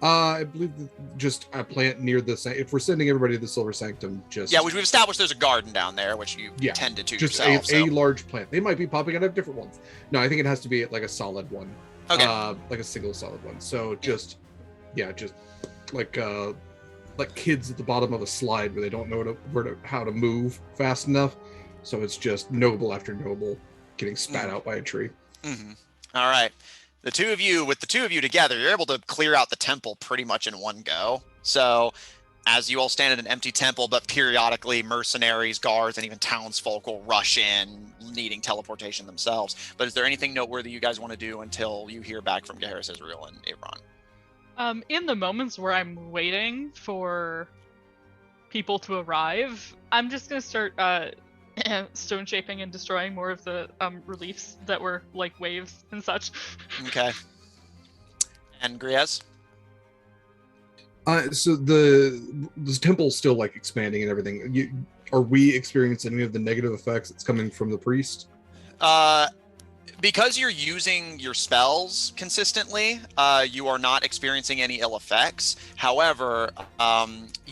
I believe just a plant near the. If we're sending everybody to the Silver Sanctum, just Yeah, which we've established there's a garden down there, which you tended to just yourself. a large plant. They might be popping out of different ones. No, I think it has to be like a solid one. Okay. Like a single solid one. So just like kids at the bottom of a slide where they don't know how to move fast enough. So it's just noble after noble getting spat out by a tree. Mm-hmm. All right. With the two of you together, you're able to clear out the temple pretty much in one go. So as you all stand in an empty temple, but periodically mercenaries, guards, and even townsfolk will rush in, needing teleportation themselves. But is there anything noteworthy you guys want to do until you hear back from Geharis, Israel, and Avron? In the moments where I'm waiting for people to arrive, I'm just gonna start stone shaping and destroying more of the reliefs that were like waves and such. Okay. And Griez? So the temple's still like expanding and everything. Are we experiencing any of the negative effects that's coming from the priest? Because you're using your spells consistently, you are not experiencing any ill effects. However,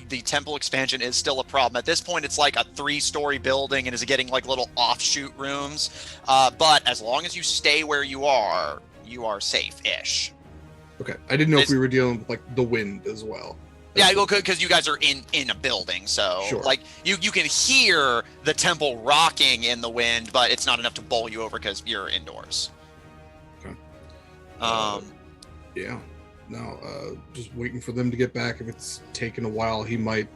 the temple expansion is still a problem. At this point, it's like a 3-story building and is getting like little offshoot rooms. But as long as you stay where you are safe-ish. Okay, I didn't know if we were dealing with like the wind as well. Yeah, because you guys are in a building, so sure. Like you can hear the temple rocking in the wind, but it's not enough to bowl you over because you're indoors. Okay. Yeah. No, just waiting for them to get back. If it's taken a while, he might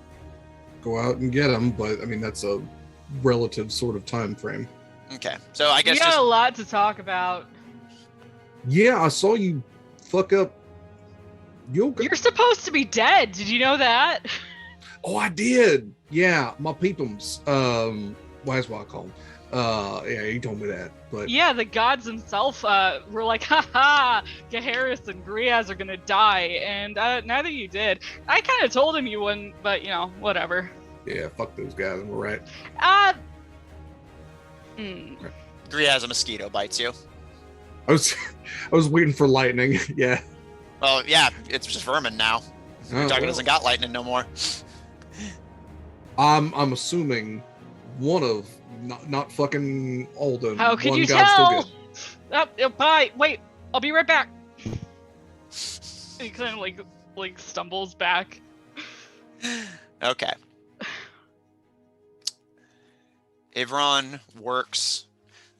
go out and get them, but I mean that's a relative sort of time frame. Okay, so I guess we got a lot to talk about. Yeah, I saw you fuck up. You're supposed to be dead. Did you know that? Oh, I did. Yeah, my peepums. That's what I call them. Yeah, he told me that. But yeah, the gods themselves were like, haha, Geharis and Griaz are gonna die, and neither of you did. I kind of told him you wouldn't, but you know, whatever. Yeah, fuck those guys. I'm right. Griaz, a mosquito bites you. I was waiting for lightning. Yeah. Well, yeah, it's just vermin now. Oh, Dragon doesn't got lightning no more. I'm assuming one of not fucking all of them. How could one you God's tell? Still good. Bye. Wait, I'll be right back. He kind of like stumbles back. Okay. Ivron works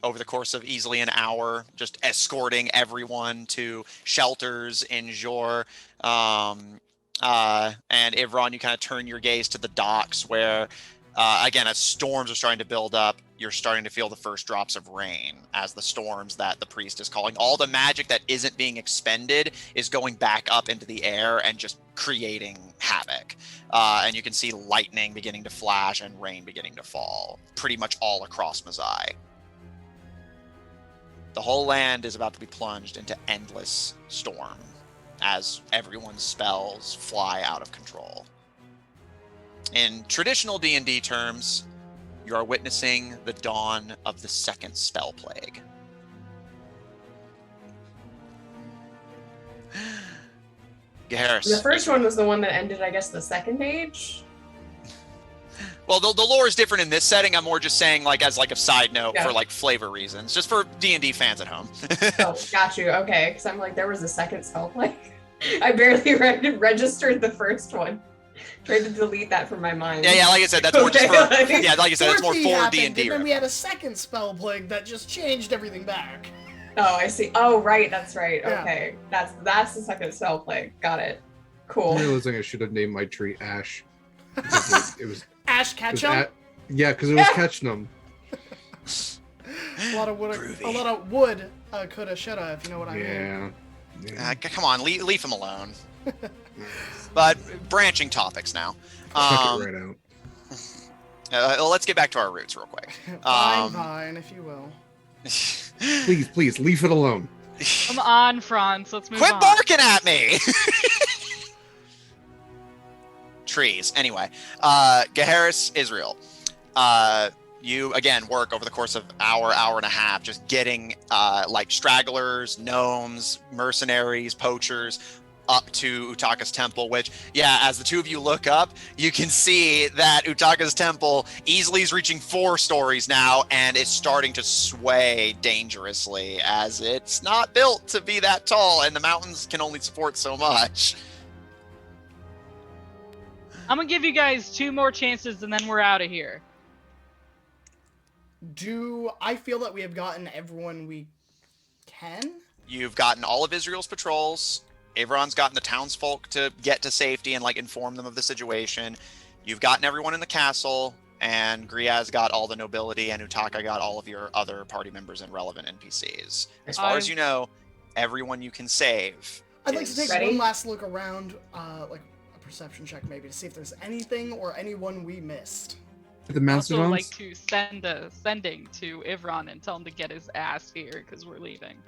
over the course of easily an hour, just escorting everyone to shelters in Jor. And Ivron, you kind of turn your gaze to the docks where, again, as storms are starting to build up, you're starting to feel the first drops of rain as the storms that the priest is calling. All the magic that isn't being expended is going back up into the air and just creating havoc. And you can see lightning beginning to flash and rain beginning to fall pretty much all across Mazai. The whole land is about to be plunged into endless storm as everyone's spells fly out of control. In traditional D&D terms, you are witnessing the dawn of the second spell plague. Geharis. The first one was the one that ended, I guess, the second age? Well, the lore is different in this setting. I'm more just saying, like, as like a side note for like flavor reasons, just for D&D fans at home. Oh, got you. Okay, because I'm like, there was a second spell plague. I barely registered the first one. Tried to delete that from my mind. Yeah, like I said, that's more just for yeah, like I said, that's more for D&D. And then we had a second spell plague that just changed everything back. Oh, I see. Oh, right, that's right. Okay, that's the second spell plague. Got it. Cool. I'm realizing I should have named my tree Ash. It was Ash Ketchum? Yeah, because it was catching them. A lot of wood, coulda, shoulda, if you know what I mean. Yeah. Come on, leave him alone. But branching topics now. Chuck it right out. Let's get back to our roots real quick. Fine, if you will. Please, leave it alone. Come on, Franz. Let's move on. Quit barking at me! trees. Anyway, Gaharis, Israel. You again work over the course of hour and a half, just getting like stragglers, gnomes, mercenaries, poachers up to Utaka's temple, which, yeah, as the two of you look up, you can see that Utaka's temple easily is reaching 4 stories now and is starting to sway dangerously as it's not built to be that tall and the mountains can only support so much. I'm gonna give you guys 2 more chances and then we're out of here. Do I feel that we have gotten everyone we can? You've gotten all of Israel's patrols. Avron's gotten the townsfolk to get to safety and like inform them of the situation. You've gotten everyone in the castle, and Griaz got all the nobility, and Utaka got all of your other party members and relevant NPCs. As far as you know, everyone you can save. I'd like to take Ready? one last look around, like a perception check maybe, to see if there's anything or anyone we missed. The Also Mastodons? like to send a sending to Ivron and tell him to get his ass here because we're leaving.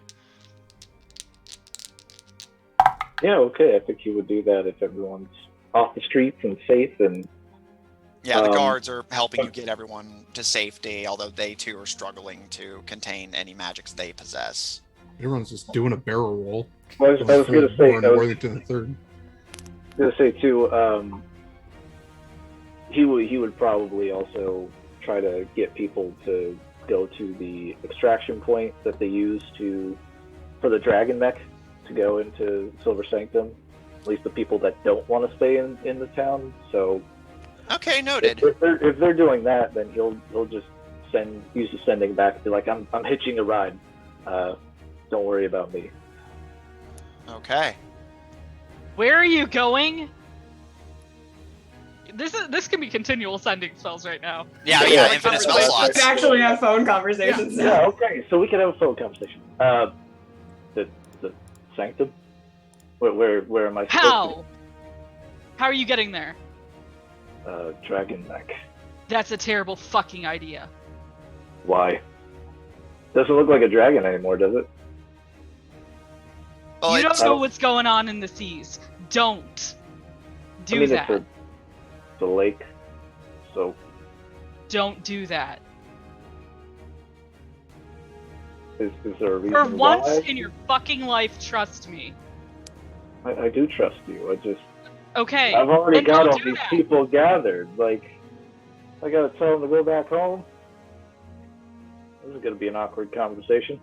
Yeah, okay. I think he would do that if everyone's off the streets and safe. And Yeah, the guards are helping you get everyone to safety, although they too are struggling to contain any magics they possess. Everyone's just doing a barrel roll. I was going to say, Worthington III. too. He would probably also try to get people to go to the extraction point that they use for the dragon mech to go into Silver Sanctum. At least the people that don't want to stay in the town. So Okay, noted. if they're doing that, then he'll just use the sending back to be like, I'm hitching a ride. Don't worry about me. Okay. Where are you going? This can be continual sending spells right now. Yeah, Yeah, infinite spell Let's slots. actually have phone conversations now. Yeah, okay. So we can have a phone conversation. The Sanctum. Where am I? How? How are you getting there? Dragon mech. That's a terrible fucking idea. Why? Doesn't look like a dragon anymore, does it? Well, You don't it's- know what's going on in the seas. Don't do I mean, that. it's a lake, so Don't do that. is there a reason For once why? in your fucking life, trust me. I do trust you. Okay. I've already then got don't all do these that. people gathered. Like, I gotta tell them to go back home. This is gonna be an awkward conversation.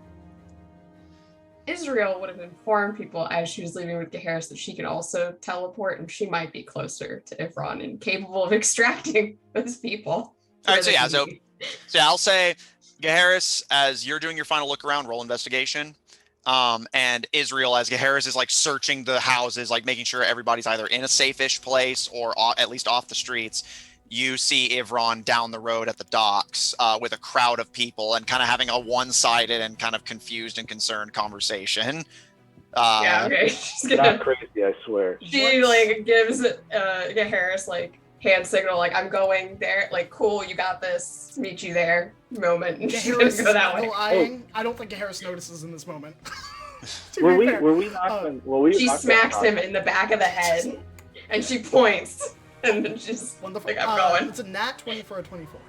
Israel would have informed people as she was leaving with Gaharis that she could also teleport and she might be closer to Ivron and capable of extracting those people. All right, so where yeah, they so can be. yeah, I'll say, Gaharis, as you're doing your final look around, roll investigation. And Israel, as Gaharis is like searching the houses, like making sure everybody's either in a safe-ish place or at least off the streets. You see Ivron down the road at the docks with a crowd of people and kind of having a one-sided and kind of confused and concerned conversation. Yeah, okay. She's Not gonna, crazy, I swear. she like gives Gaharis like hand signal like I'm going there, like cool, you got this, meet you there moment. And she's gonna Gaharis go that way. eyeing. I don't think Gaharis notices in this moment. To Were be we fair. She smacks him in the back of the head and she points and then she's Wonderful. like, I'm going. It's a nat 20 for a 24.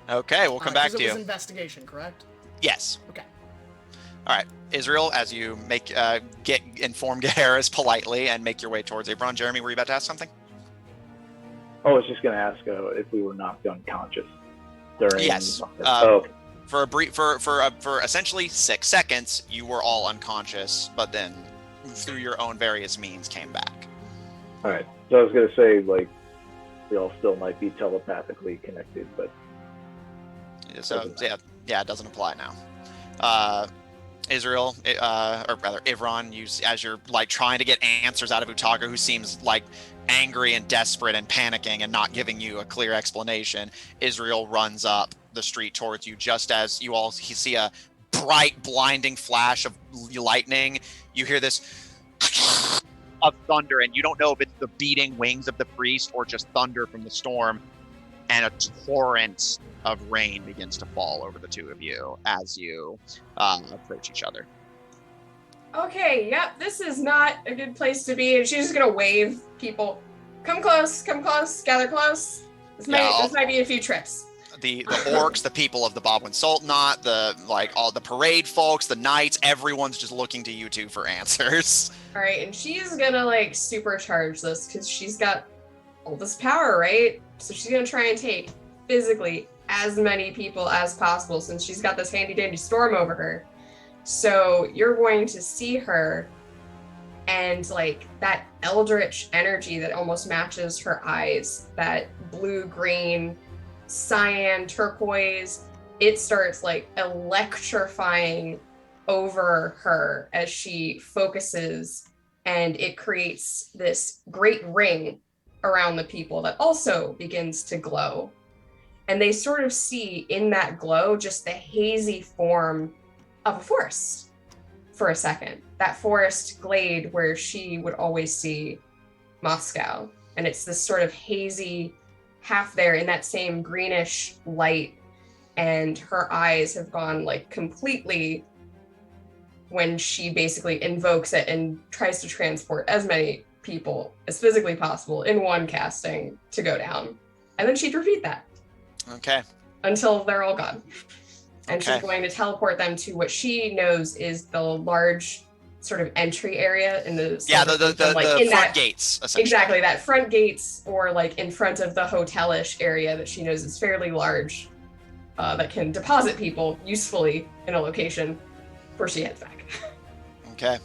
Okay, we'll come back 'cause to it was you. investigation, correct? Yes. Okay. All right, Israel, as you inform Gaharis politely and make your way towards Abron. Jeremy, were you about to ask something? I was just gonna ask if we were knocked unconscious during. Yes. Oh, For essentially 6 seconds, you were all unconscious, but then through your own various means came back. all right. So I was gonna say, like, we all still might be telepathically connected, but So yeah, it doesn't apply now. Israel, or rather Ivron, as you're like trying to get answers out of Utaka, who seems like angry and desperate and panicking and not giving you a clear explanation, Israel runs up the street towards you just as you see a bright, blinding flash of lightning. You hear this of thunder, and you don't know if it's the beating wings of the priest or just thunder from the storm, and a torrent of rain begins to fall over the two of you as you approach each other. Okay, yep, this is not a good place to be. And she's just gonna wave people Come close, gather close. This might be a few trips. The orcs, the people of the Bobwin Sultanate, all the parade folks, the knights, everyone's just looking to you two for answers. All right, and she's gonna like supercharge this because she's got all this power, right? So she's gonna try and take physically as many people as possible since she's got this handy dandy storm over her. So you're going to see her and like that eldritch energy that almost matches her eyes, that blue, green, cyan, turquoise, it starts like electrifying over her as she focuses, and it creates this great ring around the people that also begins to glow. And they sort of see in that glow just the hazy form of a forest for a second. That forest glade where she would always see Moscow. And it's this sort of hazy half there in that same greenish light. And her eyes have gone like completely when she basically invokes it and tries to transport as many people as physically possible in one casting to go down. And then she'd repeat that. Okay. Until they're all gone. And Okay. she's going to teleport them to what she knows is the large sort of entry area in the the front gates, essentially. Exactly, that front gates, or like in front of the hotel-ish area that she knows is fairly large, that can deposit people usefully in a location before she heads back. Okay.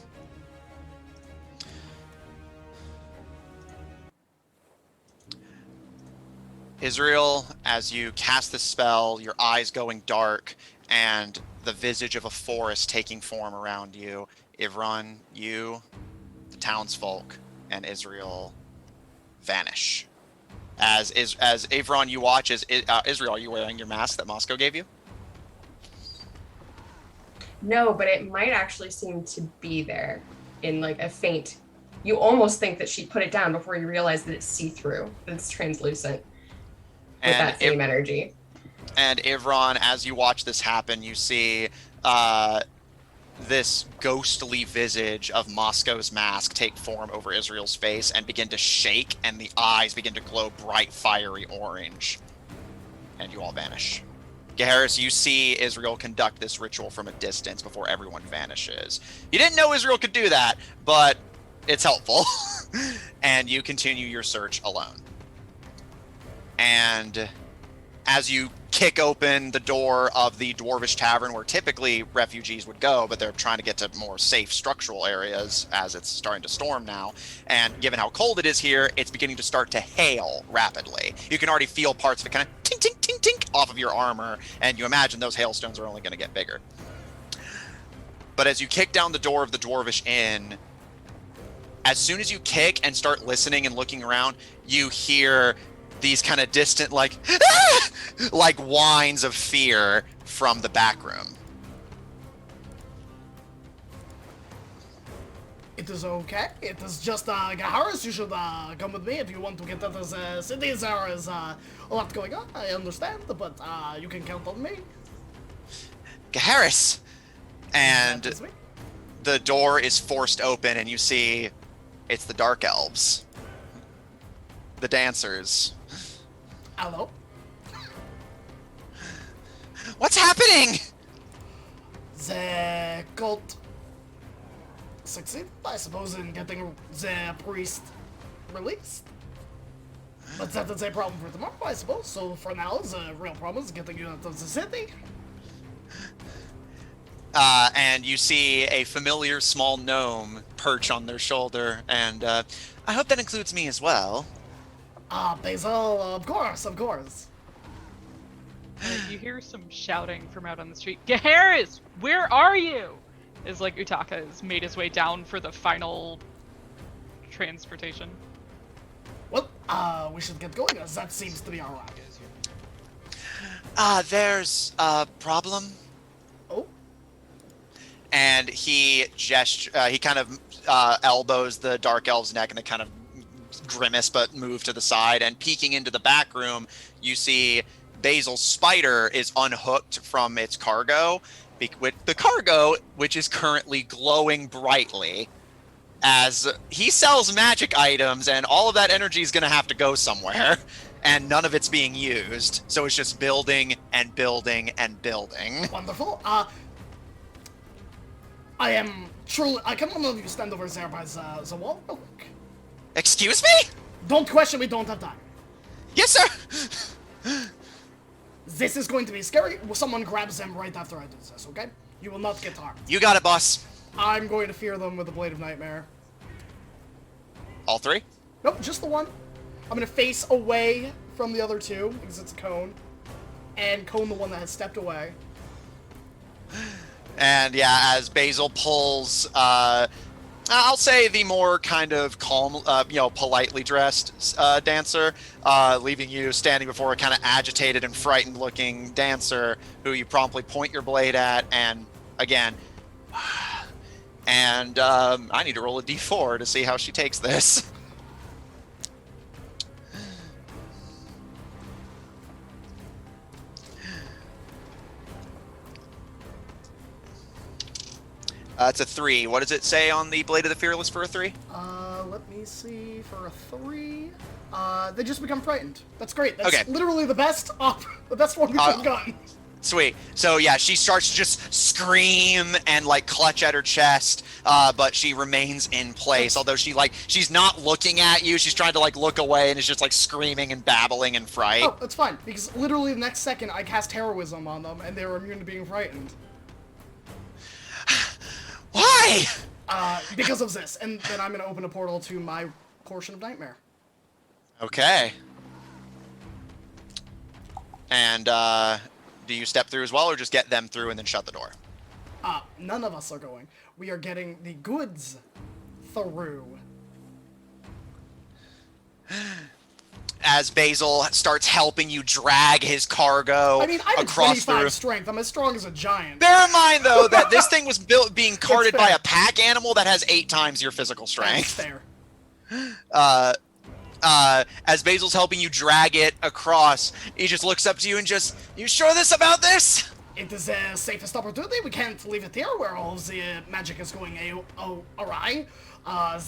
Israel, as you cast the spell, your eyes going dark, and the visage of a forest taking form around you, Ivron, you, the townsfolk, and Israel vanish. As Ivron, you watch as Israel, are you wearing your mask that Moscow gave you? No, but it might actually seem to be there in like a faint. You almost think that she put it down before you realize that it's see-through, that it's translucent with that same energy. And Ivron, as you watch this happen, you see this ghostly visage of Moscow's mask take form over Israel's face and begin to shake, and the eyes begin to glow bright, fiery orange. And you all vanish. Geharis, you see Israel conduct this ritual from a distance before everyone vanishes. You didn't know Israel could do that, but it's helpful. And you continue your search alone. And as you kick open the door of the Dwarvish Tavern, where typically refugees would go, but they're trying to get to more safe structural areas as it's starting to storm now. And given how cold it is here, it's beginning to start to hail rapidly. You can already feel parts of it kind of tink, tink, tink, tink off of your armor, and you imagine those hailstones are only going to get bigger. But as you kick down the door of the Dwarvish Inn, as soon as you kick and start listening and looking around, you hear these kind of distant, like whines of fear from the back room. It is okay. It is just, Gaharis, you should come with me if you want to get to this city. There is a lot going on, I understand, but you can count on me. Gaharis! And That is me. the door is forced open, and you see it's the Dark Elves. The dancers. Hello? What's happening? The cult succeeded, I suppose, in getting the priest released. But that is a problem for tomorrow, I suppose. So for now, the real problem is getting you out of the city. And you see a familiar small gnome perch on their shoulder, and I hope that includes me as well. Basil, of course, of course. You hear some shouting from out on the street. Gaharis, where are you? Is like Utaka has made his way down for the final transportation. Well, we should get going, as that seems to be our route. There's a problem. Oh? And he kind of elbows the Dark Elf's neck, and they kind of grimace but move to the side. And peeking into the back room, you see Basil's spider is unhooked from its cargo, with the cargo, which is currently glowing brightly. as he sells magic items, and all of that energy is going to have to go somewhere, and none of it's being used. So it's just building and building and building. Wonderful. I am truly. I can only stand over there by the wall real quick. Excuse me? Don't question. We don't have time. Yes, sir. This is going to be scary. Someone grabs them right after I do this. Okay? You will not get harmed. You got it, boss. I'm going to fear them with the Blade of Nightmare. All three? Nope, just the one. I'm going to face away from the other two because it's a cone, and cone the one that has stepped away. And yeah, as Basil pulls, I'll say the more kind of calm, politely dressed dancer, leaving you standing before a kind of agitated and frightened looking dancer who you promptly point your blade at, and again, and I need to roll a d4 to see how she takes this. It's a 3. What does it say on the Blade of the Fearless for a 3? Let me see. For a 3, they just become frightened. That's great. That's Okay. literally the best the best one we could have gotten. Sweet. So yeah, she starts to just scream and like clutch at her chest, but she remains in place. Although she's not looking at you. She's trying to like look away and is just like screaming and babbling in fright. Oh, that's fine, because literally the next second I cast heroism on them and they were immune to being frightened. Why? Because of this, and then I'm gonna open a portal to my portion of Nightmare. Okay. And do you step through as well, or just get them through and then shut the door? None of us are going. We are getting the goods through. As Basil starts helping you drag his cargo I mean, I'm across at 25 the... strength. I'm as strong as a giant. Bear in mind, though, that this thing was being carted by fair. a pack animal that has 8 times your physical That's strength. fair. As Basil's helping you drag it across, he just looks up to you and just, "You sure about this?" It is the safest opportunity. We can't leave it here where all of the magic is going awry.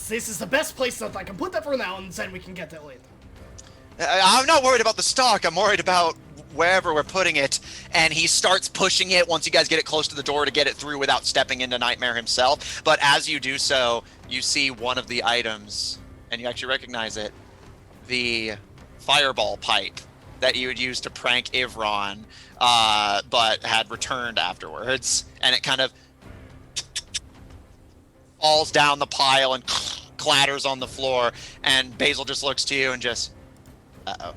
This is the best place that I can put that for now, and then we can get it later. I'm not worried about the stock. I'm worried about wherever we're putting it. And he starts pushing it once you guys get it close to the door to get it through without stepping into Nightmare himself. But as you do so, you see one of the items, and you actually recognize it. The fireball pipe that you would use to prank Ivron, but had returned afterwards. And it kind of falls down the pile and clatters on the floor. And Basil just looks to you and just... Uh-oh.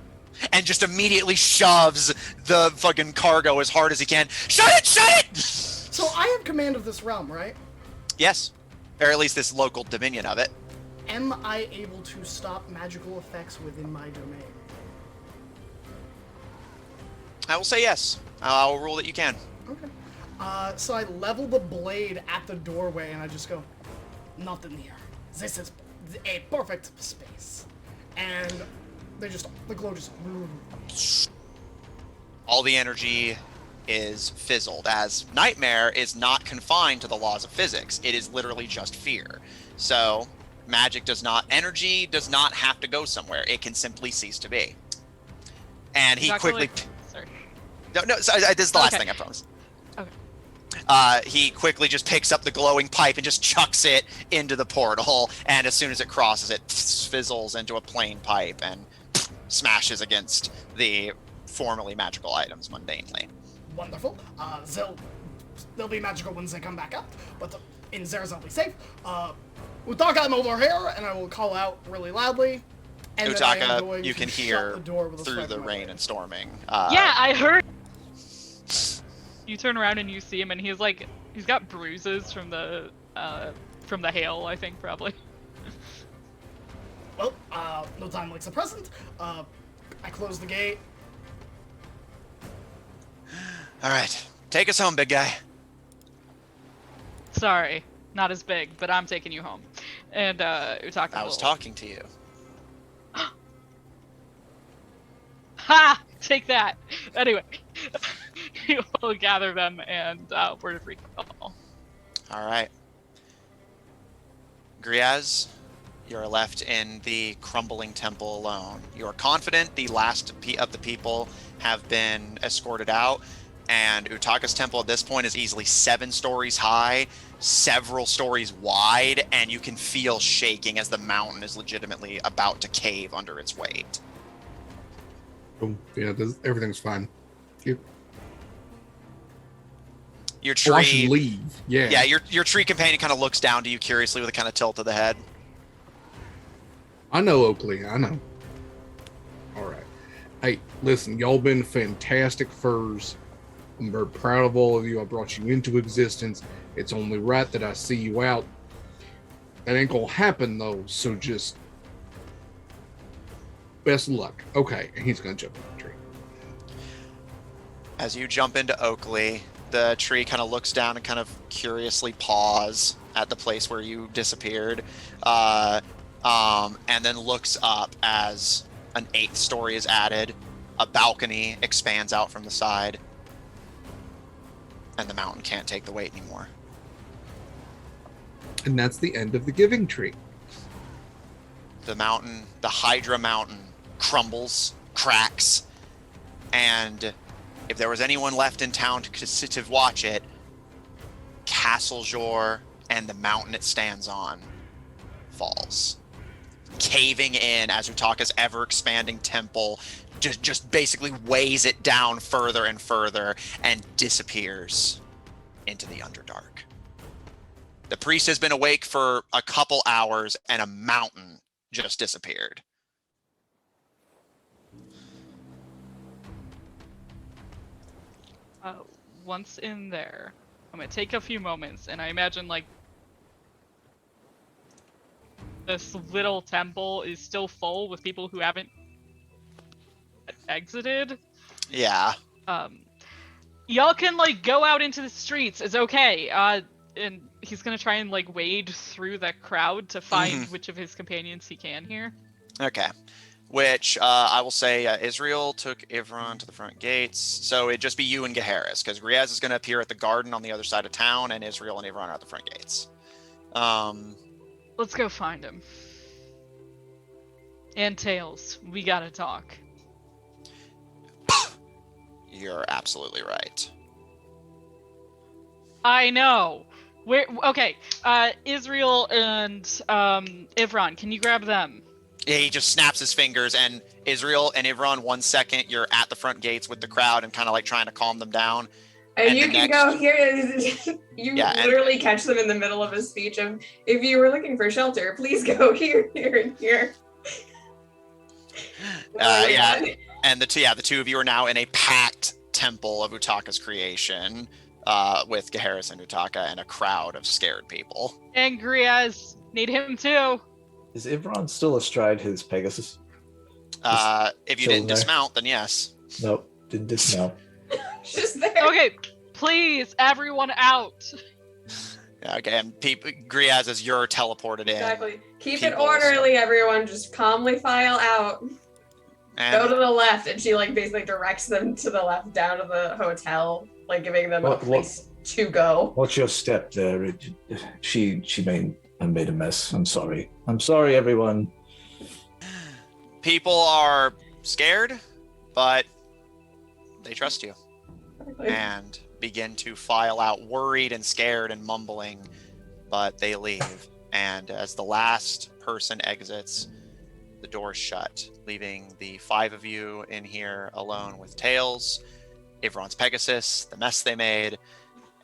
And just immediately shoves the fucking cargo as hard as he can. Shut it! Shut it! So I have command of this realm, right? Yes. Or at least this local dominion of it. Am I able to stop magical effects within my domain? I will say yes. I'll rule that you can. Okay. So I level the blade at the doorway and I just go, not in here. This is a perfect space. And the glow just... All the energy is fizzled, as Nightmare is not confined to the laws of physics. It is literally just fear. So, energy does not have to go somewhere. It can simply cease to be. And he quickly... Sorry. No, sorry, this is the last thing, I promise. Okay. He quickly just picks up the glowing pipe and just chucks it into the portal, and as soon as it crosses, it fizzles into a plain pipe and smashes against the formerly magical items mundanely. Wonderful. They'll be magical once they come back up, but in there they'll be safe. Utaka, I'm over here, and I will call out really loudly. And Utaka, you can hear the door with a through swipe the of my rain blade. and storming. Yeah, I heard. You turn around and you see him, and he's got bruises from the hail, I think, probably. Well, no time like the present. I close the gate. All right, take us home, big guy. Sorry, not as big, but I'm taking you home. And Utaka I was will- talking to you. Ha! Take that. Anyway, he will gather them and word of recall. All right. Griaz, you're left in the crumbling temple alone. You are confident the last of the people have been escorted out, and Utaka's temple at this point is easily 7 stories high, several stories wide, and you can feel shaking as the mountain is legitimately about to cave under its weight. Oh, yeah, everything's fine. Your Oh, I tree, should leave. Yeah. yeah, your tree companion kind of looks down to you curiously with a kind of tilt of the head. I know, Oakley. I know. All right. Hey, listen, y'all been fantastic furs. I'm very proud of all of you. I brought you into existence. It's only right that I see you out. That ain't gonna happen though, so just best of luck. Okay, and he's gonna jump in the tree. As you jump into Oakley, the tree kind of looks down and kind of curiously paws at the place where you disappeared, and then looks up as an 8th story is added. A balcony expands out from the side, and the mountain can't take the weight anymore. And that's the end of the giving tree. The mountain, the Hydra Mountain, crumbles, cracks, and if there was anyone left in town to watch it, Castle Jor and the mountain it stands on falls, caving in as Utaka's ever-expanding temple just basically weighs it down further and further and disappears into the Underdark. The priest has been awake for a couple hours, and a mountain just disappeared. Once in there, I'm gonna take a few moments, and I imagine like this little temple is still full with people who haven't exited. Yeah. Y'all can like go out into the streets. It's okay. And he's gonna try and like wade through the crowd to find which of his companions he can here. Okay. Which I will say Israel took Ivron to the front gates. So it'd just be you and Gaharis, because Griaz is going to appear at the garden on the other side of town, and Israel and Ivron are at the front gates. Let's go find him. And Tails, we gotta talk. You're absolutely right. I know. Okay, Israel and Ivron, can you grab them? Yeah, he just snaps his fingers, and Israel and Ivron, 1 second, you're at the front gates with the crowd and kind of like trying to calm them down. And you can go here. You literally catch them in the middle of a speech of, if you were looking for shelter, please go here, here, and here. And the two of you are now in a packed temple of Utaka's creation, with Gaharis and Utaka and a crowd of scared people. And Griaz, need him too. Is Ivron still astride his Pegasus? If you didn't dismount, then yes. Nope, didn't dismount. Just there. Okay, please, everyone out. Okay, and Griaz, as you're teleported in. Exactly. Keep it orderly, everyone. Just calmly file out. And go to the left, and she like basically directs them to the left down to the hotel, like giving them a place to go. What's your step there? She made a mess. I'm sorry. I'm sorry, everyone. People are scared, but they trust you. And begin to file out, worried and scared and mumbling, but they leave. And as the last person exits, the doors shut, leaving the 5 of you in here alone with Tails, Ivron's Pegasus, the mess they made,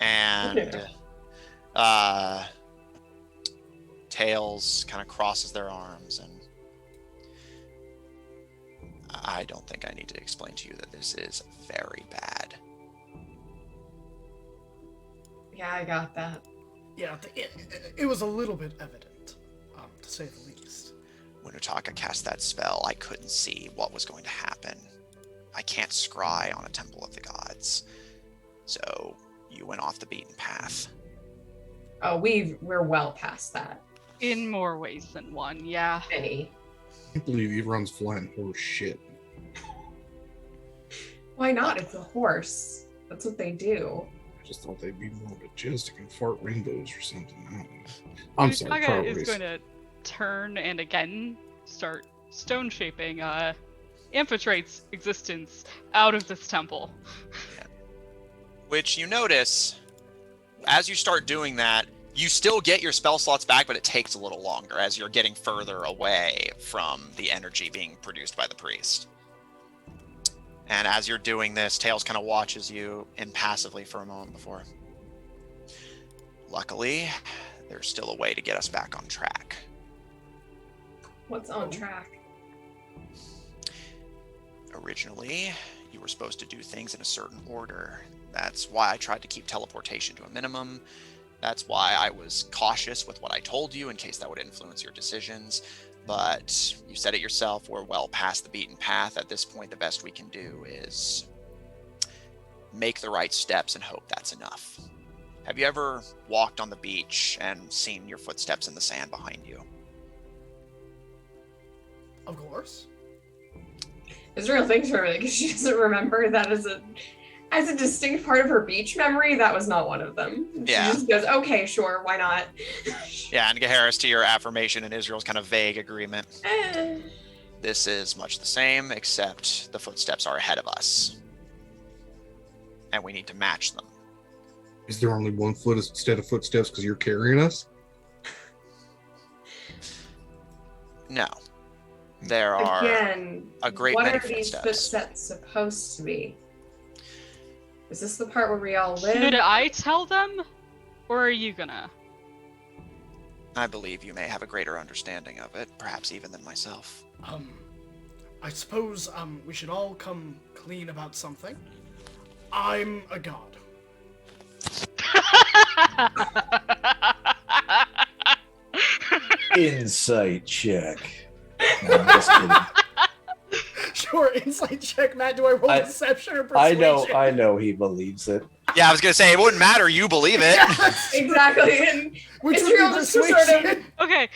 and Tails kind of crosses their arms, and I don't think I need to explain to you that this is very bad. Yeah, I got that. Yeah, it was a little bit evident, to say the least. When Utaka cast that spell, I couldn't see what was going to happen. I can't scry on a temple of the gods. So you went off the beaten path. Oh, we're well past that. In more ways than one, yeah. Many. I can't believe Ivron's flying horse shit. Why not? It's a horse. That's what they do. just thought they'd be more majestic and fart rainbows or something. I don't know. I'm sorry, Usaga is priorities. going to turn and again start stone shaping Amphitrite's existence out of this temple. Which you notice, as you start doing that, you still get your spell slots back, but it takes a little longer as you're getting further away from the energy being produced by the priest. And as you're doing this, Tails kind of watches you impassively for a moment before. Luckily, there's still a way to get us back on track. What's on track? Originally, you were supposed to do things in a certain order. That's why I tried to keep teleportation to a minimum. That's why I was cautious with what I told you in case that would influence your decisions. But you said it yourself, we're well past the beaten path. At this point, the best we can do is make the right steps and hope that's enough. Have you ever walked on the beach and seen your footsteps in the sand behind you? Of course. Israel thinks for a minute because she doesn't remember that as a distinct part of her beach memory. That was not one of them. Yeah. She just goes, okay, sure, why not? Yeah, and Gaharis, to your affirmation and Israel's kind of vague agreement. Eh. This is much the same, except the footsteps are ahead of us. And we need to match them. Is there only one foot instead of footsteps because you're carrying us? No. There are Again, a great what many are these footsteps. footsteps supposed to be? Is this the part where we all live? Should I tell them? Or are you gonna? I believe you may have a greater understanding of it, perhaps even than myself. I suppose, we should all come clean about something. I'm a god. Insight check. No, I'm just kidding. Sure, insight check, Matt. Do I roll deception or I persuasion? I know he believes it. Yeah, I was going to say, it wouldn't matter, you believe it. Exactly. And Which would Israel be just sort persuasion. Okay,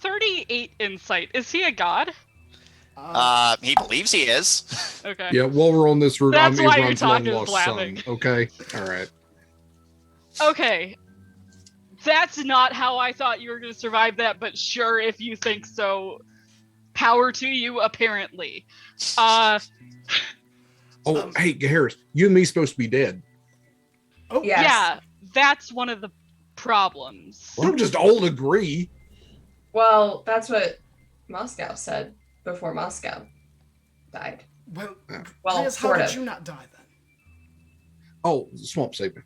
38 insight. Is he a god? He believes he is. Okay. Yeah, while we're on this route, That's I'm why Iran's Utaga's long lost laughing. son. Okay? Alright. Okay. That's not how I thought you were going to survive that, but sure, if you think so, power to you, apparently. Oh, hey, Harris, you and me supposed to be dead. Oh, Yes. Yeah, that's one of the problems. Well, I'm just all agree. Well, that's what Moscow said before Moscow died. Well, Well, Reyes, how sort did of. you not die then? Oh, swamp saving.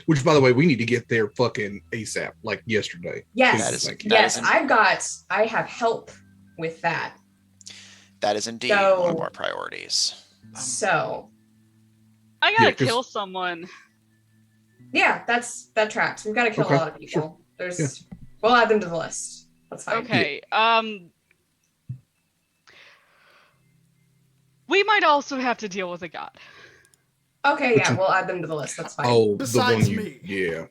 Which, by the way, we need to get there fucking ASAP, like yesterday. Yes, That is- Thank you. that yes, I have help with that. That is indeed So- one of our priorities. So, I gotta Yeah, 'cause- kill someone. yeah, that tracks. We've got to kill Okay, a lot of people. sure. There's, we'll add them to the list. That's fine. Okay, we might also have to deal with a god. Okay, yeah, we'll add them to the list. That's fine. Oh, Besides the one me. Yeah.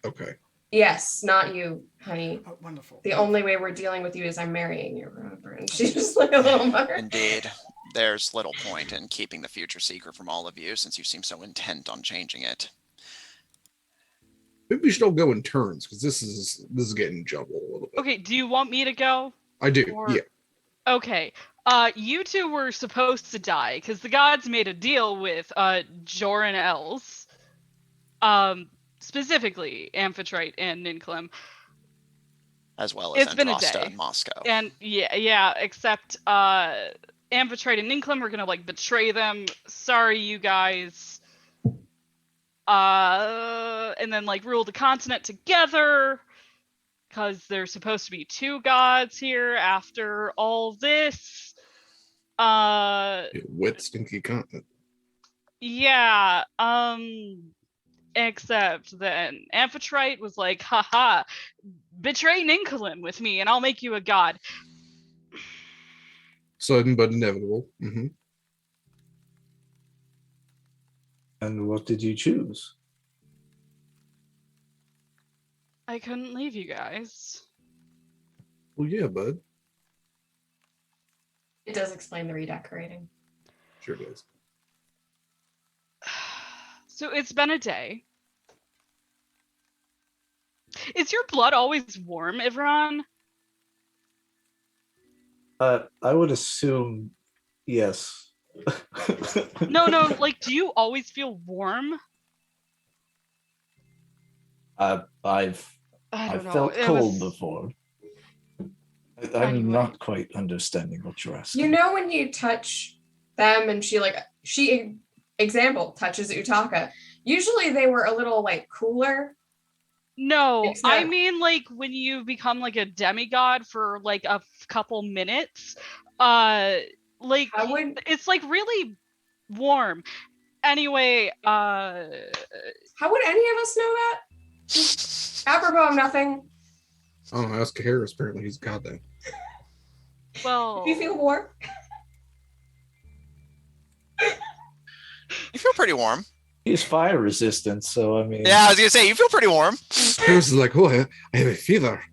Okay. Yes, not you, honey. Oh, wonderful. The only way we're dealing with you is I'm marrying you, remember? And she's just like a little mother. Indeed. There's little point in keeping the future secret from all of you since you seem so intent on changing it. Maybe we should all go in turns because this is getting jumbled a little bit. Okay, do you want me to go? I do. Or- Yeah. Okay. You two were supposed to die because the gods made a deal with Joran Els. Specifically Amphitrite and Ninclim. As well as It's been a Andrasta day. and Moscow. And yeah, except Amphitrite and Ninclim were gonna like betray them. Sorry, you guys. And then like rule the continent together. Because there's supposed to be two gods here after all this. Wet, stinky continent. Yeah, except then Amphitrite was like, haha, betray Nincolin with me and I'll make you a god. Sudden but inevitable. Mm-hmm. And what did you choose? I couldn't leave you guys. Well, yeah, bud. It does explain the redecorating. Sure does. So it's been a day. Is your blood always warm, Ivron? I would assume yes. No, like, do you always feel warm? I've I don't know. felt It cold was... before. I'm Anyway. not quite understanding what you're asking. You know when you touch them and she example touches Utaka. Usually they were a little like cooler. No, It's I not- mean like when you become like a demigod for like a couple minutes, like How would it's like really warm. Anyway, how would any of us know that? Just apropos of nothing. I don't know. Ask Harris. Apparently, he's got that. well, Do you feel warm? You feel pretty warm. He's fire resistant, so I mean. Yeah, I was gonna say you feel pretty warm. Harris is like, oh, I have a fever.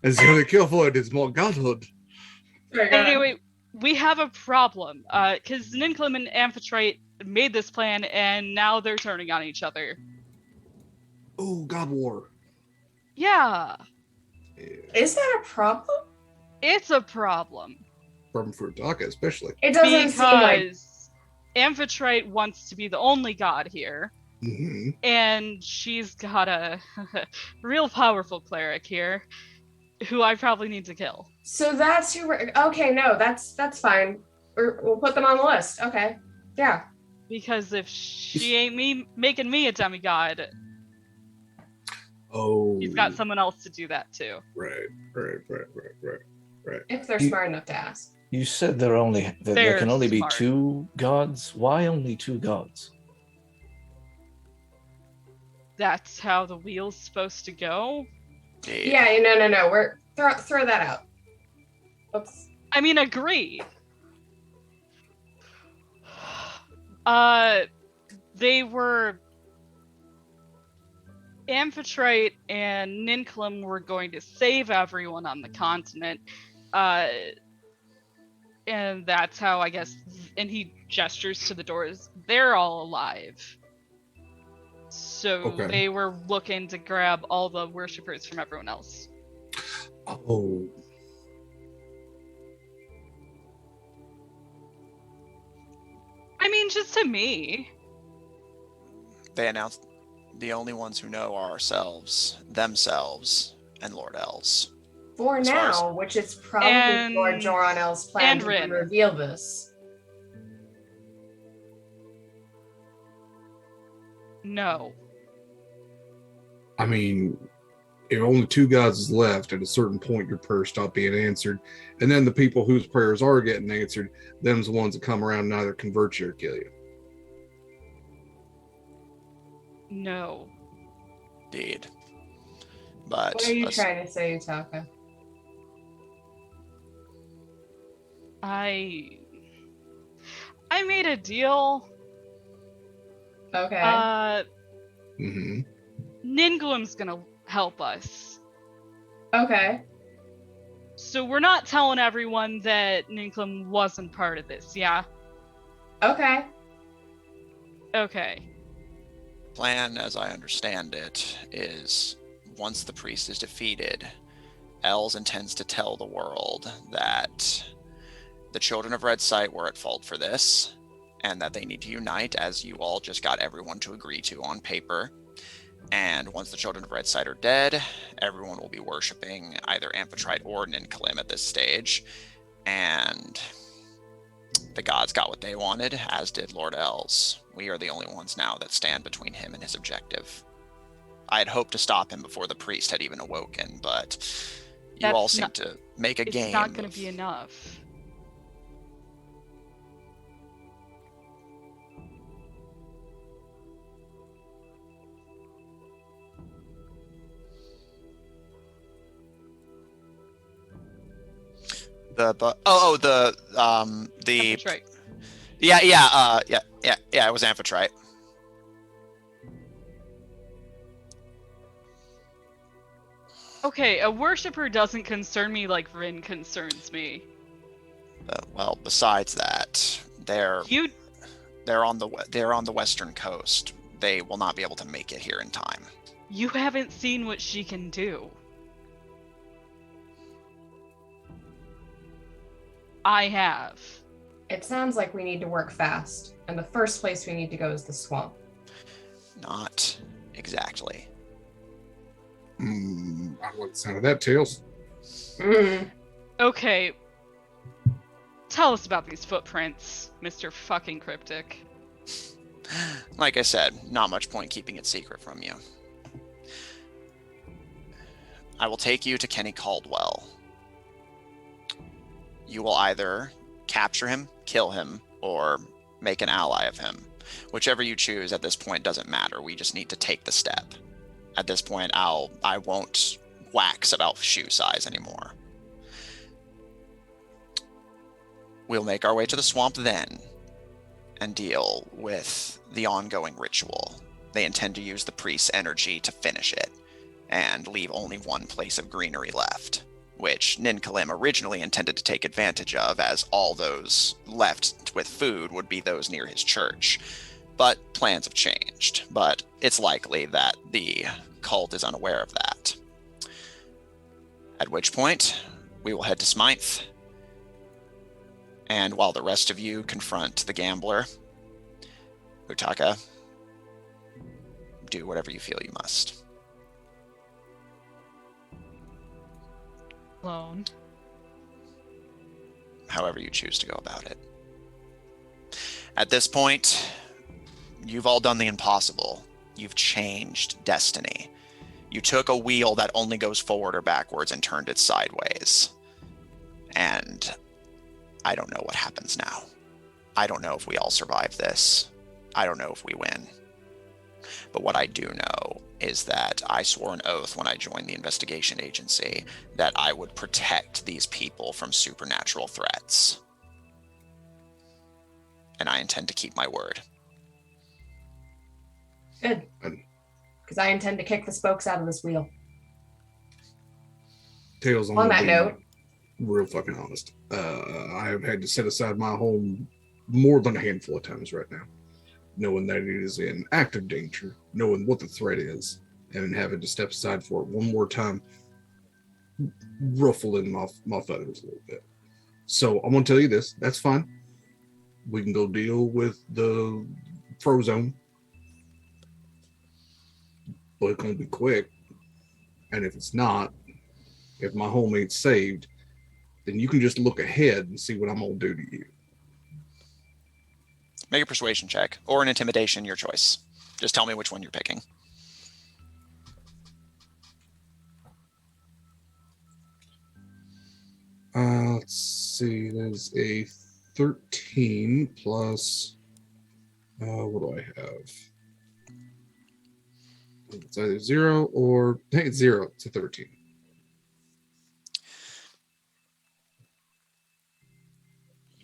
And the only cure for it is more godhood. anyway, we have a problem. Because Ninclim and Amphitrite made this plan, and now they're turning on each other. Oh, God War. Yeah, Is that a problem? it's a problem. Problem for Utaka, especially. It doesn't seem like Because Amphitrite wants to be the only god here. Mm-hmm. And she's got a real powerful cleric here who I probably need to kill. so. That's who we're okay. No, that's fine. We'll put them on the list. Okay, yeah. Because if she ain't making me a demigod, Oh. she's got someone else to do that too. Right. If they're You- smart enough to ask. You said there They're can only be smart. 2 gods. Why only 2 gods? That's how the wheel's supposed to go. Yeah, no. We're throw that out. Oops. I mean, agreed. They were Amphitrite and Ninclim were going to save everyone on the continent. And that's how I guess, and he gestures to the doors, they're all alive. So Okay. they were looking to grab all the worshippers from everyone else. Oh. I mean, just to me. They announced the only ones who know are themselves, and Lord Els. For As far now, which is probably And- Lord Joranel's plan and to Rin. reveal this. No. I mean, if only 2 gods is left, at a certain point your prayers stop being answered. And then the people whose prayers are getting answered, them's the ones that come around and either convert you or kill you. No. Indeed. But What are you let's- trying to say, Utaka? I made a deal. Okay. Mm-hmm. Ninglim's gonna help us. Okay. So we're not telling everyone that Ninclim wasn't part of this, yeah? Okay. Okay. plan, as I understand it, is once the priest is defeated, Els intends to tell the world that the children of Red Sight were at fault for this, and that they need to unite, as you all just got everyone to agree to on paper. And once the children of Red Sight are dead, everyone will be worshipping either Amphitrite or Ninclim at this stage. And the gods got what they wanted, as did Lord Els. We are the only ones now that stand between him and his objective. I had hoped to stop him before the priest had even awoken, but you That's all seem not- to make a game. It's not going of- to be enough. the That's right. yeah, it was Amphitrite. Okay, a worshipper doesn't concern me like Rin concerns me. Well, besides that, they're You They're on the western coast. They will not be able to make it here in time. You haven't seen what she can do. I have. It sounds like we need to work fast, and the first place we need to go is the swamp. Not exactly. I like the sound of that, Tails. Okay. Tell us about these footprints, Mr. fucking Cryptic. Like I said, not much point keeping it secret from you. I will take you to Kenny Caldwell. You will either capture him, kill him, or make an ally of him. Whichever you choose at this point doesn't matter. We just need to take the step. At this point, I won't wax about shoe size anymore. We'll make our way to the swamp then and deal with the ongoing ritual. They intend to use the priest's energy to finish it and leave only one place of greenery left, which Ninkalim originally intended to take advantage of, as all those left with food would be those near his church. But plans have changed, but it's likely that the cult is unaware of that. At which point, we will head to Smythe, and while the rest of you confront the gambler, Utaka, do whatever you feel you must. Alone. However you choose to go about it. At this point, you've all done the impossible. You've changed destiny. You took a wheel that only goes forward or backwards and turned it sideways. And I don't know what happens now. I don't know if we all survive this. I don't know if we win. But what I do know is that I swore an oath when I joined the investigation agency that I would protect these people from supernatural threats. And I intend to keep my word. Good. Because I intend to kick the spokes out of this wheel. Tails, On that note, real fucking honest. I have had to set aside my home more than a handful of times right now, knowing that it is in active danger, knowing what the threat is, and having to step aside for it one more time, ruffling my feathers a little bit. So I'm gonna tell you this: that's fine. We can go deal with the Frozone, but it's gonna be quick. And if it's not, if my home ain't saved, then you can just look ahead and see what I'm gonna do to you. Make a persuasion check, or an intimidation, your choice. Just tell me which one you're picking. Let's see, there's a 13 plus, what do I have? It's either 0 or, hey, it's 0, it's a 13.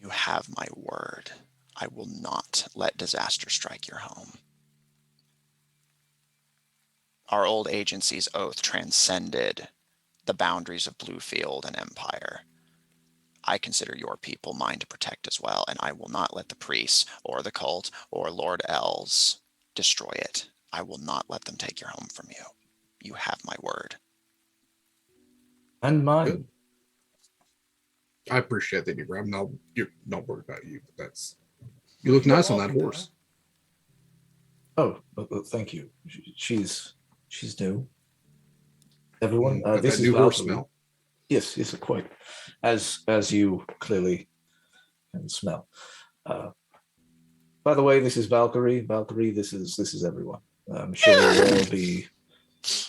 You have my word. I will not let disaster strike your home. Our old agency's oath transcended the boundaries of Bluefield and Empire. I consider your people mine to protect as well, and I will not let the priests or the cult or Lord Els destroy it. I will not let them take your home from you. You have my word. And mine. I appreciate that, you're not worried about you, but that's, you look nice on that horse. Oh, thank you. She's new. Everyone, Got this that is new horse Valkyrie. smell. Yes, quite. As you clearly can smell. By the way, this is Valkyrie. Valkyrie, this is everyone. I'm sure we'll all be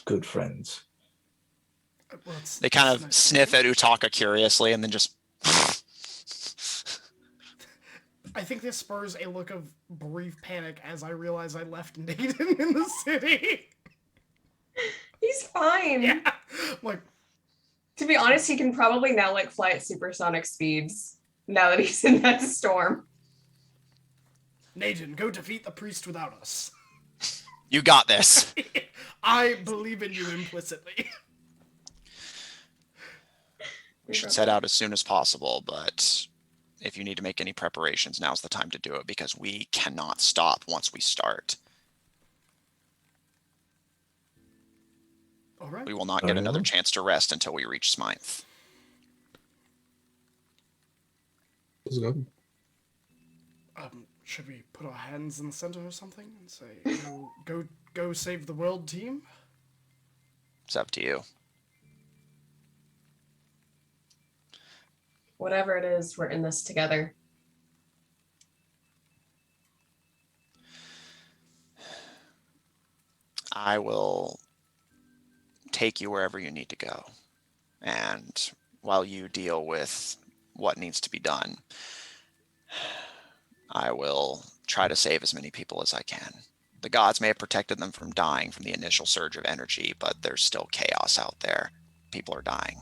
good friends. Well, They kind of nice. sniff at Utaka curiously and then just... I think this spurs a look of brief panic as I realize I left Nathan in the city. he's fine. Yeah. Like, To be honest, he can probably now like fly at supersonic speeds now that he's in that storm. Nathan, go defeat the priest without us. You got this. I believe in you implicitly. We should set out as soon as possible, but if you need to make any preparations, now's the time to do it, because we cannot stop once we start. All right. We will not get Very another well. chance to rest until we reach Smythe. Let's go. Should we put our hands in the center or something and say, go save the world, team? It's up to you. Whatever it is, we're in this together. I will take you wherever you need to go. And while you deal with what needs to be done, I will try to save as many people as I can. The gods may have protected them from dying from the initial surge of energy, but there's still chaos out there. People are dying.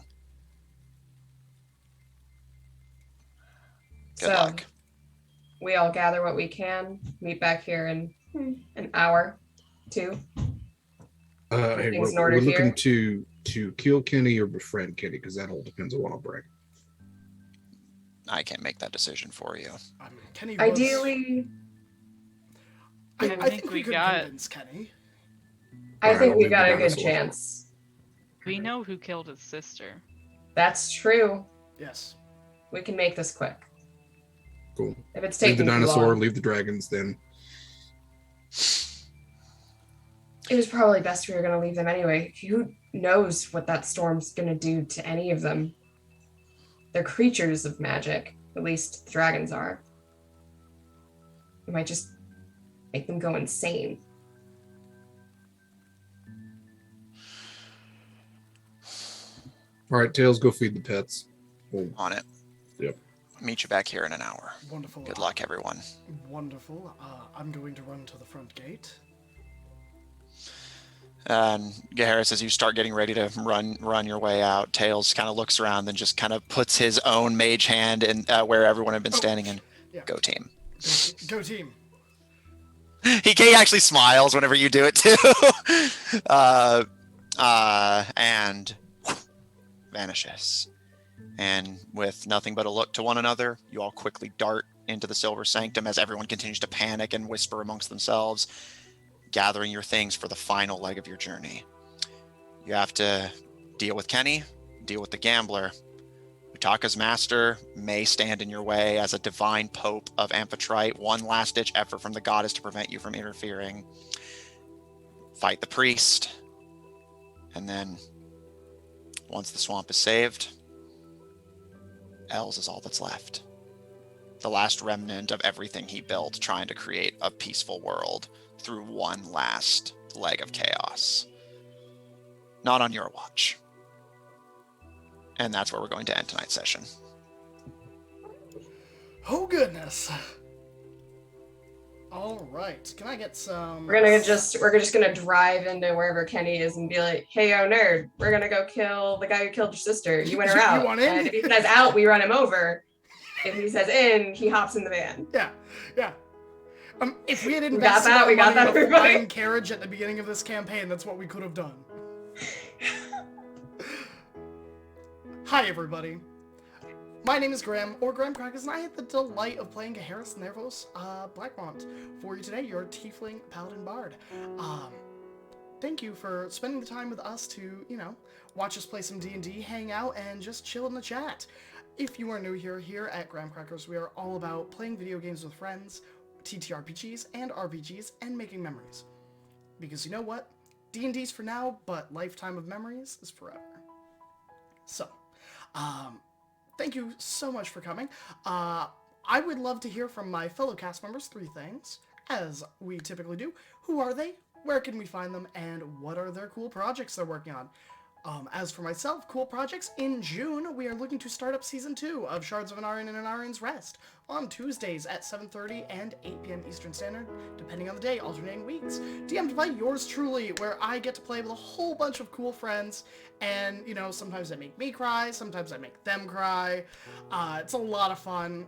Good luck. We all gather what we can, meet back here in an hour, 2. Hey, Things in we're order looking here. to kill Kenny or befriend Kenny, because that all depends on what I'll bring. I can't make that decision for you. I mean, Kenny was... Ideally, I I think think we we could got- convince Kenny. I Alright, think I'll we leave the got a good dinosaurs. chance. We know who killed his sister. That's true. Yes. We can make this quick. Cool. If it's Leave taking the too dinosaur, long, leave the dragons, then. it was probably best we were going to leave them anyway. Who knows what that storm's going to do to any of them? They're creatures of magic. At least the dragons are. It might just make them go insane. All right, Tails, go feed the pets. We'll On it. Yep. Meet you back here in an hour. Wonderful. Good luck, everyone. Wonderful. I'm going to run to the front gate. And Harris, as you start getting ready to run your way out, Tails kind of looks around, then just kind of puts his own mage hand in where everyone had been standing. And Yeah. go team. Go team. He actually smiles whenever you do it too. And vanishes. And with nothing but a look to one another, you all quickly dart into the Silver Sanctum as everyone continues to panic and whisper amongst themselves, gathering your things for the final leg of your journey. You have to deal with Kenny, deal with the gambler. Utaka's master may stand in your way as a divine pope of Amphitrite. One last-ditch effort from the goddess to prevent you from interfering. Fight the priest. And then, once the swamp is saved, Els is all that's left. The last remnant of everything he built, trying to create a peaceful world through one last leg of chaos. Not on your watch. And that's where we're going to end tonight's session. Oh goodness. All right. Can I get some? We're just gonna drive into wherever Kenny is and be like, "Hey, yo, nerd, we're gonna go kill the guy who killed your sister. You in or You out?" want in? And if he says out, we run him over. If he says in, he hops in the van. Yeah. If we had got invested that, our we got money that, in a everybody. flying carriage at the beginning of this campaign, that's what we could have done. Hi, everybody. My name is Graham, or Graham Crackers, and I had the delight of playing Harris Nervos Blackmont for you today, your Tiefling Paladin Bard. Thank you for spending the time with us to, watch us play some D&D, hang out, and just chill in the chat. If you are new here at Graham Crackers, we are all about playing video games with friends, TTRPGs and RPGs, and making memories. Because you know what? D&D's for now, but Lifetime of Memories is forever. So, thank you so much for coming. I would love to hear from my fellow cast members 3 things, as we typically do. Who are they? Where can we find them? And what are their cool projects they're working on? As for myself, cool projects, in June, we are looking to start up Season 2 of Shards of Anarian and Anarian's Rest on Tuesdays at 7:30 and 8 p.m. Eastern Standard, depending on the day, alternating weeks. DM'd by yours truly, where I get to play with a whole bunch of cool friends, and, sometimes they make me cry, sometimes I make them cry. It's a lot of fun.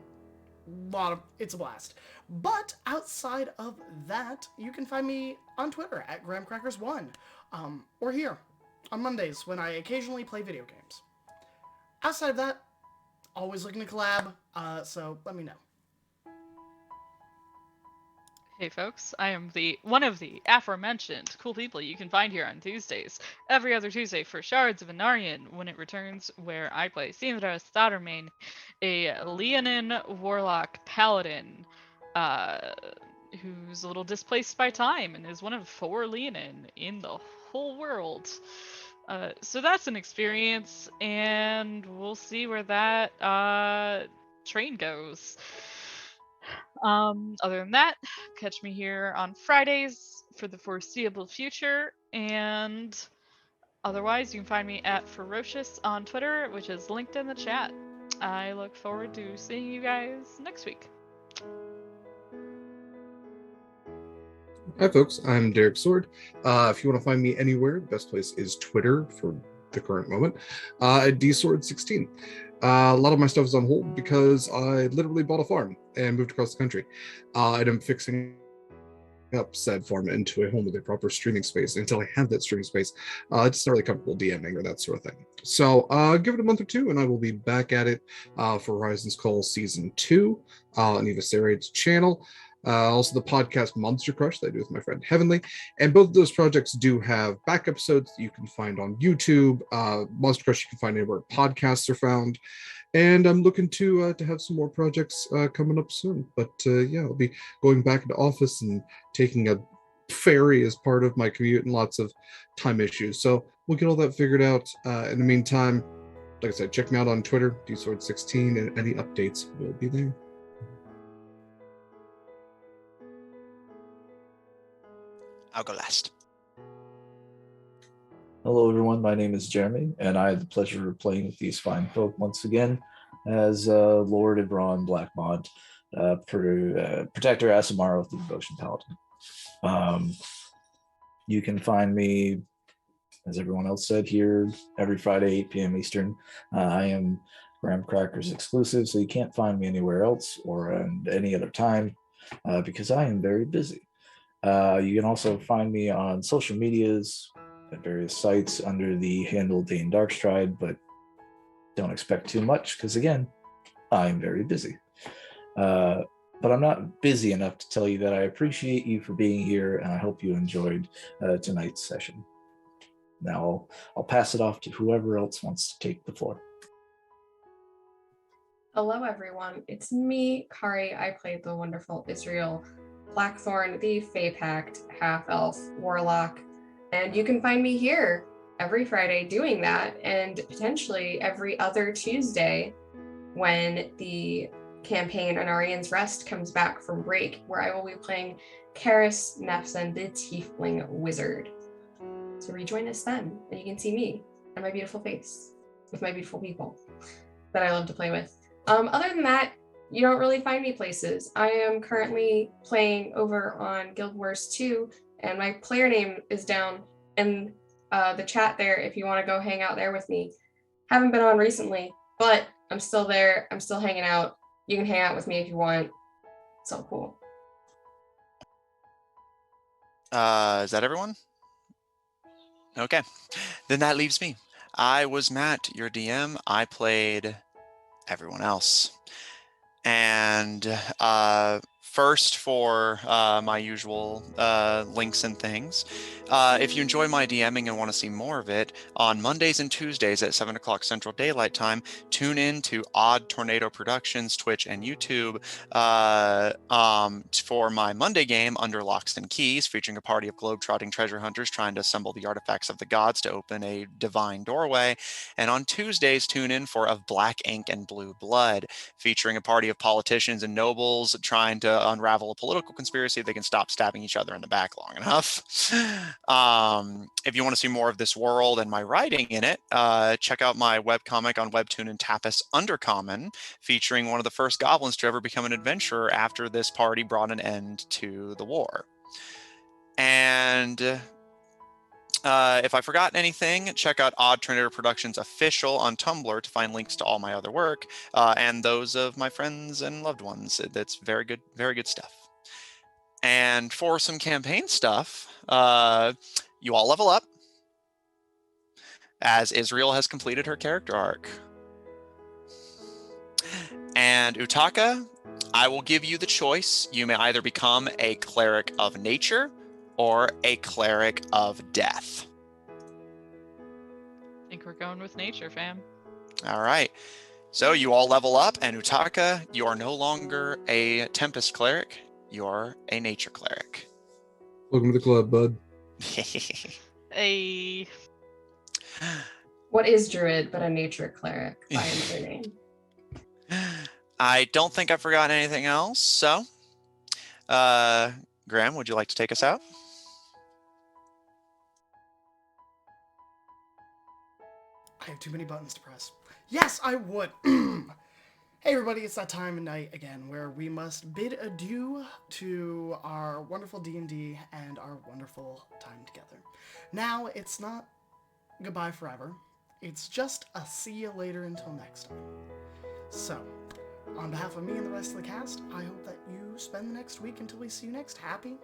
It's a blast. But outside of that, you can find me on Twitter at GrahamCrackers1, or here on Mondays when I occasionally play video games. Outside of that, always looking to collab, So let me know. Hey folks, I am one of the aforementioned cool people you can find here on Tuesdays. Every other Tuesday for Shards of Anarian when it returns, where I play Sindra Staddermain, a Leonin Warlock Paladin, uh, who's a little displaced by time and is one of 4 Leonin in the whole world. So that's an experience, and we'll see where that train goes. Other than that, catch me here on Fridays for the foreseeable future, and otherwise, you can find me at Ferocious on Twitter, which is linked in the chat. I look forward to seeing you guys next week. Hi, folks. I'm Derek Sword. If you want to find me anywhere, the best place is Twitter for the current moment, at dsword16. A lot of my stuff is on hold because I literally bought a farm and moved across the country. And I'm fixing up said farm into a home with a proper streaming space. Until I have that streaming space, it's not really comfortable DMing or that sort of thing. So give it a month or two, and I will be back at it for Horizon's Call Season 2 on Eva Saraid's channel. Also the podcast Monster Crush that I do with my friend Heavenly, and both of those projects do have back episodes that you can find on YouTube. Monster Crush you can find anywhere podcasts are found, and I'm looking to have some more projects coming up soon. But yeah, I'll be going back into office and taking a ferry as part of my commute and lots of time issues. So we'll get all that figured out. In the meantime, like I said, check me out on Twitter, dsword16, and any updates will be there. I'll go last. Hello, everyone. My name is Jeremy, and I had the pleasure of playing with these fine folk once again as Lord Ibron Blackmont, Protector Asamaro of the Devotion Paladin. You can find me, as everyone else said, here every Friday, 8 p.m. Eastern. I am Graham Crackers exclusive, so you can't find me anywhere else or at any other time because I am very busy. You can also find me on social medias at various sites under the handle Dane Darkstride, but don't expect too much because, again, I'm very busy. But I'm not busy enough to tell you that I appreciate you for being here, and I hope you enjoyed tonight's session. Now I'll pass it off to whoever else wants to take the floor. Hello, everyone. It's me, Kari. I played the wonderful Israel Blackthorn, the Fae Pact half-elf warlock, and you can find me here every Friday doing that, and potentially every other Tuesday when the campaign Anarian's Rest comes back from break, where I will be playing Karis Nefson, the Tiefling Wizard. So rejoin us then, and you can see me and my beautiful face with my beautiful people that I love to play with. Other than that, you don't really find me places. I am currently playing over on Guild Wars 2, and my player name is down in the chat there if you want to go hang out there with me. Haven't been on recently, but I'm still there. I'm still hanging out. You can hang out with me if you want. It's so cool. Is that everyone? Okay. Then that leaves me. I was Matt, your DM. I played everyone else. And first, for my usual links and things, if you enjoy my DMing and want to see more of it, on Mondays and Tuesdays at 7 o'clock Central Daylight Time, tune in to Odd Tornado Productions, Twitch, and YouTube for my Monday game, Under Locks and Keys, featuring a party of globe-trotting treasure hunters trying to assemble the artifacts of the gods to open a divine doorway. And on Tuesdays, tune in for Of Black Ink and Blue Blood, featuring a party of politicians and nobles trying to unravel a political conspiracy. They can stop stabbing each other in the back long enough. If you want to see more of this world and my writing in it, check out my webcomic on Webtoon and Tapas Undercommon, featuring one of the first goblins to ever become an adventurer after this party brought an end to the war. And if I forgot anything, check out Odd Tornado Productions Official on Tumblr to find links to all my other work and those of my friends and loved ones. That's very good stuff. And for some campaign stuff, you all level up as Israel has completed her character arc. And And Utaka, I will give you the choice. You may either become a cleric of nature or a cleric of death. I think we're going with nature, fam. All right. So you all level up, and Utaka, you are no longer a Tempest cleric. You're a nature cleric. Welcome to the club, bud. A What is druid but a nature cleric by another name? I don't think I've forgotten anything else. So, Graham, would you like to take us out? I have too many buttons to press. Yes, I would. Hey everybody, it's that time of night again where we must bid adieu to our wonderful D&D and our wonderful time together. Now, it's not goodbye forever. It's just a see you later until next time. So, on behalf of me and the rest of the cast, I hope that you spend the next week until we see you next happy,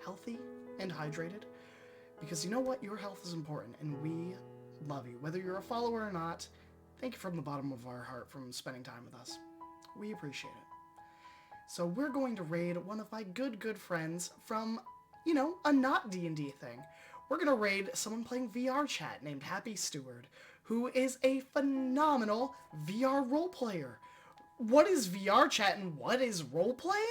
healthy, and hydrated. Because you know what? Your health is important, and we love you. Whether you're a follower or not, thank you from the bottom of our heart from spending time with us. We appreciate it. So we're going to raid one of my good friends from, a not D&D thing. We're going to raid someone playing VR chat named Happy Steward, who is a phenomenal VR role player. What is VR chat and what is role playing?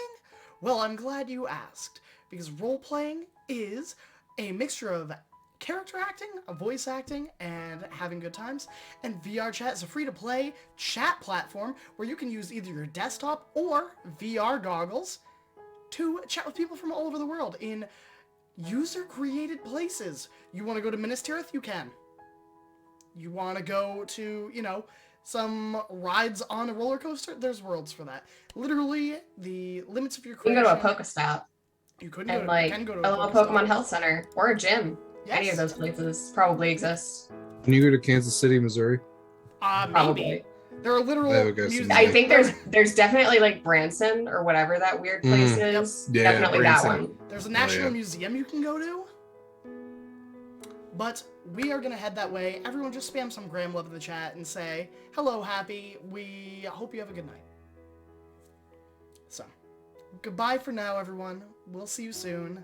Well, I'm glad you asked, because role playing is a mixture of character acting, voice acting, and having good times. And VR Chat is a free-to-play chat platform where you can use either your desktop or VR goggles to chat with people from all over the world in user-created places. You want to go to Minas Tirith? You can. You want to go to, some rides on a roller coaster? There's worlds for that. Literally, the limits of your You can creation... go to a Pokestop. You couldn't And you can go to a little Pokestop. Pokemon Health Center or a gym. Yes. Any of those places probably exist. Can you go to Kansas City, Missouri? Maybe. Probably. There are literal I would guess museums. so. I think there's definitely like Branson or whatever that weird place is. Yeah, Definitely Branson. that one. There's a national yeah. museum you can go to. But we are going to head that way. Everyone just spam some Graham love in the chat and say, hello, Happy. We hope you have a good night. So, goodbye for now, everyone. We'll see you soon.